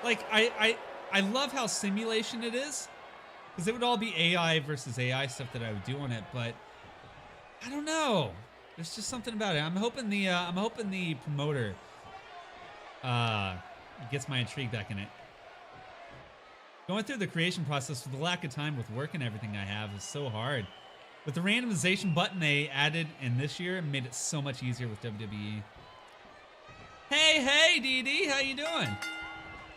Like, I love how simulation it is, because it would all be AI versus AI stuff that I would do on it, but I don't know. There's just something about it. I'm hoping the promoter gets my intrigue back in it. Going through the creation process with the lack of time with work and everything I have is so hard. With the randomization button they added in this year, it made it so much easier with WWE. Hey, DD, how you doing?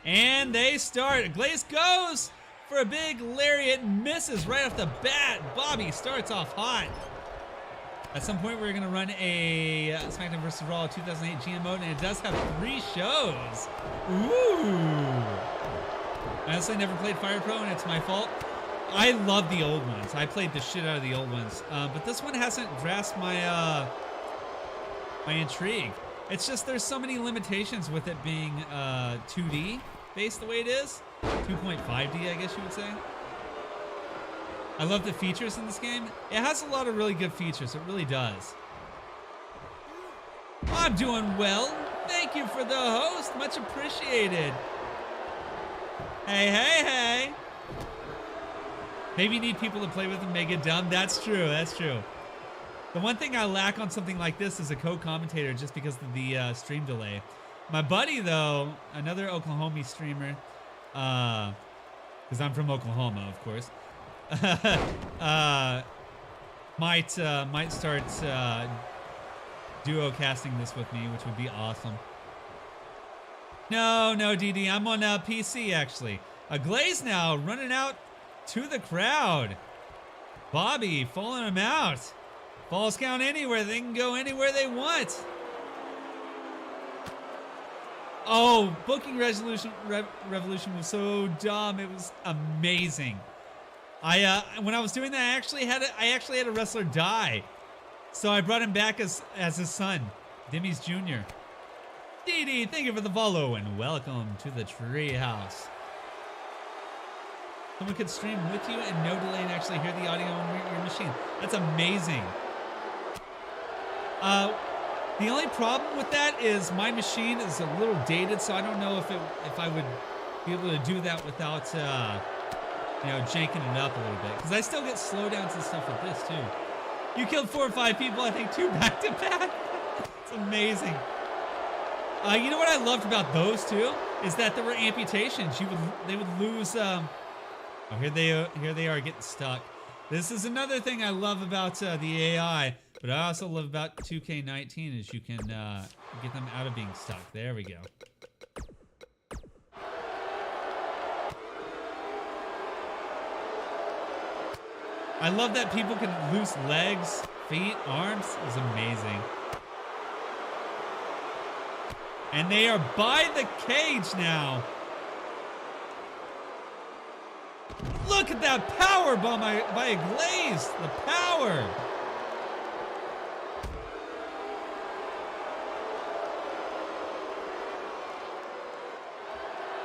And they start. Glaze goes for a big lariat, misses right off the bat. Bobby starts off hot. At some point, we're going to run a SmackDown vs. Raw 2008 GM mode, and it does have 3 shows. Ooh. I honestly never played Fire Pro, and it's my fault. I love the old ones. I played the shit out of the old ones. But this one hasn't grasped my my intrigue. It's just there's so many limitations with it being 2D based the way it is. 2.5D, I guess you would say. I love the features in this game. It has a lot of really good features. It really does. I'm doing well. Thank you for the host. Much appreciated. Hey. Maybe you need people to play with and make it dumb. That's true. That's true. The one thing I lack on something like this is a co-commentator just because of the stream delay. My buddy, though, another Oklahoma streamer, because I'm from Oklahoma, of course, might start duo casting this with me, which would be awesome. No, DD, I'm on PC actually. A Glaze now running out to the crowd. Bobby following him out. Falls count anywhere. They can go anywhere they want. Oh, booking revolution was so dumb. It was amazing. When I was doing that, I actually had a wrestler die. So I brought him back as his son, Dimmy's Jr. DD, thank you for the follow and welcome to the treehouse. Someone could stream with you and no delay and actually hear the audio on your machine. That's amazing. The only problem with that is my machine is a little dated, so I don't know if I would be able to do that without janking it up a little bit. Because I still get slowdowns and stuff with this too. You killed 4 or 5 people, I think 2 back to back. It's amazing. You know what I loved about those two is that there were amputations. They would lose. Oh, here they are getting stuck. This is another thing I love about the AI, but I also love about 2K19 is you can get them out of being stuck. There we go. I love that people can lose legs, feet, arms. It's amazing. And they are by the cage now. Look at that power bomb by a Glaze. The power.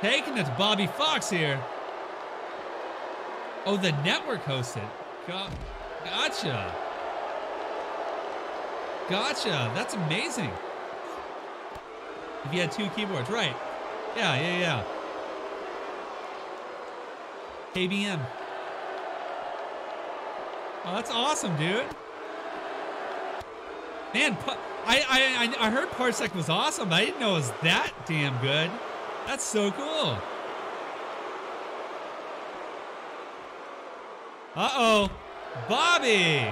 Taking it to Bobby Fox here. Oh, the network hosted. Gotcha. That's amazing. If you had 2 keyboards, right? Yeah. KBM. Oh, that's awesome, dude. Man, I heard Parsec was awesome. I didn't know it was that damn good. That's so cool. Uh-oh. Bobby.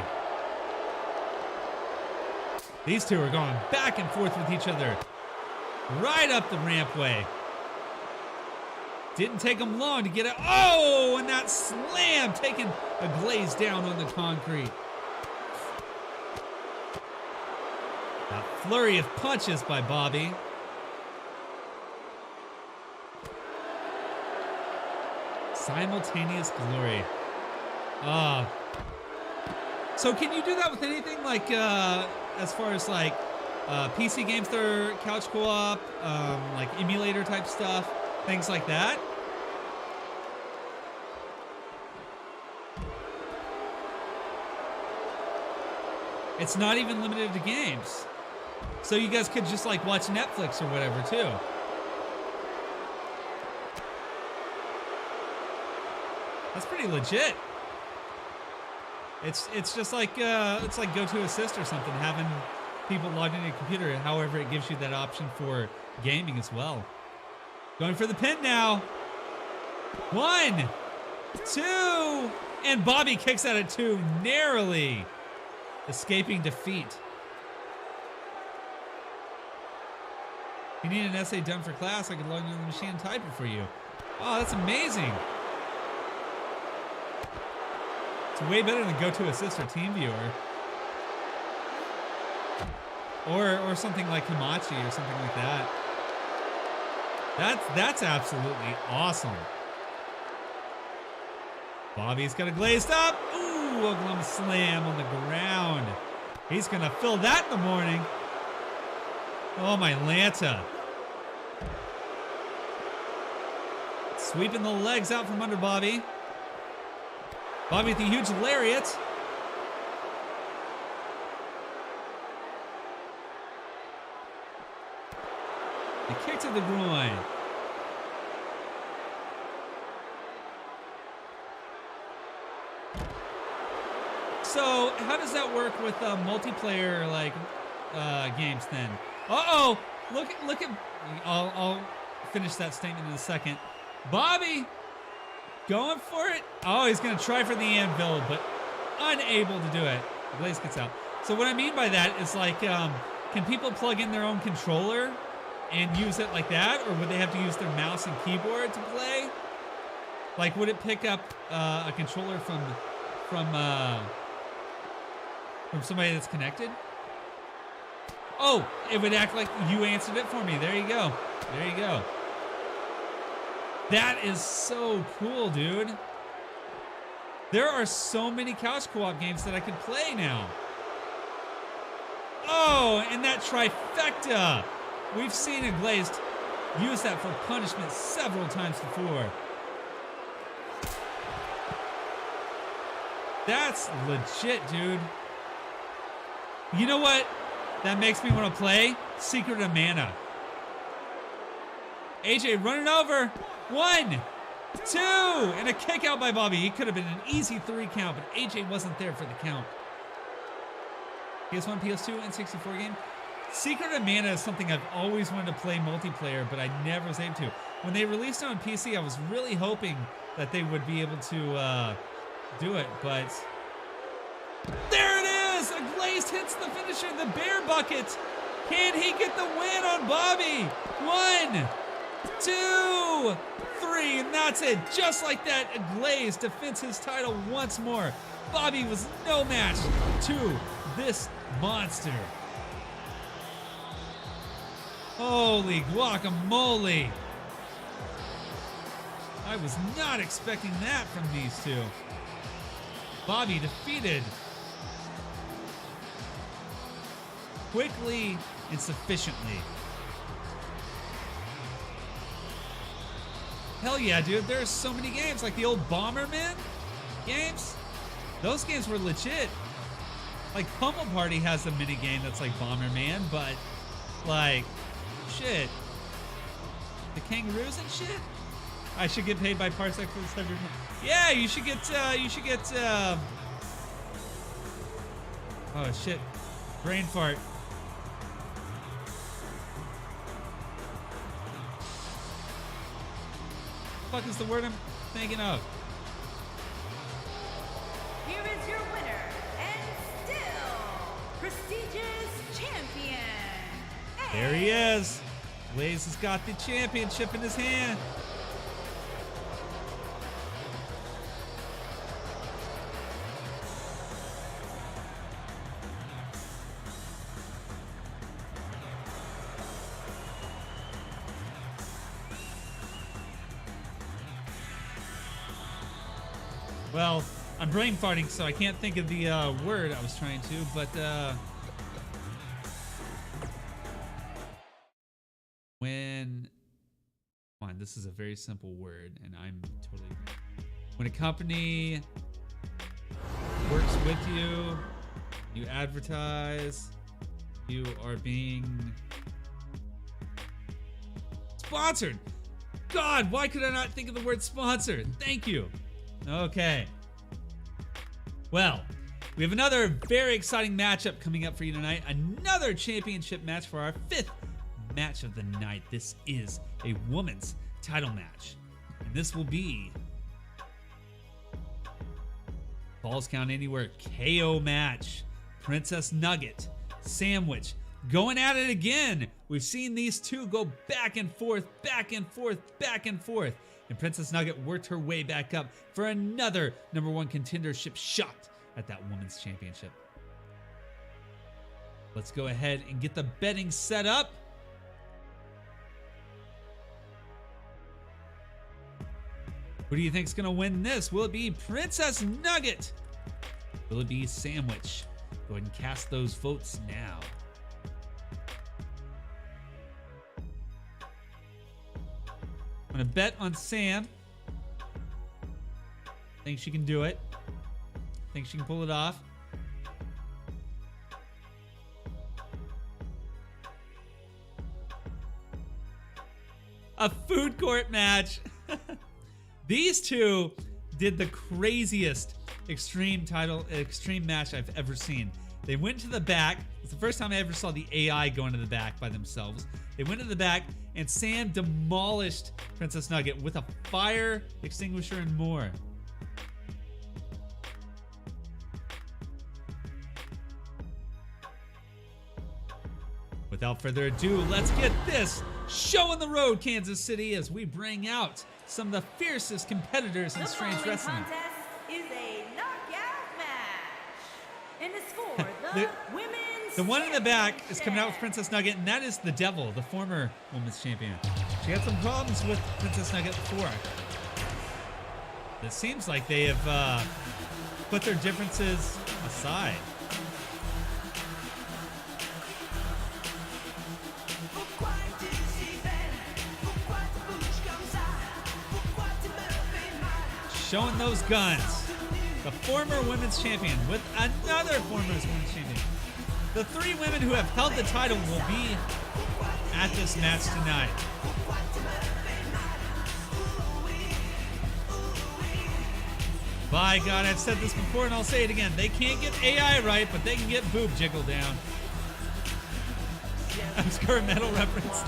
These two are going back and forth with each other. Right up the rampway. Didn't take them long to get it. Oh, and that slam taking a Glaze down on the concrete. That flurry of punches by Bobby. Simultaneous glory. So can you do that with anything like as far as like PC games that are couch co-op, like emulator type stuff, things like that? It's not even limited to games. So you guys could just like watch Netflix or whatever too. That's pretty legit. It's just like it's like GoToAssist or something, having people logged into your computer. However, it gives you that option for gaming as well. Going for the pin now. 1, 2, and Bobby kicks out at 2, narrowly escaping defeat. If you need an essay done for class, I could log into the machine and type it for you. Oh, that's amazing. It's way better than GoToAssist or TeamViewer. Or something like Hamachi or something like that. That's absolutely awesome. Bobby's got a glazed up. Ooh, Oklahoma slam on the ground. He's gonna fill that in the morning. Oh, my Lanta. Sweeping the legs out from under Bobby. Bobby with the huge lariat. The kick to the groin. So, how does that work with multiplayer like games then? Uh-oh! Look at. I'll finish that statement in a second. Bobby going for it. Oh, he's gonna try for the anvil, but unable to do it. Glaze gets out. So what I mean by that is like, can Can people plug in their own controller and use it like that, or would they have to use their mouse and keyboard to play? Like, would it pick up a controller from somebody that's connected? Oh, it would act like you answered it for me. There you go. There you go. That is so cool, dude. There are so many couch co-op games that I could play now. Oh, and that trifecta. We've seen a Glazed use that for punishment several times before. That's legit, dude. You know what? That makes me want to play Secret of Mana. AJ running over. 1, 2, and a kick out by Bobby. He could have been an easy 3 count, but AJ wasn't there for the count. PS1, PS2, and 64 game. Secret of Mana is something I've always wanted to play multiplayer, but I never was able to. When they released it on PC, I was really hoping that they would be able to do it, but there it is! A Glazed hits the finisher, the bear bucket. Can he get the win on Bobby? 1, 2, 3, and that's it. Just like that, a Glazed defends his title once more. Bobby was no match to this monster. Holy guacamole. I was not expecting that from these two. Bobby defeated quickly and sufficiently. Hell yeah, dude. There's so many games, like the old Bomberman games. Those games were legit. Like Pummel Party has a mini game that's like Bomberman, but like, shit. The kangaroos and shit? I should get paid by Parsec for this type of... Yeah, you should get, oh shit. Brain fart. What the fuck is the word I'm thinking of? Here is your winner, and still prestigious champion. There he is. Blaze has got the championship in his hand. Well, I'm brain farting, so I can't think of the word I was trying to, but when, come on, this is a very simple word, and I'm totally, when a company works with you, you advertise, you are being sponsored. God, why could I not think of the word sponsored? Thank you. Okay. Well, we have another very exciting matchup coming up for you tonight. Another championship match for our 5th match of the night. This is a women's title match. And this will be Falls Count Anywhere KO match. Princess Nugget, Sandwich, going at it again. We've seen these two go back and forth, back and forth, back and forth. And Princess Nugget worked her way back up for another #1 contendership shot at that women's championship. Let's go ahead and get the betting set up. Who do you think's gonna win this? Will it be Princess Nugget? Will it be Sandwich? Go ahead and cast those votes now. I'm gonna bet on Sam. Think she can do it. Think she can pull it off. A food court match. These two did the craziest extreme match I've ever seen. They went to the back. It's the first time I ever saw the AI go into the back by themselves. They went to the back, and Sam demolished Princess Nugget with a fire extinguisher and more. Without further ado, let's get this show on the road, Kansas City, as we bring out some of the fiercest competitors in The Strange following Wrestling. contest is a knockout match. And it's for the women's The one in the back is coming out with championship. Princess Nugget, and that is the Devil, the former women's champion. She had some problems with Princess Nugget before. It seems like they have put their differences aside. Showing those guns. The former women's champion with another former women's champion. The three women who have held the title will be at this match tonight. By God, I've said this before and I'll say it again. They can't get AI right, but they can get boob jiggle down. Obscure metal reference.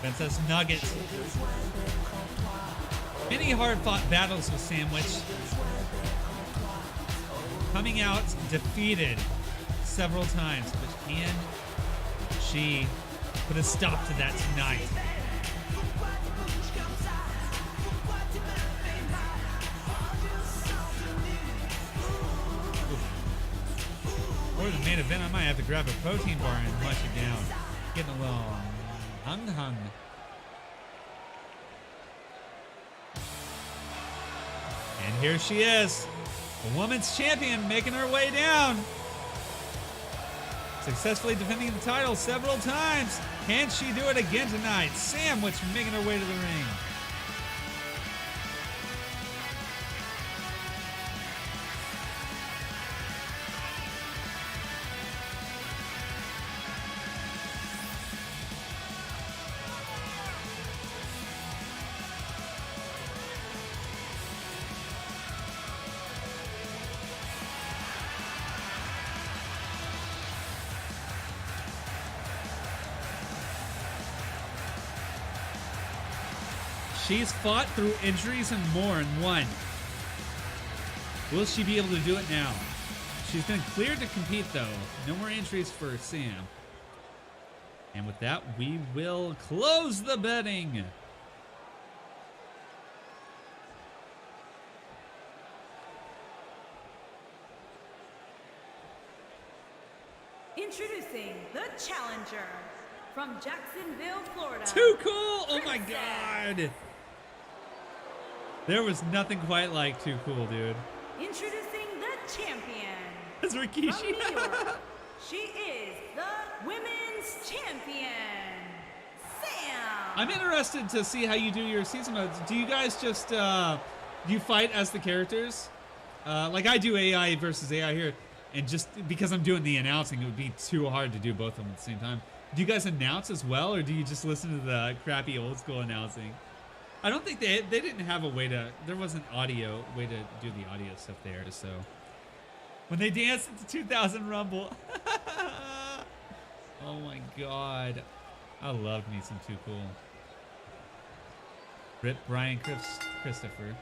Princess Nugget. Many hard-fought battles with Sandwich. Coming out defeated several times, but can she put a stop to that tonight? For the main event, I might have to grab a protein bar and munch it down. Getting a little hung. And here she is, the women's champion, making her way down. Successfully defending the title several times. Can she do it again tonight? Sandwich making her way to the ring. She's fought through injuries and more and won. Will she be able to do it now? She's been cleared to compete though. No more injuries for Sam. And with that, we will close the betting. Introducing the challenger from Jacksonville, Florida. Too cool! Oh my God! There was nothing quite like Too Cool, dude. Introducing the champion That's from Rikishi. New York. She is the women's champion, Sam. I'm interested to see how you do your season modes. Do you guys just do you fight as the characters? Like I do AI versus AI here, and just because I'm doing the announcing, it would be too hard to do both of them at the same time. Do you guys announce as well, or do you just listen to the crappy old school announcing? I don't think they didn't have a way to. There wasn't audio way to do the audio stuff there. So when they danced at the 2000 Rumble, oh my God, I loved me some Too Cool. Rip Brian Christopher.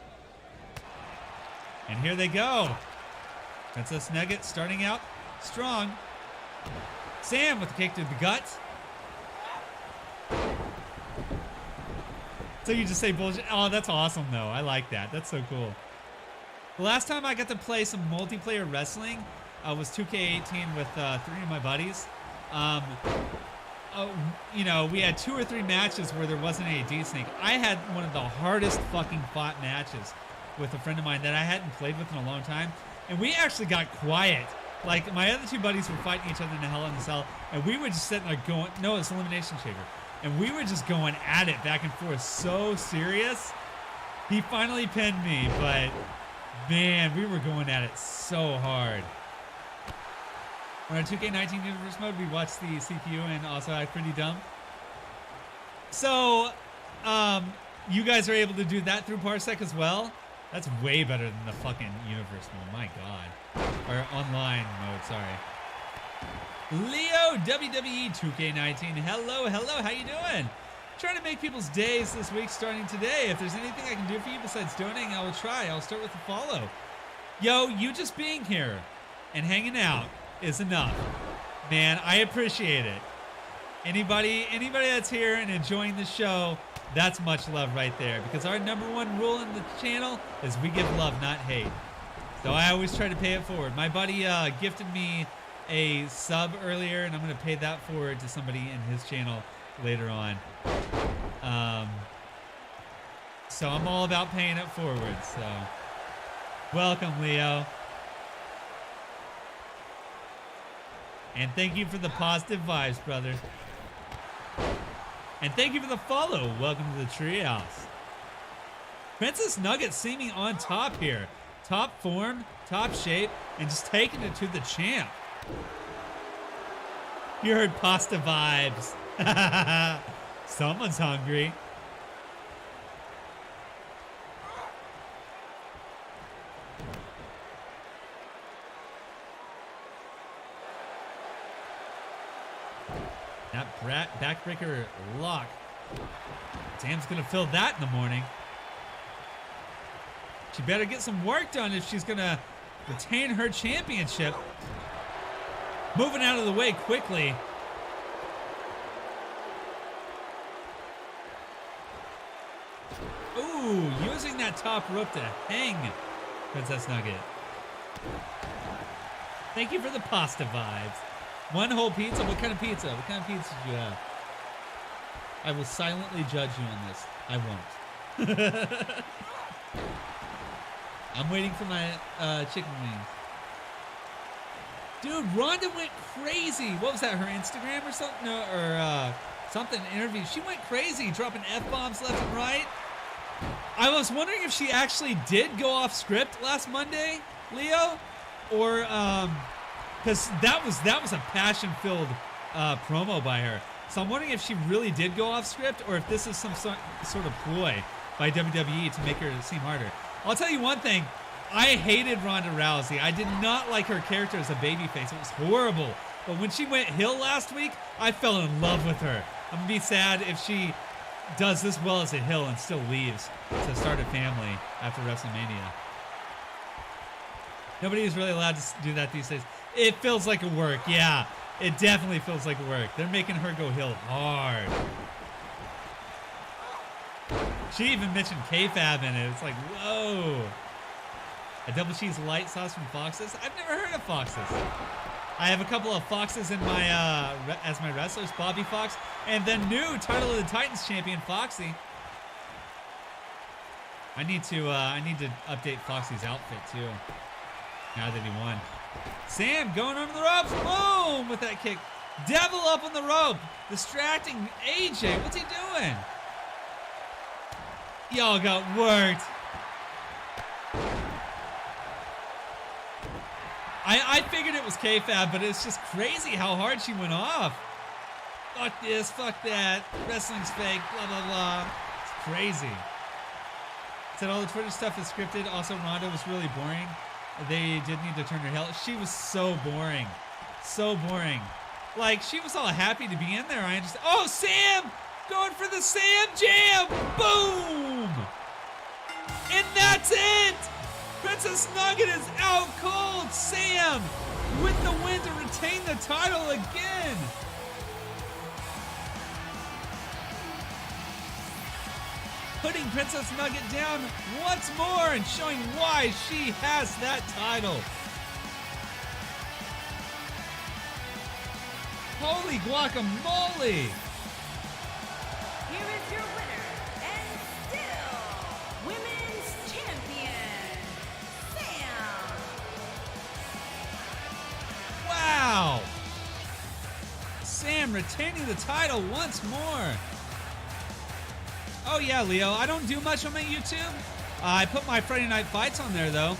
And here they go. Princess Nugget starting out strong. Sam with the kick to the gut. So you just say bullshit. Oh, that's awesome though. I like that. That's so cool. The last time I got to play some multiplayer wrestling was 2K18 with 3 of my buddies. You know, we had 2 or 3 matches where there wasn't any desync. I had one of the hardest fucking fought matches with a friend of mine that I hadn't played with in a long time. And we actually got quiet. Like, my other 2 buddies were fighting each other in the Hell in a Cell, and we were just sitting there going, no, it's Elimination Chamber. And we were just going at it back and forth, so serious. He finally pinned me, but man, we were going at it so hard. On our 2K19 Universe mode, we watched the CPU and also act pretty dumb. So, you guys are able to do that through Parsec as well? That's way better than the fucking Universe mode, my God. Or online mode, sorry. Leo WWE 2K19. Hello, how you doing? Trying to make people's days this week starting today. If there's anything I can do for you besides donating, I will try. I'll start with a follow. Yo, you just being here and hanging out is enough. Man, I appreciate it. Anybody that's here and enjoying the show, that's much love right there. Because our #1 rule in the channel is we give love, not hate. So I always try to pay it forward. My buddy gifted me a sub earlier, and I'm going to pay that forward to somebody in his channel later on. So I'm all about paying it forward. So welcome, Leo. And thank you for the positive vibes, brother. And thank you for the follow. Welcome to the treehouse. Princess Nugget seeming on top here. Top form, top shape, and just taking it to the champ. You heard pasta vibes. Someone's hungry. That backbreaker lock. Sam's gonna feel that in the morning. She better get some work done if she's gonna retain her championship. Moving out of the way quickly. Ooh, using that top rope to hang Princess Nugget. Thank you for the pasta vibes. One whole pizza? What kind of pizza? What kind of pizza did you have? I will silently judge you on this. I won't. I'm waiting for my chicken wings. Dude, Ronda went crazy. What was that, her Instagram or something? No, or something, interview. She went crazy, dropping F-bombs left and right. I was wondering if she actually did go off script last Monday, Leo, or because that was a passion-filled promo by her. So I'm wondering if she really did go off script, or if this is some sort of ploy by WWE to make her seem harder. I'll tell you one thing. I hated Ronda Rousey. I did not like her character as a babyface. It was horrible. But when she went heel last week, I fell in love with her. I'm going to be sad if she does this well as a heel and still leaves to start a family after WrestleMania. Nobody is really allowed to do that these days. It feels like a work. Yeah, it definitely feels like a work. They're making her go heel hard. She even mentioned kayfabe in it. It's like, whoa. A double cheese light sauce from Fox's? I've never heard of Fox's. I have a couple of Foxes in my as my wrestlers, Bobby Fox, and the new Title of the Titans champion, Foxy. I need to update Foxy's outfit too. Now that he won. Sam going under the ropes, boom, with that kick. Devil up on the rope, distracting AJ. What's he doing? Y'all got worked. I figured it was kayfabe, but it's just crazy how hard she went off. Fuck this, fuck that. Wrestling's fake, blah, blah, blah. It's crazy. Said all the Twitter stuff is scripted. Also, Ronda was really boring. They did need to turn her heel. She was so boring. So boring. Like, she was all happy to be in there. I understand. Oh, Sam! Going for the Sam Jam! Boom! And that's it! Princess Nugget is out cold. Sam with the win to retain the title again. Putting Princess Nugget down once more and showing why she has that title. Holy guacamole! Here is your winner, and still women's champion, Sam. Wow! Sam retaining the title once more. Oh yeah, Leo, I don't do much on my YouTube. I put my Friday Night Fights on there though.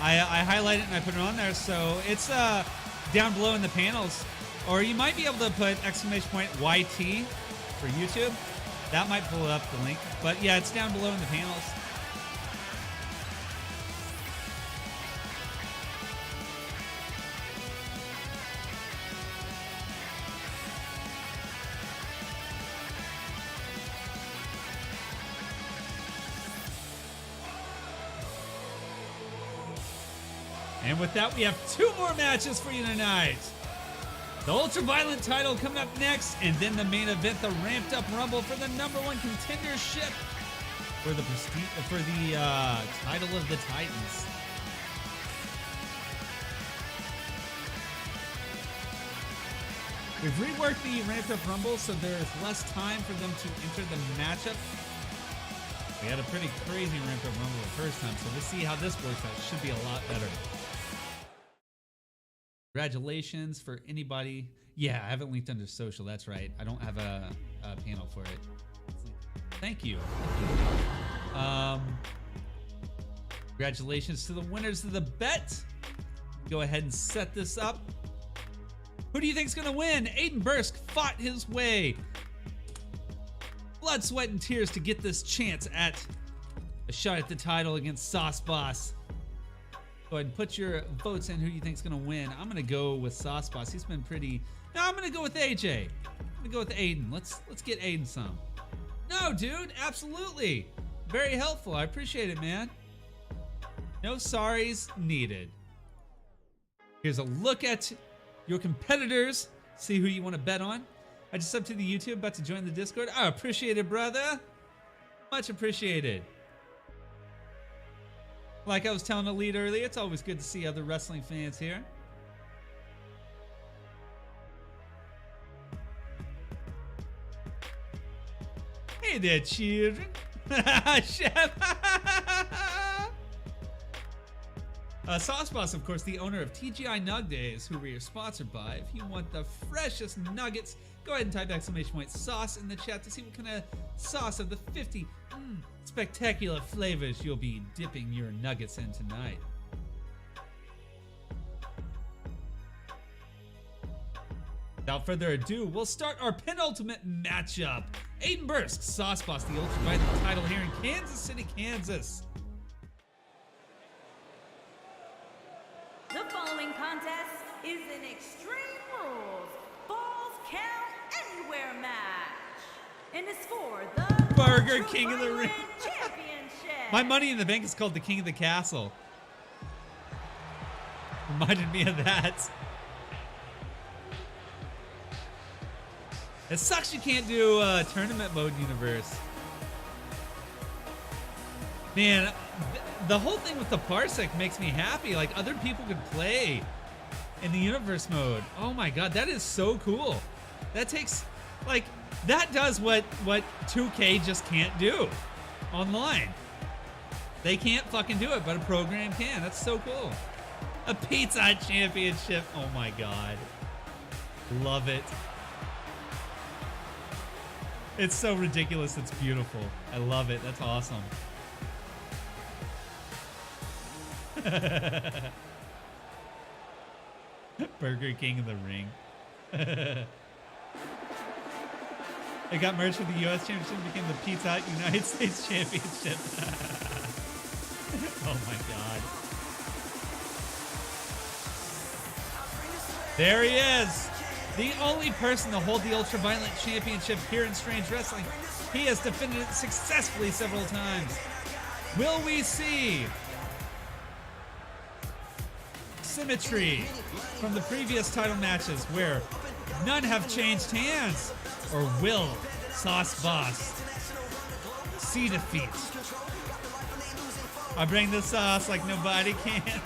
I highlight it and I put it on there, so it's down below in the panels. Or you might be able to put !YT for YouTube. That might pull up the link. But yeah, it's down below in the panels. And with that, we have 2 more matches for you tonight. The Ultraviolent title coming up next, and then the main event, the Ramped Up Rumble for the #1 contendership for the title of the Titans. We've reworked the Ramped Up Rumble so there's less time for them to enter the matchup. We had a pretty crazy Ramped Up Rumble the first time, so we'll see how this works out. It should be a lot better. Congratulations for anybody. Yeah, I haven't linked under social. That's right. I don't have a panel for it. Thank you. Congratulations to the winners of the bet. Go ahead and set this up. Who do you think's gonna win? Aiden Bursk fought his way, blood, sweat, and tears to get this chance at a shot at the title against Sauce Boss. Go ahead and put your votes in who you think's gonna win. I'm gonna go with Sauce Boss. He's been pretty. No, I'm gonna go with AJ. I'm gonna go with Aiden. Let's get Aiden some. No, dude, absolutely. Very helpful. I appreciate it, man. No sorries needed. Here's a look at your competitors. See who you want to bet on. I just subbed to the YouTube, about to join the Discord. I appreciate it, brother. Much appreciated. Like I was telling Elite earlier, it's always good to see other wrestling fans here. Hey there, children. Chef. Sauce Boss, of course, the owner of TGI Nug Days, who we are sponsored by. If you want the freshest nuggets, go ahead and type !sauce in the chat to see what kind of sauce of the 50 spectacular flavors you'll be dipping your nuggets in tonight. Without further ado, we'll start our penultimate matchup. Aiden Bursk, Sauce Boss, the Ultraviolent title here in Kansas City, Kansas. The following contest is an Extreme Rules Falls Count Anywhere match, and it's for the Burger King of the Ring Championship. My Money in the Bank is called the King of the Castle. Reminded me of that. It sucks you can't do tournament mode universe. Man, the whole thing with the Parsec makes me happy. Like, other people could play in the universe mode. Oh my god, that is so cool. That takes, like, that does what 2K just can't do online. They can't fucking do it, but a program can. That's so cool. A Pizza Hut Championship. Oh my god. Love it. It's so ridiculous. It's beautiful. I love it. That's awesome. Burger King of the Ring. They got merged with the U.S. Championship and became the Pizza Hut United States Championship. Oh my god. There he is. The only person to hold the Ultraviolent Championship here in Strange Wrestling. He has defended it successfully several times. Will we see symmetry from the previous title matches where none have changed hands? Or will Sauce Boss see defeat? I bring the sauce like nobody can.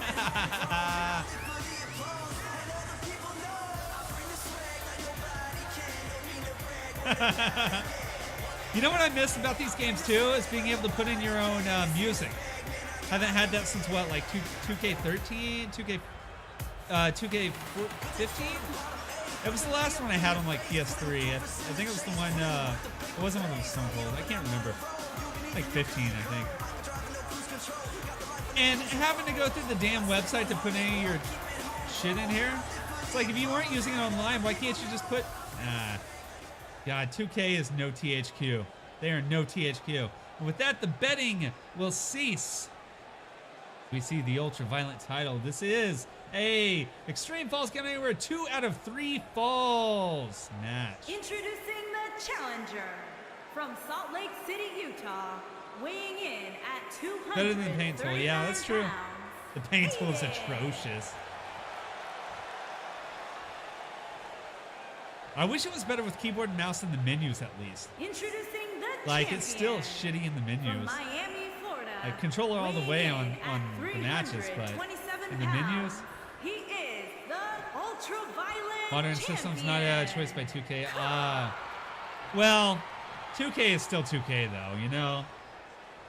You know what I miss about these games too is being able to put in your own music. Haven't had that since what, like 2K13, 2K15? It was the last one I had on like PS3. I think it was the one. It wasn't one that was Stone Cold. I can't remember. Like 15, I think. And having to go through the damn website to put any of your shit in here. It's like if you weren't using it online, why can't you just put? God, 2K is no THQ. They are no THQ. And with that, the betting will cease. We see the Ultraviolent title. This is a Extreme Falls Count Anywhere 2 out of 3 falls match. Introducing the challenger from Salt Lake City, Utah, weighing in at 200. Better than painful. Yeah, that's true. The paint tool is atrocious. I wish it was better with keyboard and mouse in the menus at least. Introducing the Like, it's still champion. shitty in the From menus. Miami, Florida. I controller all the way on weighing in at the matches, but 327 in the menus, pounds, he is the ultraviolet modern champion. systems not a choice by 2K. Well, 2K is still 2K though, you know?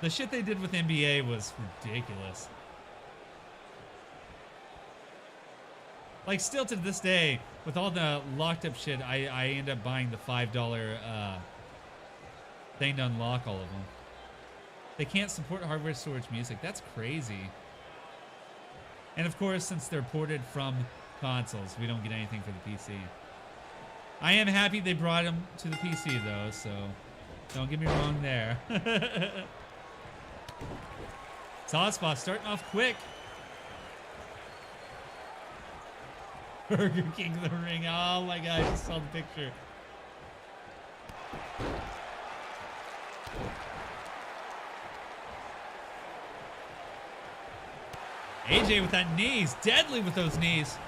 The shit they did with NBA was ridiculous. Like, still to this day, with all the locked up shit, I end up buying the $5 thing to unlock all of them. They can't support hardware storage music. That's crazy. And of course, since they're ported from consoles, we don't get anything for the PC. I am happy they brought them to the PC though, so don't get me wrong there. Sauceboss starting off quick. Burger King the ring. Oh my god, I just saw the picture. AJ with that knees. Deadly with those knees.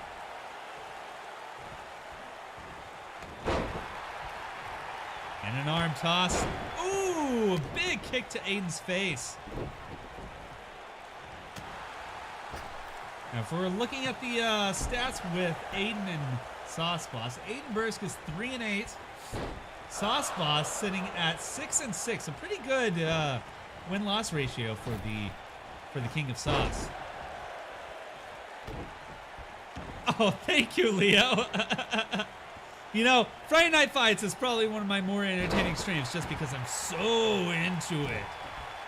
And an arm toss. Ooh, a big kick to Aiden's face. Now, if we're looking at the stats with Aiden and Sauceboss, Aiden Bursk is 3-8. Sauceboss sitting at 6-6. A pretty good win-loss ratio for the King of Sauce. Oh, thank you, Leo. You know, Friday Night Fights is probably one of my more entertaining streams just because I'm so into it.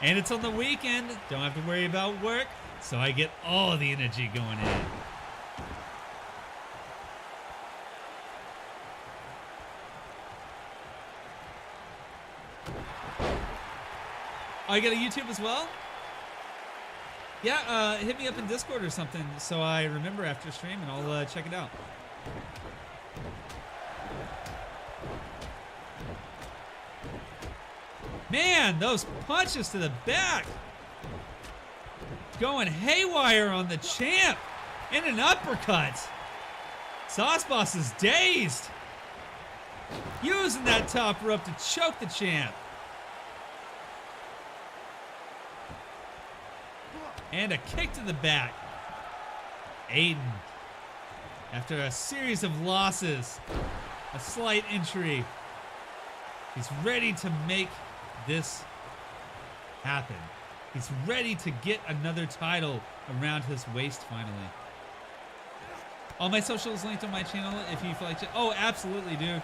And it's on the weekend. Don't have to worry about work. So I get all the energy going in. Oh, you got a YouTube as well? Yeah, hit me up in Discord or something so I remember after stream and I'll check it out. Man, those punches to the back. Going haywire on the champ. And an uppercut. Sauceboss is dazed. Using that top rope to choke the champ. And a kick to the back. Aiden, after a series of losses, a slight injury, he's ready to make this happen. He's ready to get another title around his waist finally. All my socials linked on my channel if you feel like it. Oh, absolutely, dude.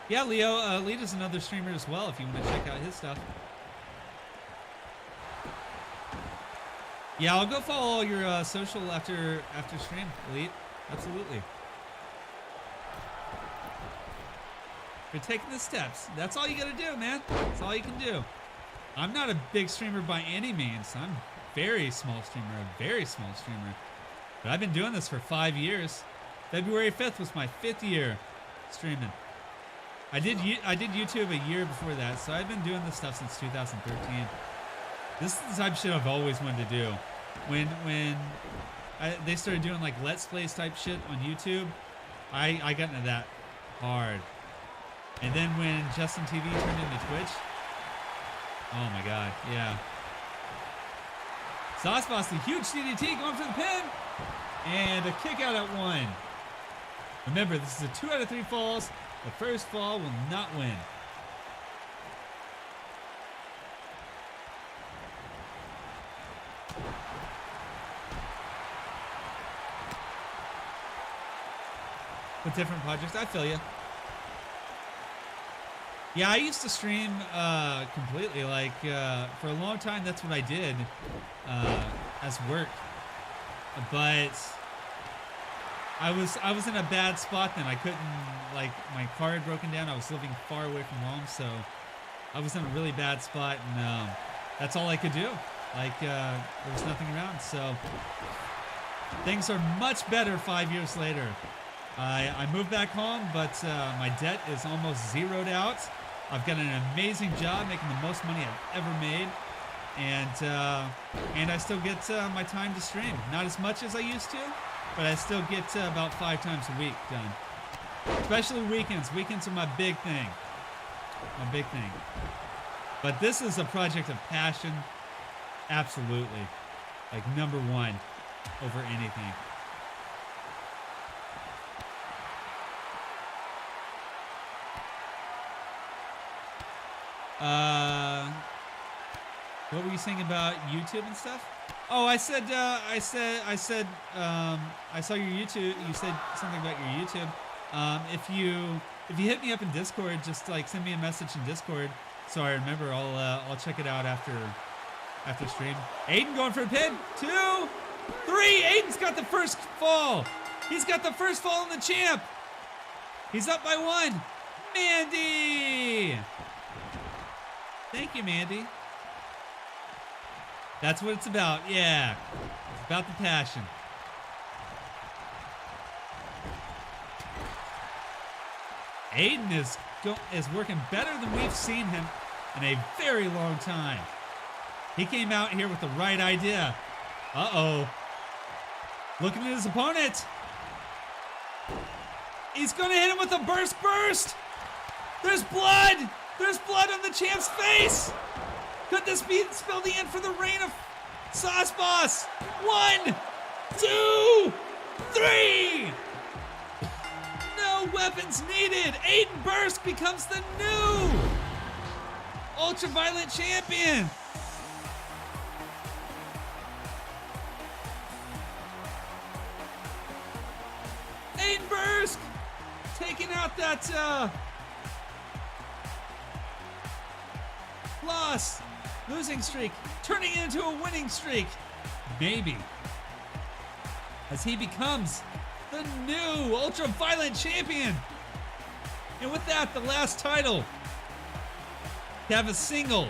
Yeah, Leo, Lead is another streamer as well if you want to check out his stuff. Yeah, I'll go follow all your social after stream, Elite. Absolutely. You're taking the steps. That's all you gotta do, man. That's all you can do. I'm not a big streamer by any means. I'm a very small streamer, But I've been doing this for 5 years. February 5th was my 5th year streaming. I did YouTube a year before that, so I've been doing this stuff since 2013. This is the type of shit I've always wanted to do. When they started doing like Let's Plays type shit on YouTube, I got into that hard. And then when Justin TV turned into Twitch, oh my god, yeah. Sauceboss, the huge DDT going for the pin, and a kick out at 1. Remember, this is a 2 out of 3 falls. The first fall will not win. With different projects, I feel you. Yeah, I used to stream completely. Like for a long time, that's what I did as work. But I was in a bad spot then. I couldn't, like, my car had broken down. I was living far away from home, so I was in a really bad spot, and that's all I could do. Like there was nothing around. So things are much better 5 years later. I moved back home, but my debt is almost zeroed out. I've got an amazing job making the most money I've ever made. and I still get my time to stream. Not as much as I used to, but I still get about 5 times a week done. Especially weekends. Weekends are my big thing. My big thing. But this is a project of passion. Absolutely. Like #1 over anything. What were you saying about YouTube and stuff? Oh, I saw your YouTube. You said something about your YouTube. If you hit me up in Discord, just like send me a message in Discord, so I remember. I'll check it out after stream. Aiden going for a pin. 2, 3. Aiden's got the first fall. He's got the first fall in the champ. He's up by 1. Mandy. Thank you, Mandy. That's what it's about. Yeah. It's about the passion. Aiden is working better than we've seen him in a very long time. He came out here with the right idea. Uh-oh. Looking at his opponent. He's going to hit him with a burst. There's blood. There's blood on the champ's face. Could this be spell the end for the reign of Sauce Boss? 1, 2, 3. No weapons needed. Aiden Bursk becomes the new Ultraviolet champion. Aiden Bursk taking out that losing streak, turning it into a winning streak. Maybe. As he becomes the new Ultraviolet champion. And with that, the last title to have a single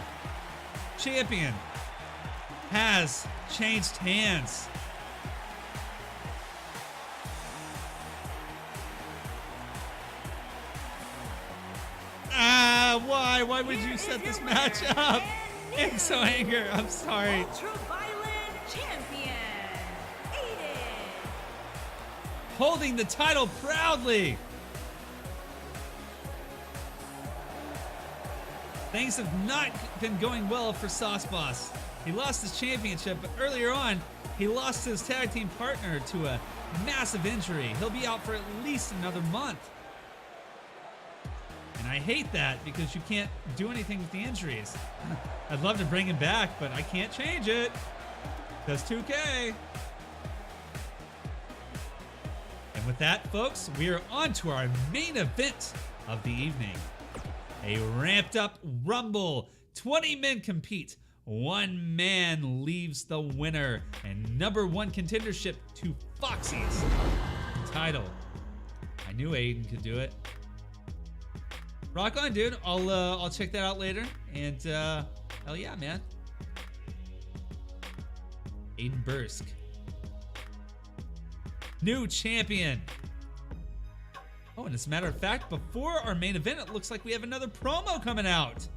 champion has changed hands. Why? Why would you set this match up? I'm so angry. I'm sorry. Ultraviolet champion, Aiden. Holding the title proudly. Things have not been going well for Sauce Boss. He lost his championship, but earlier on, he lost his tag team partner to a massive injury. He'll be out for at least another month. And I hate that because you can't do anything with the injuries. I'd love to bring him back, but I can't change it. That's 2K. And with that, folks, we are on to our main event of the evening. A ramped up Rumble. 20 men compete. 1 man leaves the winner. And #1 contendership to Foxy's title. I knew Aiden could do it. Rock on, dude. I'll check that out later. And hell yeah, man. Aiden Bursk. New champion. Oh, and as a matter of fact, before our main event, it looks like we have another promo coming out.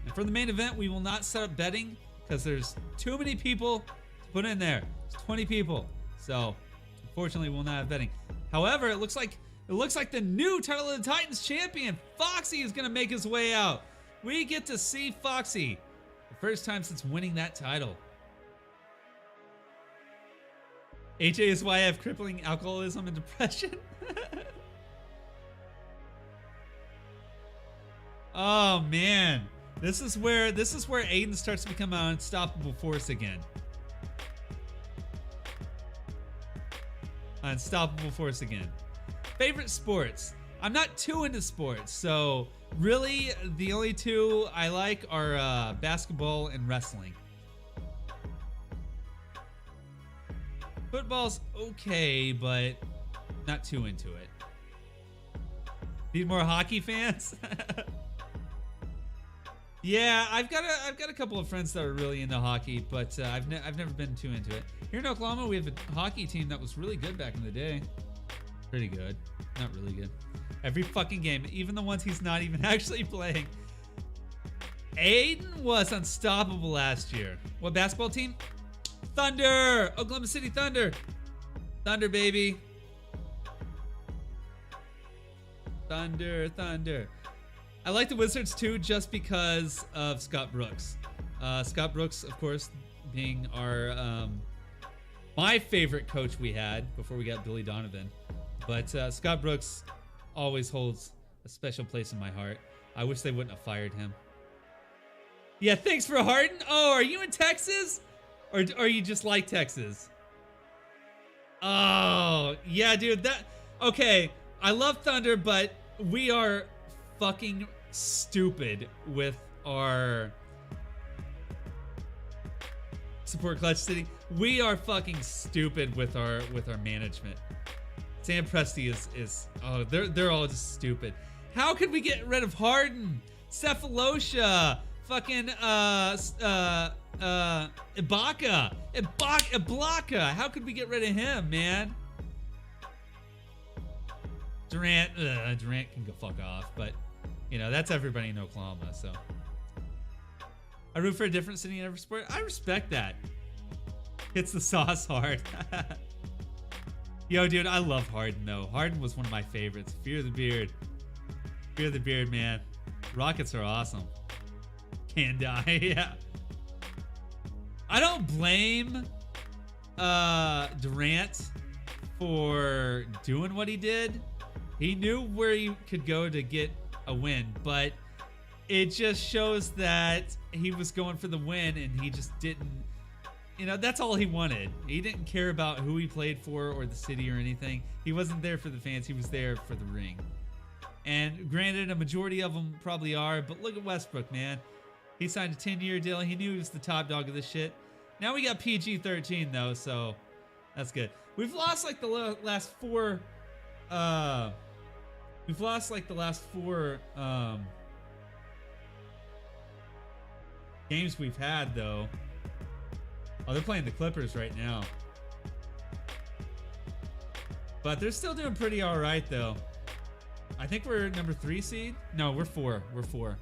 And for the main event, we will not set up betting because there's too many people to put in there. It's 20 people. So, unfortunately, we'll not have betting. However, it looks like the new Title of the Titans champion, Foxy, is going to make his way out. We get to see Foxy the first time since winning that title. AJ is why I have crippling alcoholism and depression. Oh man, this is where Aiden starts to become an unstoppable force again. Unstoppable force again. Favorite sports? I'm not too into sports, so really the only 2 I like are basketball and wrestling. Football's okay, but not too into it. Need more hockey fans? Yeah, I've got a couple of friends that are really into hockey, but I've never been too into it. Here in Oklahoma, we have a hockey team that was really good back in the day. Pretty good, not really good. Every fucking game, even the ones he's not even actually playing. Aiden was unstoppable last year. What basketball team? Thunder! Oklahoma City Thunder. Thunder, baby. Thunder, Thunder. I like the Wizards too, just because of Scott Brooks. Scott Brooks, of course, being our my favorite coach we had before we got Billy Donovan. But Scott Brooks always holds a special place in my heart. I wish they wouldn't have fired him. Yeah, thanks for Harden. Oh, are you in Texas? Or you just like Texas? Oh, yeah, dude. Okay, I love Thunder, but we are fucking stupid with our support Clutch City. We are fucking stupid with our management. Sam Presti is oh, they're all just stupid. How could we get rid of Harden, Cephalosha, fucking Ibaka? How could we get rid of him, man? Durant can go fuck off, but you know that's everybody in Oklahoma. So I root for a different city in every sport. I respect that. Hits the sauce hard. Yo, dude, I love Harden though. Harden was one of my favorites. Fear the Beard. Fear the Beard, man. Rockets are awesome. Can die, yeah. I don't blame Durant for doing what he did. He knew where he could go to get a win, but it just shows that he was going for the win and he just didn't, you know, that's all he wanted. He didn't care about who he played for or the city or anything. He wasn't there for the fans. He was there for the ring. And granted, a majority of them probably are, but look at Westbrook, man. He signed a 10-year deal. He knew he was the top dog of this shit. Now we got PG-13 though, so that's good. We've lost like the last four. We've lost like the last four games we've had though. Oh, they're playing the Clippers right now, but they're still doing pretty all right though. I think we're number 3 seed. No, we're 4. We're 4.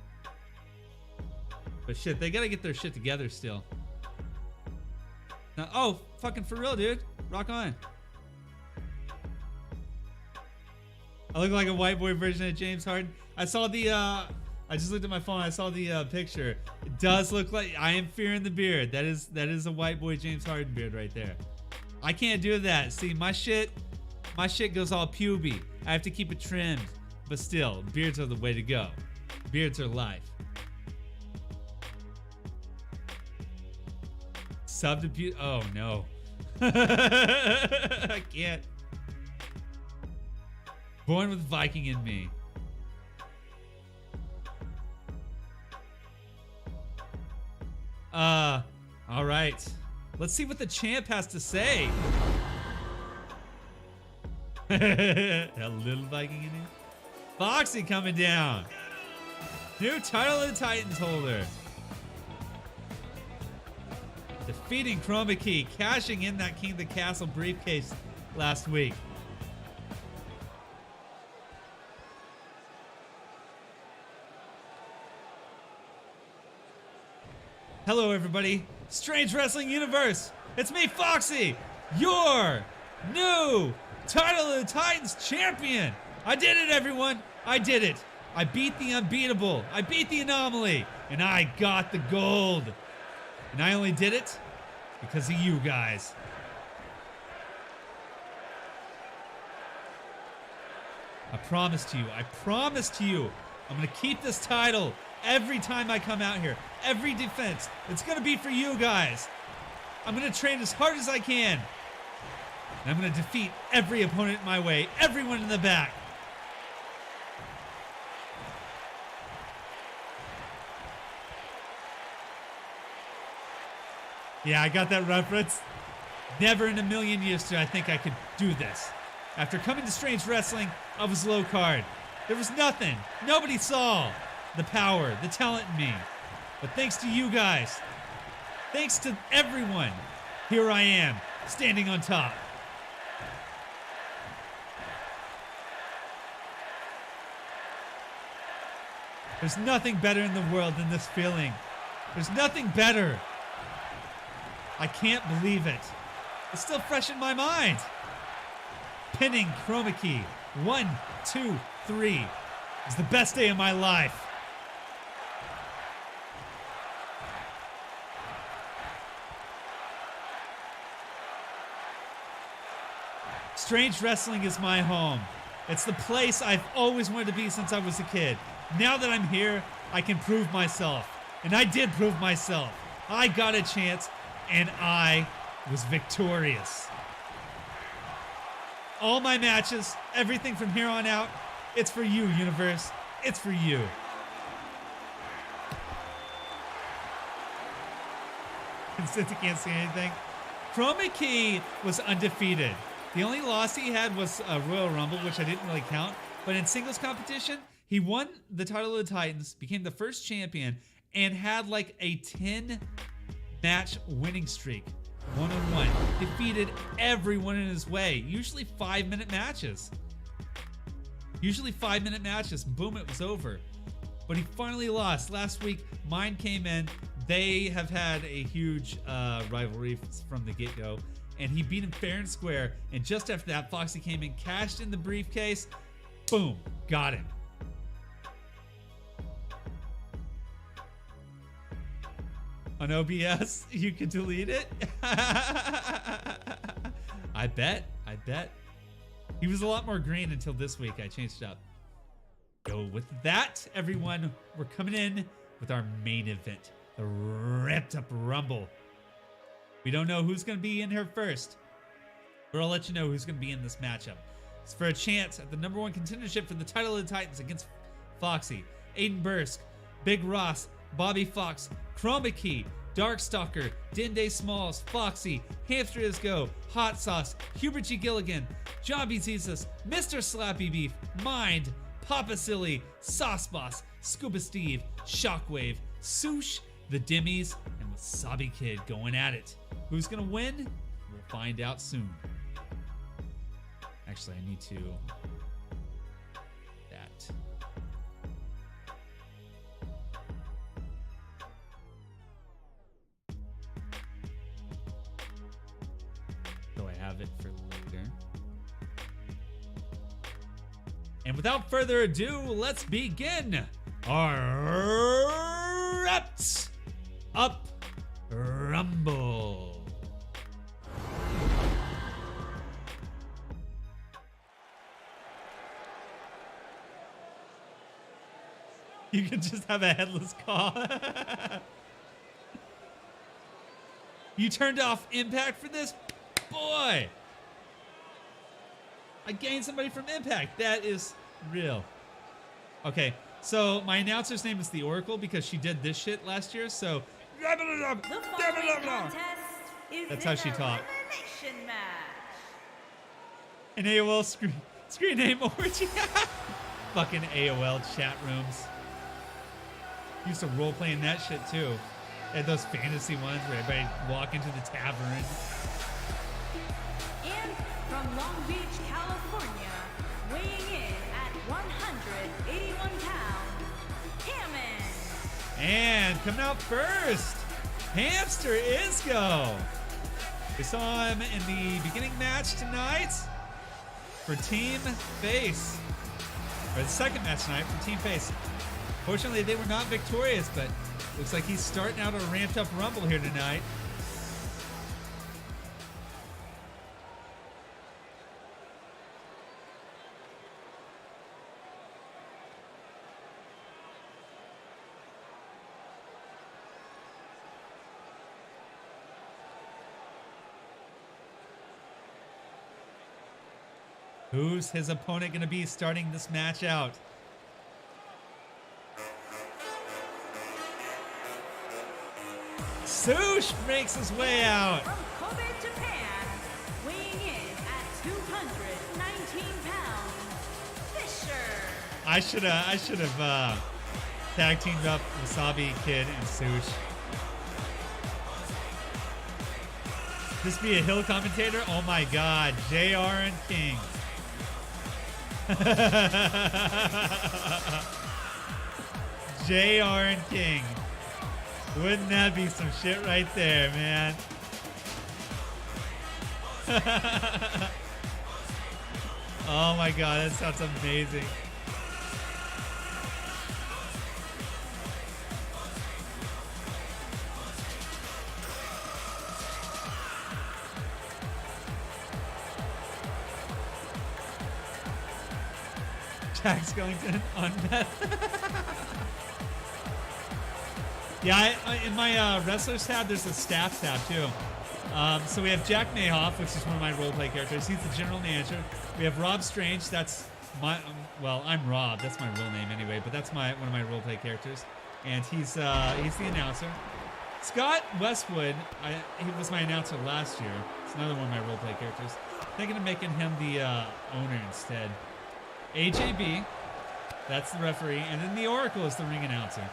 But shit, they gotta get their shit together still. Now, oh, fucking for real, dude. Rock on. I look like a white boy version of James Harden. I saw the, I just looked at my phone. I saw the picture. It does look like I am fearing the beard. That is a white boy James Harden beard right there. I can't do that. See, my shit goes all puby. I have to keep it trimmed. But still, beards are the way to go. Beards are life. Subdebut. Oh no. I can't. Born with Viking in me. All right. Let's see what the champ has to say. A little Viking in you. Foxy coming down. New title of the Titans holder. Defeating Chroma Key, cashing in that King of the Castle briefcase last week. Hello, everybody. Strange Wrestling Universe. It's me, Foxy, your new title of the Titans champion. I did it, everyone. I did it. I beat the unbeatable. I beat the anomaly. And I got the gold. And I only did it because of you guys. I promise to you, I'm going to keep this title every time I come out here. Every defense. It's going to be for you guys. I'm going to train as hard as I can. And I'm going to defeat every opponent in my way. Everyone in the back. Yeah, I got that reference. Never in a million years did I think I could do this. After coming to Strange Wrestling, I was low card. There was nothing. Nobody saw the power, the talent in me. But thanks to you guys, thanks to everyone, here I am, standing on top. There's nothing better in the world than this feeling. There's nothing better. I can't believe it. It's still fresh in my mind. Pinning Chroma Key. 1, 2, 3. It's the best day of my life. Strange Wrestling is my home. It's the place I've always wanted to be since I was a kid. Now that I'm here, I can prove myself. And I did prove myself. I got a chance, and I was victorious. All my matches, everything from here on out, it's for you, universe. It's for you. Since he can't see anything. Chroma Key was undefeated. The only loss he had was a Royal Rumble, which I didn't really count. But in singles competition, he won the title of the Titans, became the first champion, and had like a 10-match winning streak. One-on-one. Defeated everyone in his way. Usually 5-minute matches. Boom, it was over. But he finally lost. Last week, Mine came in. They have had a huge rivalry from the get-go. And he beat him fair and square. And just after that, Foxy came in, cashed in the briefcase. Boom. Got him. On OBS, you can delete it. I bet. He was a lot more green until this week. I changed it up. So with that, everyone, we're coming in with our main event, the Ramped Up Rumble. We don't know who's going to be in here first, but I'll let you know who's going to be in this matchup. It's for a chance at the #1 contendership for the title of the Titans against Foxy, Aiden Bursk, Big Ross, Bobby Fox, Chroma Key, Darkstalker, Dende Smalls, Foxy, Hamster Is Go, Hot Sauce, Hubert G. Gilligan, John B. Jesus, Mr. Slappy Beef, Mind, Papa Silly, Sauce Boss, Scuba Steve, Shockwave, Swoosh, The Dimmies, and Wasabi Kid going at it. Who's gonna win? We'll find out soon. Actually, I need to... that. So I have it for later. And without further ado, let's begin our Ramped Up Rumble. You can just have a headless call. You turned off Impact for this? Boy! I gained somebody from Impact. That is real. Okay, so my announcer's name is The Oracle because she did this shit last year, so... The following contest is That's how she talked. elimination match. An AOL screen name orgy. Fucking AOL chat rooms. Used to role play in that shit too. And those fantasy ones where everybody walk into the tavern. And from Long Beach, California, weighing in at 181 pounds, Hammond. And coming out first, Hamster Isco. We saw him in the beginning match tonight for Team Face. Or the second match tonight for Team Face. Fortunately, they were not victorious, but looks like he's starting out a ramped up rumble here tonight. Who's his opponent going to be starting this match out? Swoosh makes his way out. From Kobe, Japan, weighing in at 219 pounds, Fisher. I should have tag teamed up Wasabi Kid and Swoosh. This be a Hill commentator? Oh my God, JR and King. JR and King. Wouldn't that be some shit right there, man? Oh my god, that sounds amazing. Jack Skellington on Beth. Yeah, in my wrestlers tab, there's a staff tab too. So we have Jack Mayhoff, which is one of my roleplay characters. He's the general manager. We have Rob Strange. That's my well, I'm Rob. That's my real name anyway, but that's one of my roleplay characters, and he's the announcer. Scott Westwood, he was my announcer last year. It's another one of my roleplay characters. Thinking of making him the owner instead. AJB, that's the referee, and then the Oracle is the ring announcer.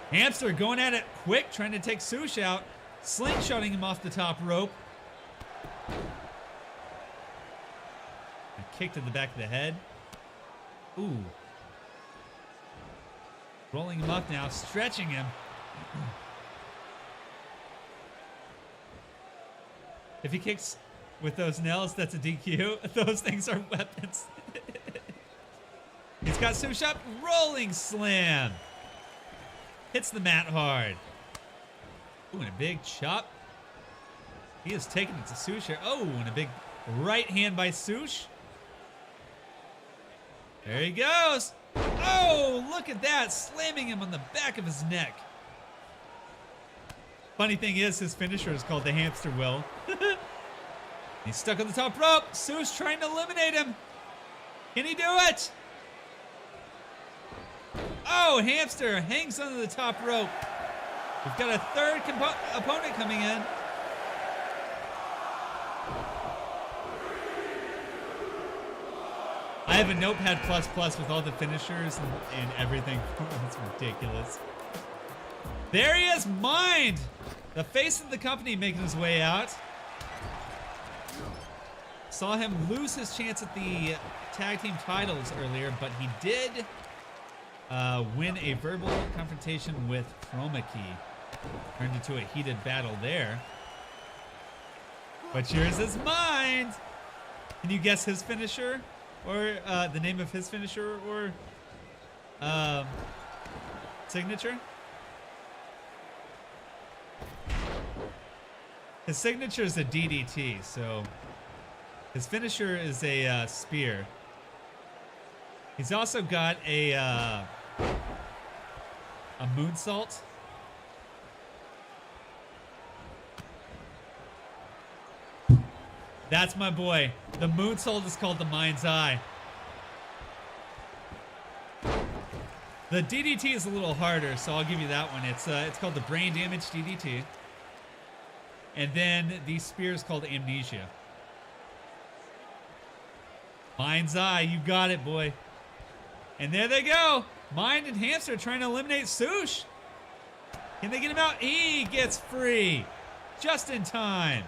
Hamster going at it quick, trying to take Sush out, slingshotting him off the top rope. A kick to the back of the head. Ooh. Rolling him up now, stretching him. If he kicks with those nails, that's a DQ. Those things are weapons. He's got Sush up, rolling slam. Hits the mat hard. Ooh, and a big chop. He is taking it to Sush here. Oh, and a big right hand by Sush. There he goes. Oh, look at that. Slamming him on the back of his neck. Funny thing is, his finisher is called the hamster will. He's stuck on the top rope. Sush trying to eliminate him. Can he do it? Oh, hamster hangs onto the top rope. We've got a third opponent coming in. I have a Notepad++ with all the finishers and everything. That's ridiculous. There he is, Mind! The face of the company making his way out. Saw him lose his chance at the tag team titles earlier, but he did win a verbal confrontation with Chroma Key. Turned into a heated battle there. But yours is Mind! Can you guess his finisher? Or the name of his finisher or signature? His signature is a DDT, so his finisher is a spear. He's also got a moonsault. That's my boy. The moonsault is called the Mind's Eye. The DDT is a little harder, so I'll give you that one. It's called the brain damage DDT. And then the spear is called Amnesia. Mind's Eye, you got it, boy. And there they go. Mind and Hamster trying to eliminate Sush. Can they get him out? He gets free. Just in time.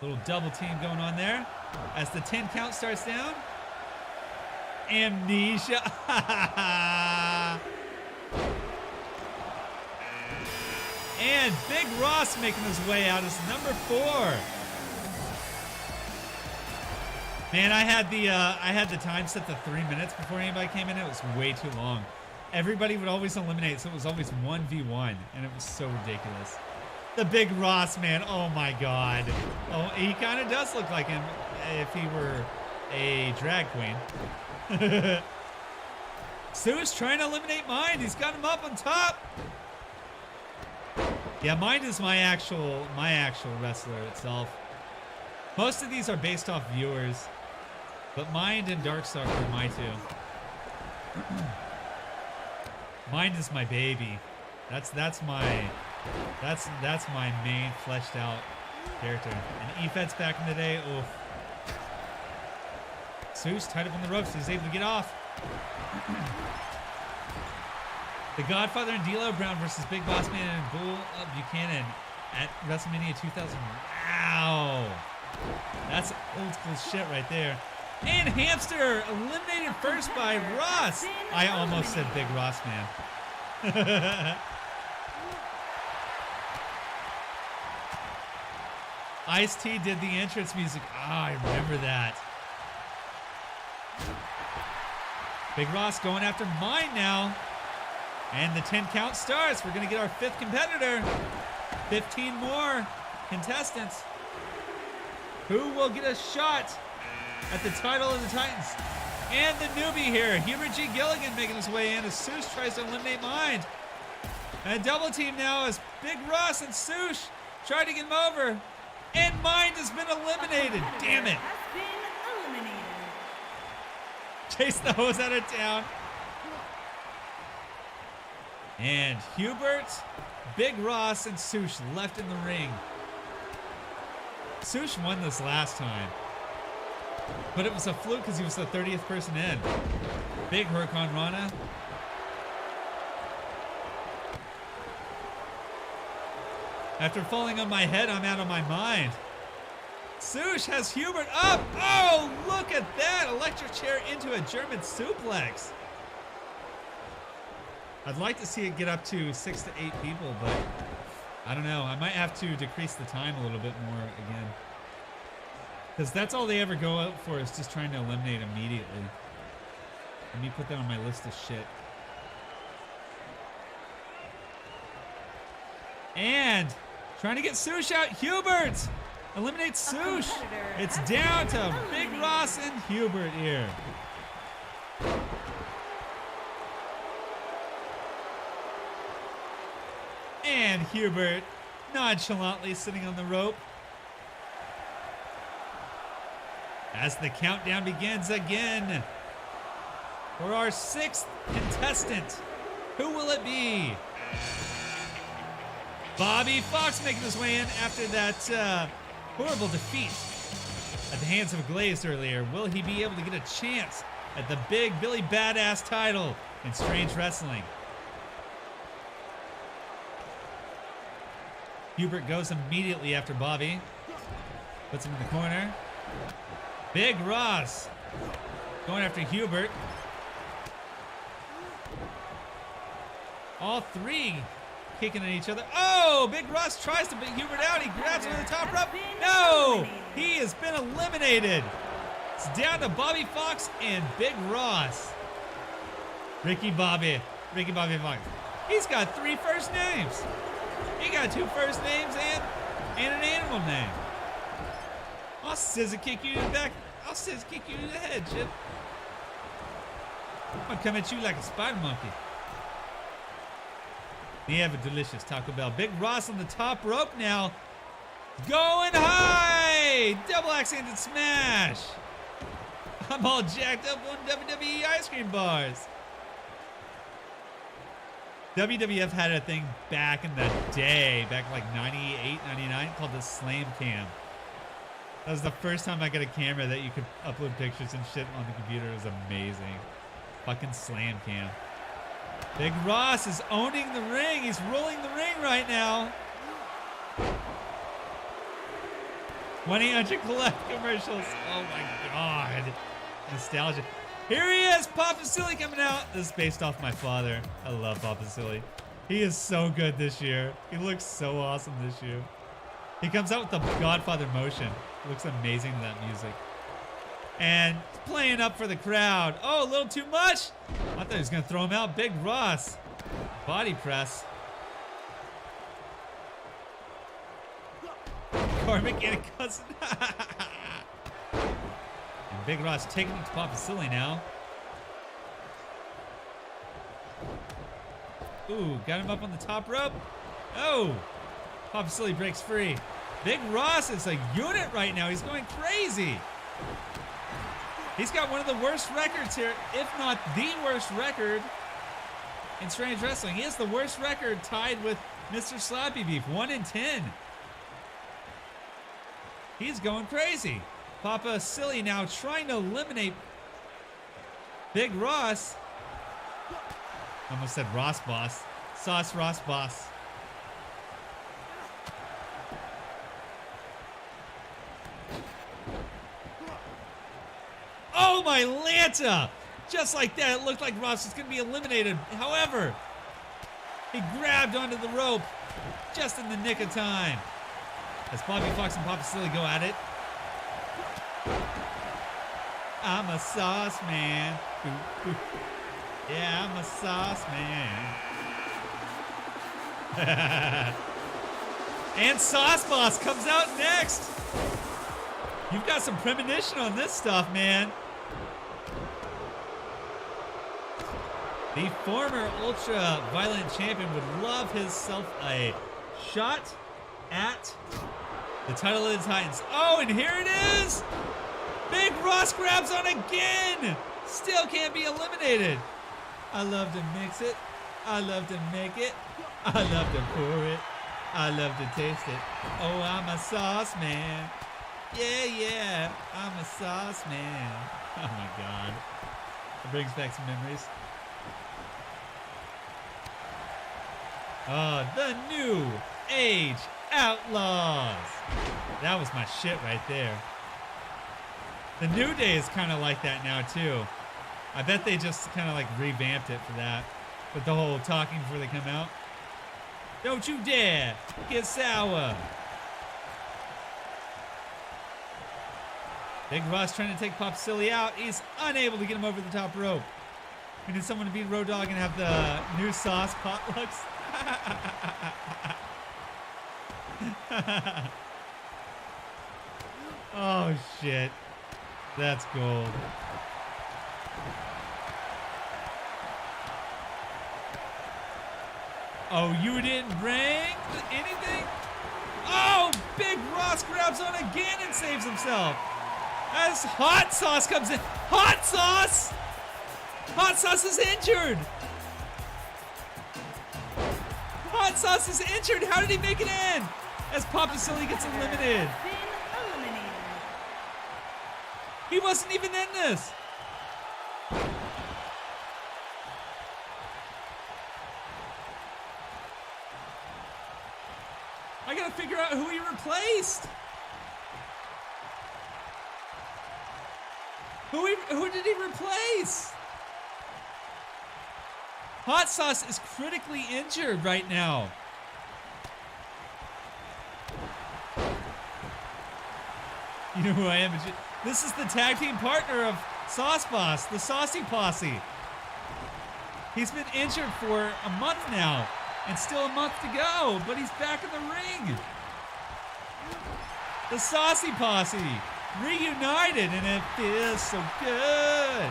Little double team going on there. As the 10 count starts down. Amnesia. And Big Ross making his way out as number 4. Man, I had the time set to 3 minutes before anybody came in. It was way too long. Everybody would always eliminate, so it was always 1v1, and it was so ridiculous. The Big Ross, man. Oh my God. Oh, he kind of does look like him if he were a drag queen. Sue's trying to eliminate Mind. He's got him up on top. Yeah, Mind is my actual wrestler itself. Most of these are based off viewers, but Mind and Darkstalker are my two. Mind is my baby. That's my main fleshed out character. And E-Fed's back in the day. Oof. Sue's tied up on the ropes. He's able to get off. The Godfather and D'Lo Brown versus Big Boss Man and Bull Buchanan at WrestleMania 2000. Wow. That's old school shit right there. And Hamster eliminated first by Ross. I almost said Big Ross, man. Ice-T did the entrance music. Ah, I remember that. Big Ross going after mine now. And the 10 count starts. We're going to get our 5th competitor. 15 more contestants. Who will get a shot at the title of the Titans? And the newbie here, Hubert G. Gilligan, making his way in as Sush tries to eliminate Mind. And a double team now as Big Ross and Sush try to get him over. And Mind has been eliminated. Damn it. Has been eliminated. Chase the hose out of town. And Hubert, Big Ross, and Sush left in the ring. Sush won this last time. But it was a fluke because he was the 30th person in. Big Huracan Rana. After falling on my head, I'm out of my mind. Sush has Hubert up. Oh, look at that. Electric chair into a German suplex. I'd like to see it get up to 6 to 8 people, but I don't know. I might have to decrease the time a little bit more again. Because that's all they ever go out for, is just trying to eliminate immediately. Let me put that on my list of shit. And trying to get Sush out. Hubert eliminates Sush. It's down to Big Ross and Hubert here. And Hubert nonchalantly sitting on the rope. As the countdown begins again for our 6th contestant. Who will it be? Bobby Fox making his way in after that horrible defeat at the hands of Glazed earlier. Will he be able to get a chance at the big Billy Badass title in Strange Wrestling? Hubert goes immediately after Bobby. Puts him in the corner. Big Ross going after Hubert. All 3 kicking at each other. Oh, Big Ross tries to beat Hubert out. He grabs him with the top rope. No, he has been eliminated. It's down to Bobby Fox and Big Ross. Ricky Bobby Fox. He's got 3 first names. He got 2 first names and an animal name. I'll scissor kick you in the back. I'll scissor kick you in the head, Chip. I'm gonna come at you like a spider monkey. They have a delicious Taco Bell. Big Ross on the top rope now. Going high! Double axe-handed smash. I'm all jacked up on WWE ice cream bars. WWF had a thing back in the day, back like 98, 99, called the Slam Cam. That was the first time I got a camera that you could upload pictures and shit on the computer. It was amazing. Fucking Slam Cam. Big Ross is owning the ring. He's ruling the ring right now. 1-800-COLLECT commercials. Oh my God. Nostalgia. Here he is, Papa Silly coming out. This is based off my father. I love Papa Silly. He is so good this year. He looks so awesome this year. He comes out with the Godfather motion. Looks amazing, that music. And playing up for the crowd. Oh, a little too much. I thought he was going to throw him out. Big Ross. Body press. Car mechanic cousin. And Big Ross taking it to Papa Silly now. Ooh, got him up on the top rope. Oh, Papa Silly breaks free. Big Ross is a unit right now. He's going crazy. He's got one of the worst records here, if not the worst record in Strange Wrestling. He has the worst record, tied with Mr. Slappy Beef, 1-10. He's going crazy. Papa Silly now trying to eliminate Big Ross. Almost said Ross Boss. Sauce Ross Boss. Oh, my Lanta! Just like that, it looked like Ross was going to be eliminated. However, he grabbed onto the rope just in the nick of time. As Bobby Fox and Papa Silly go at it. I'm a sauce man. Ooh, ooh. Yeah, I'm a sauce man. And Sauce Boss comes out next. You've got some premonition on this stuff, man. The former Ultra Violent Champion would love himself a shot at the title of the Titans. Oh, and here it is. Big Ross grabs on again. Still can't be eliminated. I love to mix it. I love to make it. I love to pour it. I love to taste it. Oh, I'm a sauce man. Yeah, yeah, I'm a sauce man. Oh my God. It brings back some memories. Oh, the New Age Outlaws. That was my shit right there. The New Day is kind of like that now too. I bet they just kind of like revamped it for that. With the whole talking before they come out. Don't you dare get sour. Big Ross trying to take Pop Silly out. He's unable to get him over the top rope. We need someone to beat Road Dogg and have the new sauce potlucks. Oh shit. That's gold. Oh, you didn't bring anything? Oh, Big Ross grabs on again and saves himself. As Hot Sauce comes in. Hot Sauce! Hot Sauce is injured. Hot Sauce is injured. How did he make it in? As Papa Silly gets eliminated. Been eliminated. He wasn't even in this. I gotta figure out who he replaced. Who did he replace? Hot Sauce is critically injured right now. You know who I am? This is the tag team partner of Sauce Boss, the Saucy Posse. He's been injured for a month now, and still a month to go, but he's back in the ring. The Saucy Posse reunited, and it feels so good.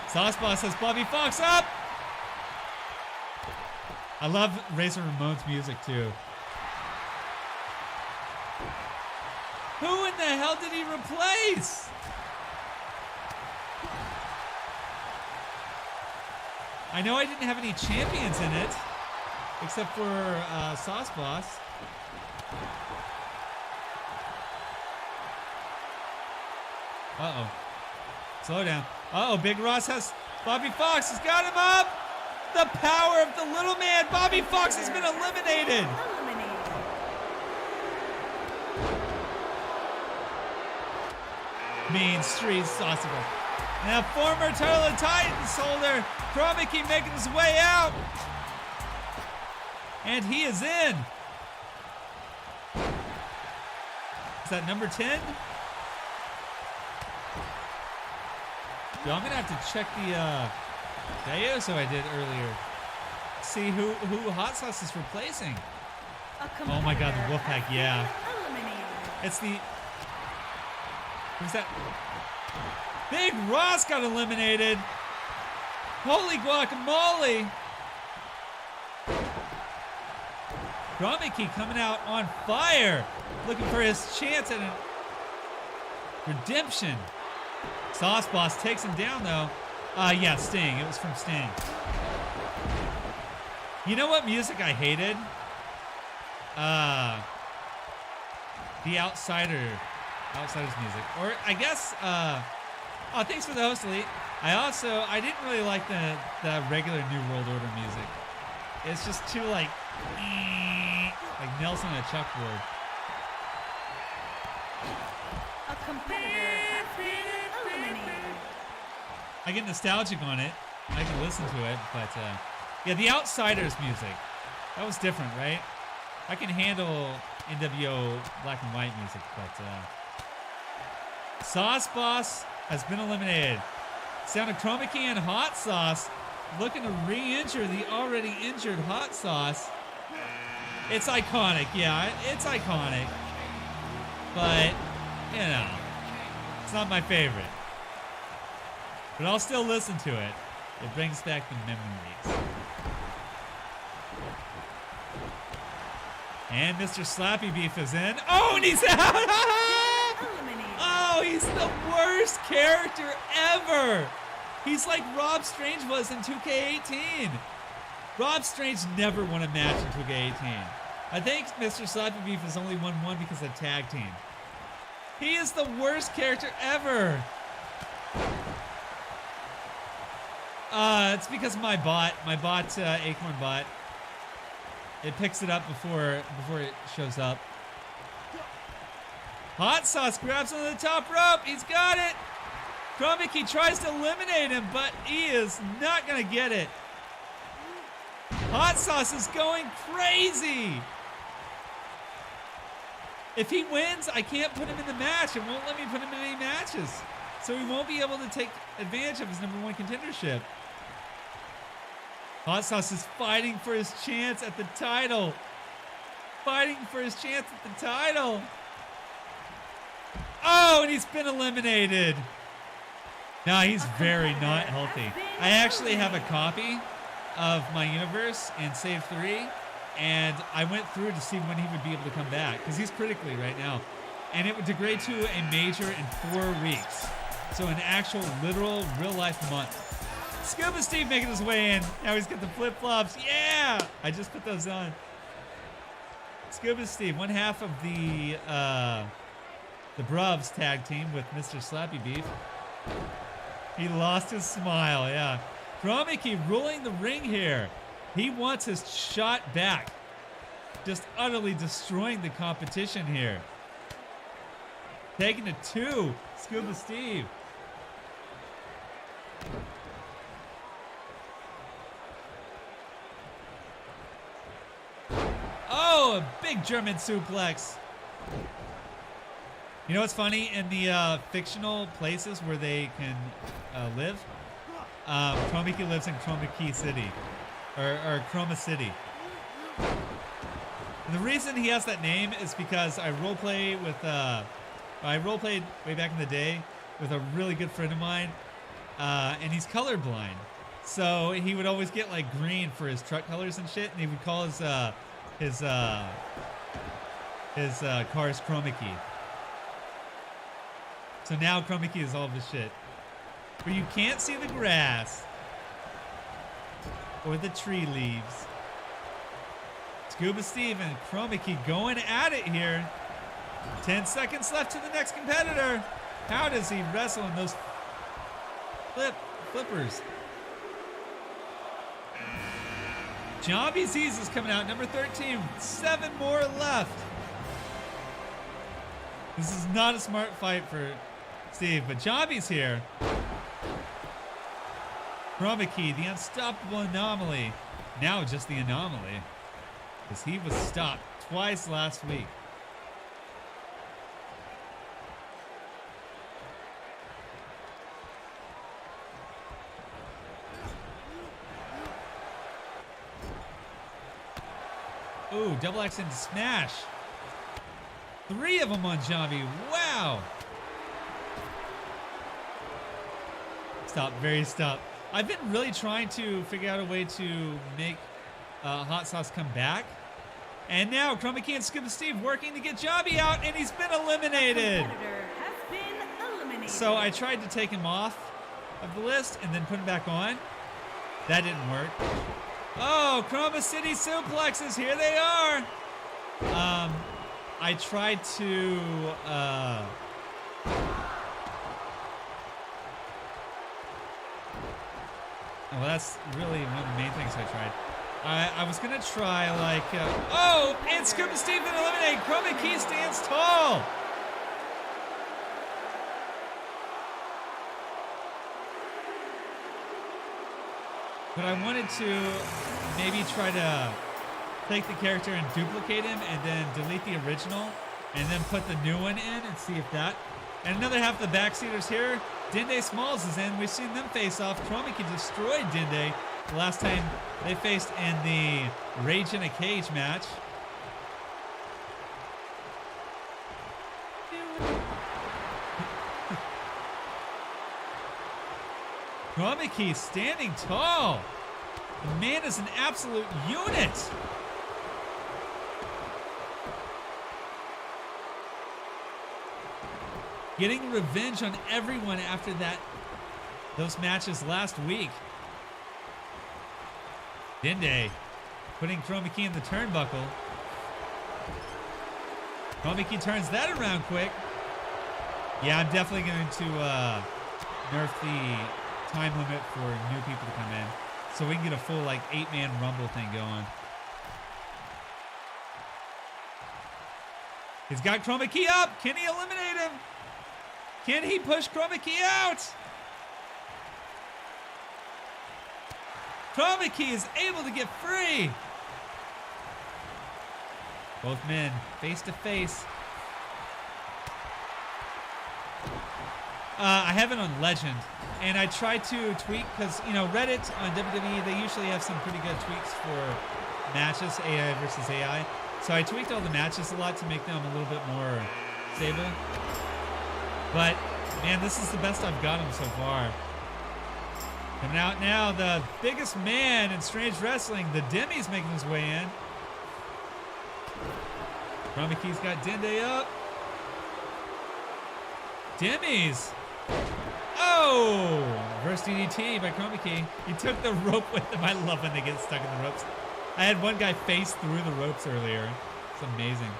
Sauce Boss has Bobby Fox up. I love Razor Ramon's music too. Who in the hell did he replace? I know I didn't have any champions in it, except for Sauce Boss. Uh-oh. Slow down. Uh-oh, Big Ross has Bobby Fox. He's got him up. The power of the little man. Bobby Fox has been eliminated. Eliminated. Mean Street Saucible. Now former Title of Titans holder, Chromikey making his way out. And he is in. Is that number 10? Yo, I'm gonna have to check the Dayoso I did earlier. See who Hot Sauce is replacing. Oh my God, the Wolfpack, yeah. Eliminated. It's the... Who's that? Big Ross got eliminated. Holy guacamole. Chromikey coming out on fire. Looking for his chance at a redemption. Sauce Boss takes him down though. Yeah, Sting. It was from Sting. You know what music I hated? The Outsider's music. Or I guess, oh, thanks for the host, Elite. I didn't really like the regular New World Order music. It's just too like Nelson on a chalkboard. A competitor has been eliminated. I get nostalgic on it. I can listen to it, but yeah, the Outsiders music. That was different, right? I can handle NWO black and white music, but Sauce Boss has been eliminated. Sound of Chroma Key and Hot Sauce looking to re-injure the already injured Hot Sauce. It's iconic, yeah, it's iconic. But, you know, it's not my favorite. But I'll still listen to it. It brings back the memories. And Mr. Slappy Beef is in. Oh, and he's out! Eliminated. Oh, he's the worst character ever. He's like Rob Strange was in 2K18. Rob Strange never won a match in 2K18. I think Mr. Slappy Beef has only won one because of tag team. He is the worst character ever. It's because of my bot, Acorn bot. It picks it up before it shows up. Hot Sauce grabs on the top rope. He's got it. Chroma Key tries to eliminate him, but he is not going to get it. Hot Sauce is going crazy. If he wins, I can't put him in the match. It won't let me put him in any matches. So he won't be able to take advantage of his #1 contendership. Hot Sauce is fighting for his chance at the title. Fighting for his chance at the title. Oh, and he's been eliminated. No, he's very not healthy. I actually have a copy of my universe in Save 3, and I went through to see when he would be able to come back, because he's critically right now. And it would degrade to a major in 4 weeks. So an actual, literal, real-life month. Scuba Steve making his way in. Now he's got the flip-flops. Yeah! I just put those on. Scuba Steve, one half of the Bruvs tag team with Mr. Slappy Beef. He lost his smile, yeah. Chroma Key ruling the ring here. He wants his shot back. Just utterly destroying the competition here. Taking it to Scuba Steve. Oh, a big German suplex. You know what's funny? In the fictional places where they can live, Chroma Key lives in Chroma Key City, or Chroma City. And the reason he has that name is because I roleplayed way back in the day with a really good friend of mine, and he's colorblind. So he would always get like green for his truck colors and shit, and he would call his cars Chroma Key. So now Chroma Key is all of his shit. But you can't see the grass or the tree leaves. Scuba Steve and Chroma Key going at it here. 10 seconds left to the next competitor. How does he wrestle in those flippers? Zombie Z's is coming out, number 13. 7 more left. This is not a smart fight for Steve, but Zombie's here. Chroma Key, the unstoppable anomaly. Now just the anomaly, because he was stopped twice last week. Ooh, double X into smash. 3 of them on Zombie. Wow. Stop, very stop. I've been really trying to figure out a way to make Hot Sauce come back. And now Chroma Key and Scuba Steve working to get Zombie out, and he's been eliminated. Competitor has been eliminated. So I tried to take him off of the list and then put him back on. That didn't work. Oh, Chroma City suplexes, here they are. I tried to, well, that's really one of the main things I tried. I was gonna try like, oh, and Scuba Steve been eliminated. Chroma Key stands tall. but I wanted to maybe try to take the character and duplicate him and then delete the original and then put the new one in and see if that. And another half of the backseaters here. Dende Smalls is in. We've seen them face off. Chromiki destroyed Dende the last time they faced in the Rage in a Cage match. Chromiki standing tall. The man is an absolute unit. Getting revenge on everyone after those matches last week. Dende putting Chromiki in the turnbuckle. Chromiki turns that around quick. Yeah, I'm definitely going to nerf the time limit for new people to come in so we can get a full like 8-man rumble thing going. He's got Chromiki up. Can he eliminate him? Can he push Chromiki out? Chromiki is able to get free. Both men face to face. I have it on Legend, and I try to tweak because, you know, Reddit on WWE, they usually have some pretty good tweaks for matches, AI versus AI. So I tweaked all the matches a lot to make them a little bit more stable. But, man, this is the best I've gotten so far. Coming out now, the biggest man in Strange Wrestling, the Demi's making his way in. Chromikey's got Dende up. Demi's. Oh! Reverse DDT by Chromiki. He took the rope with him. I love when they get stuck in the ropes. I had one guy face through the ropes earlier. It's amazing.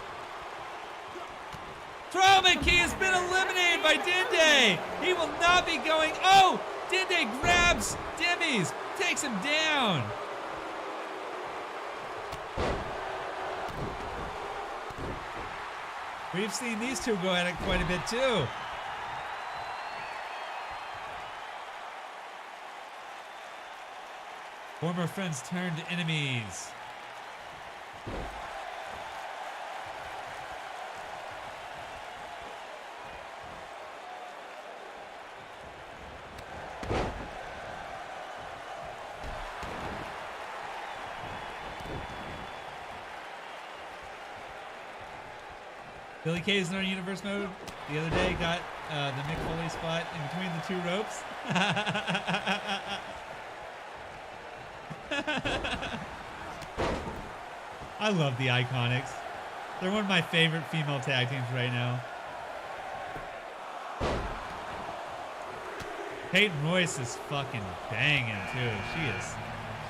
Chromiki has been eliminated by Dende. He will not be going. Oh! Dende grabs Demi's. Takes him down. We've seen these two go at it quite a bit too. Former friends turned enemies. Billy Kay's in our universe mode the other day got the Mick Foley spot in between the two ropes. I love the Iconics. They're one of my favorite female tag teams right now. Peyton Royce is fucking banging too.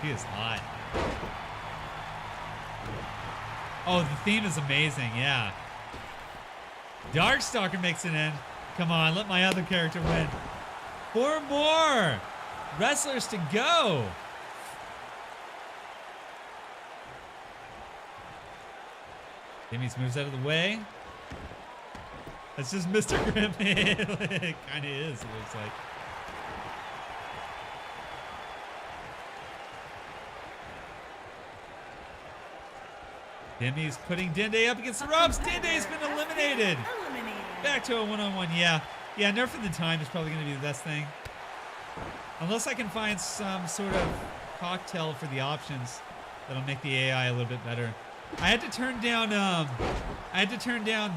She is hot. Oh, the theme is amazing, yeah. Darkstalker makes it in. Come on, let my other character win. 4 more wrestlers to go. Demi's moves out of the way. That's just Mr. Grimm. It kind of is, it looks like. Demi's putting Dende up against the ropes. Dende's been eliminated. Back to a one-on-one. Yeah, nerfing the time is probably going to be the best thing. Unless I can find some sort of cocktail for the options that'll make the AI a little bit better. I had to turn down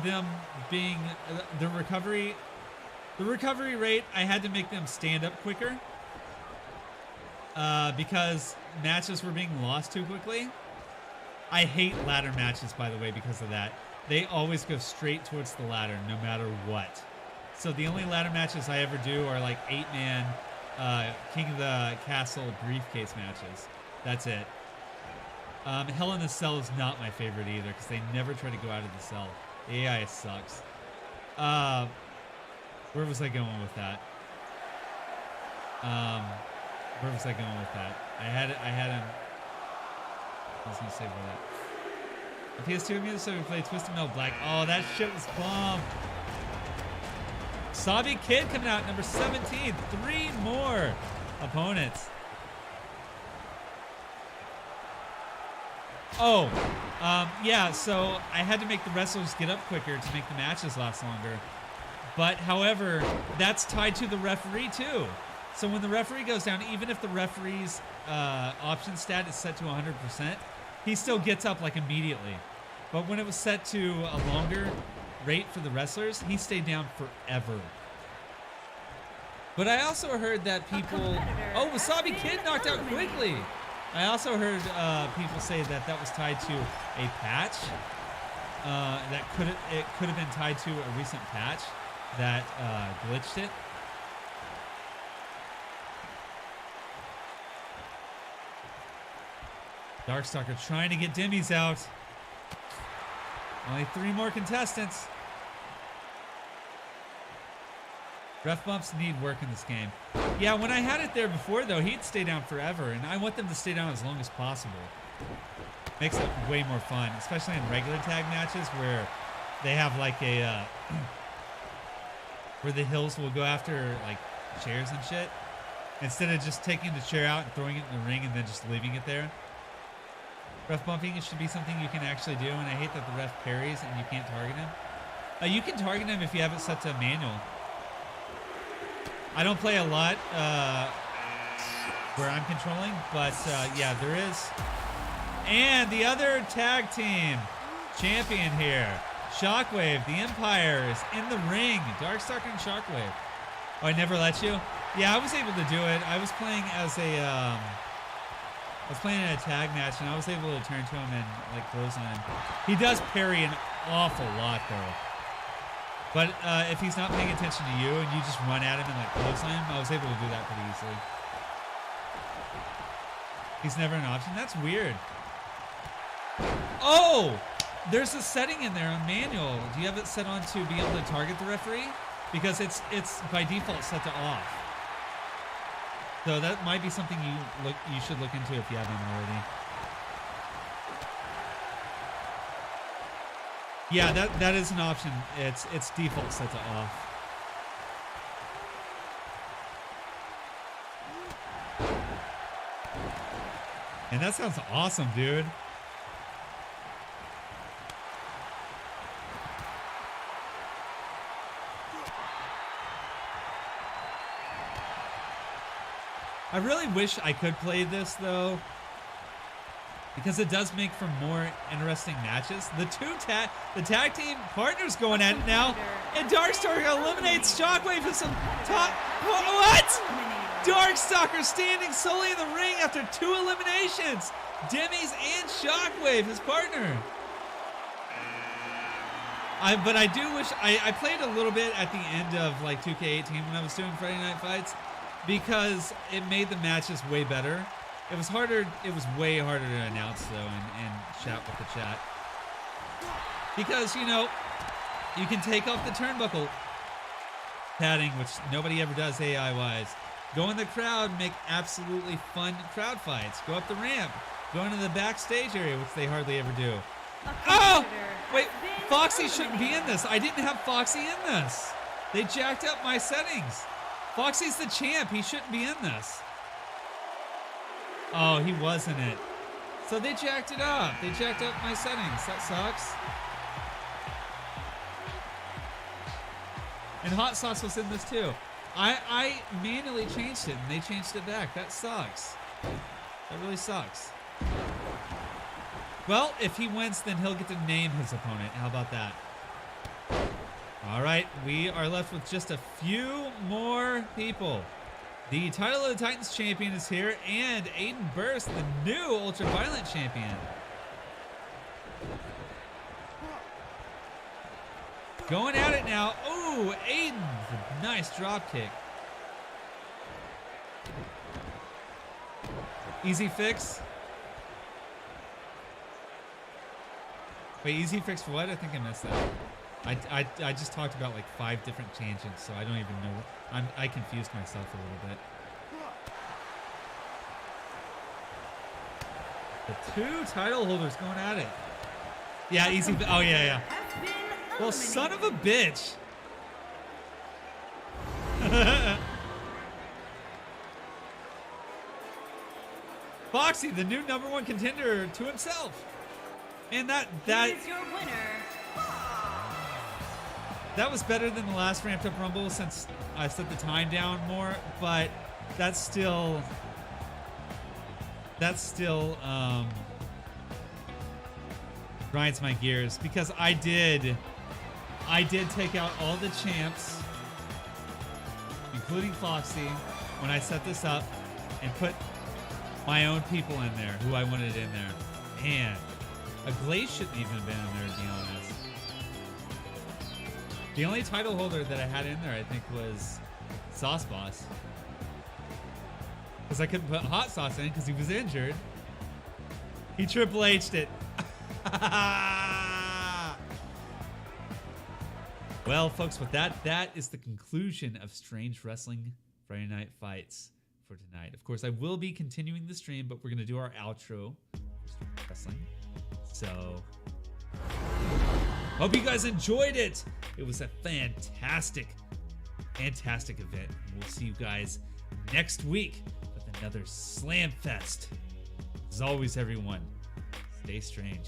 them being the recovery rate. I had to make them stand up quicker because matches were being lost too quickly. I hate ladder matches, by the way, because of that. They always go straight towards the ladder no matter what. So the only ladder matches I ever do are like 8-man King of the Castle briefcase matches. That's it. Hell in a Cell is not my favorite either because they never try to go out of the cell. The AI sucks. Where was I going with that? Where was I going with that? I had him. I was gonna say for that. The PS2 immune, so we played Twisted Metal Black. Oh, that shit was bomb. Sabi Kid coming out, number 17. 3 more opponents. Oh, yeah, so I had to make the wrestlers get up quicker to make the matches last longer. But, however, that's tied to the referee, too. So when the referee goes down, even if the referee's option stat is set to 100%, he still gets up, like, immediately. But when it was set to a longer rate for the wrestlers, he stayed down forever. But I also heard that people... Oh, Wasabi Kid knocked out quickly! I also heard people say that that was tied to a patch. That could have been tied to a recent patch that glitched it. Darkstalker trying to get Dimmies out. Only 3 more contestants. Ref bumps need work in this game. Yeah, when I had it there before, though, he'd stay down forever, and I want them to stay down as long as possible. Makes it way more fun, especially in regular tag matches where they have like a... where the hills will go after like chairs and shit. Instead of just taking the chair out and throwing it in the ring and then just leaving it there. Ref bumping, it should be something you can actually do, and I hate that the ref parries and you can't target him. You can target him if you have it set to manual. I don't play a lot where I'm controlling, but yeah, there is. And the other tag team champion here, Shockwave, the Empire, is in the ring. Darkstalker and Shockwave. Oh, I never let you? Yeah, I was able to do it. I was playing as a, I was playing in a tag match, and I was able to turn to him and like close on him. He does parry an awful lot, though. But if he's not paying attention to you and you just run at him and like close on him, I was able to do that pretty easily. He's never an option. That's weird. Oh, there's a setting in there on manual. Do you have it set on to be able to target the referee? Because it's by default set to off. So that might be something you should look into if you haven't already. Yeah, that is an option. It's default set to off. And that sounds awesome, dude. I really wish I could play this though, because it does make for more interesting matches. The tag team partners going at it now, and Darkstalker eliminates Shockwave with some top. What? Darkstalker standing solely in the ring after 2 eliminations. Dimmies and Shockwave, his partner. But I do wish I played a little bit at the end of like 2K18 when I was doing Friday Night Fights, because it made the matches way better. It was harder. It was way harder to announce though and chat with the chat, because you know you can take off the turnbuckle padding, which nobody ever does AI wise. Go in the crowd, make absolutely fun crowd fights. Go up the ramp, go into the backstage area, which they hardly ever do. Oh, wait, Foxy shouldn't be in this. I didn't have Foxy in this. They jacked up my settings. Foxy's the champ. He shouldn't be in this. Oh, he was in it. So they jacked it up. They jacked up my settings. That sucks. And Hot Sauce was in this too. I manually changed it and they changed it back. That sucks. That really sucks. Well, if he wins, then he'll get to name his opponent. How about that? All right, we are left with just a few more people. The title of the Titans champion is here, and Aiden Burst, the new Ultraviolent champion. Going at it now. Ooh, Aiden, nice drop kick. Easy fix. Wait, easy fix for what? I think I missed that. I just talked about like 5 different tangents, so I don't even know. I confused myself a little bit. The 2 title holders going at it. Yeah, easy. Oh yeah. Well, son of a bitch. Foxy, the new #1 contender to himself. And that Here's your winner. that was better than the last ramped up Rumble since I set the time down more, but that's still grinds my gears because I did take out all the champs, including Foxy, when I set this up and put my own people in there who I wanted in there. Man, a Glaze shouldn't even have been in there, to be honest. The only title holder that I had in there, I think, was Sauce Boss. Because I couldn't put Hot Sauce in because he was injured. He Triple H'd it. Well, folks, with that is the conclusion of Strange Wrestling Friday Night Fights for tonight. Of course, I will be continuing the stream, but we're going to do our outro for Strange Wrestling. So, hope you guys enjoyed it. It was a fantastic event. And we'll see you guys next week with another Slam Fest. As always, everyone, stay strange.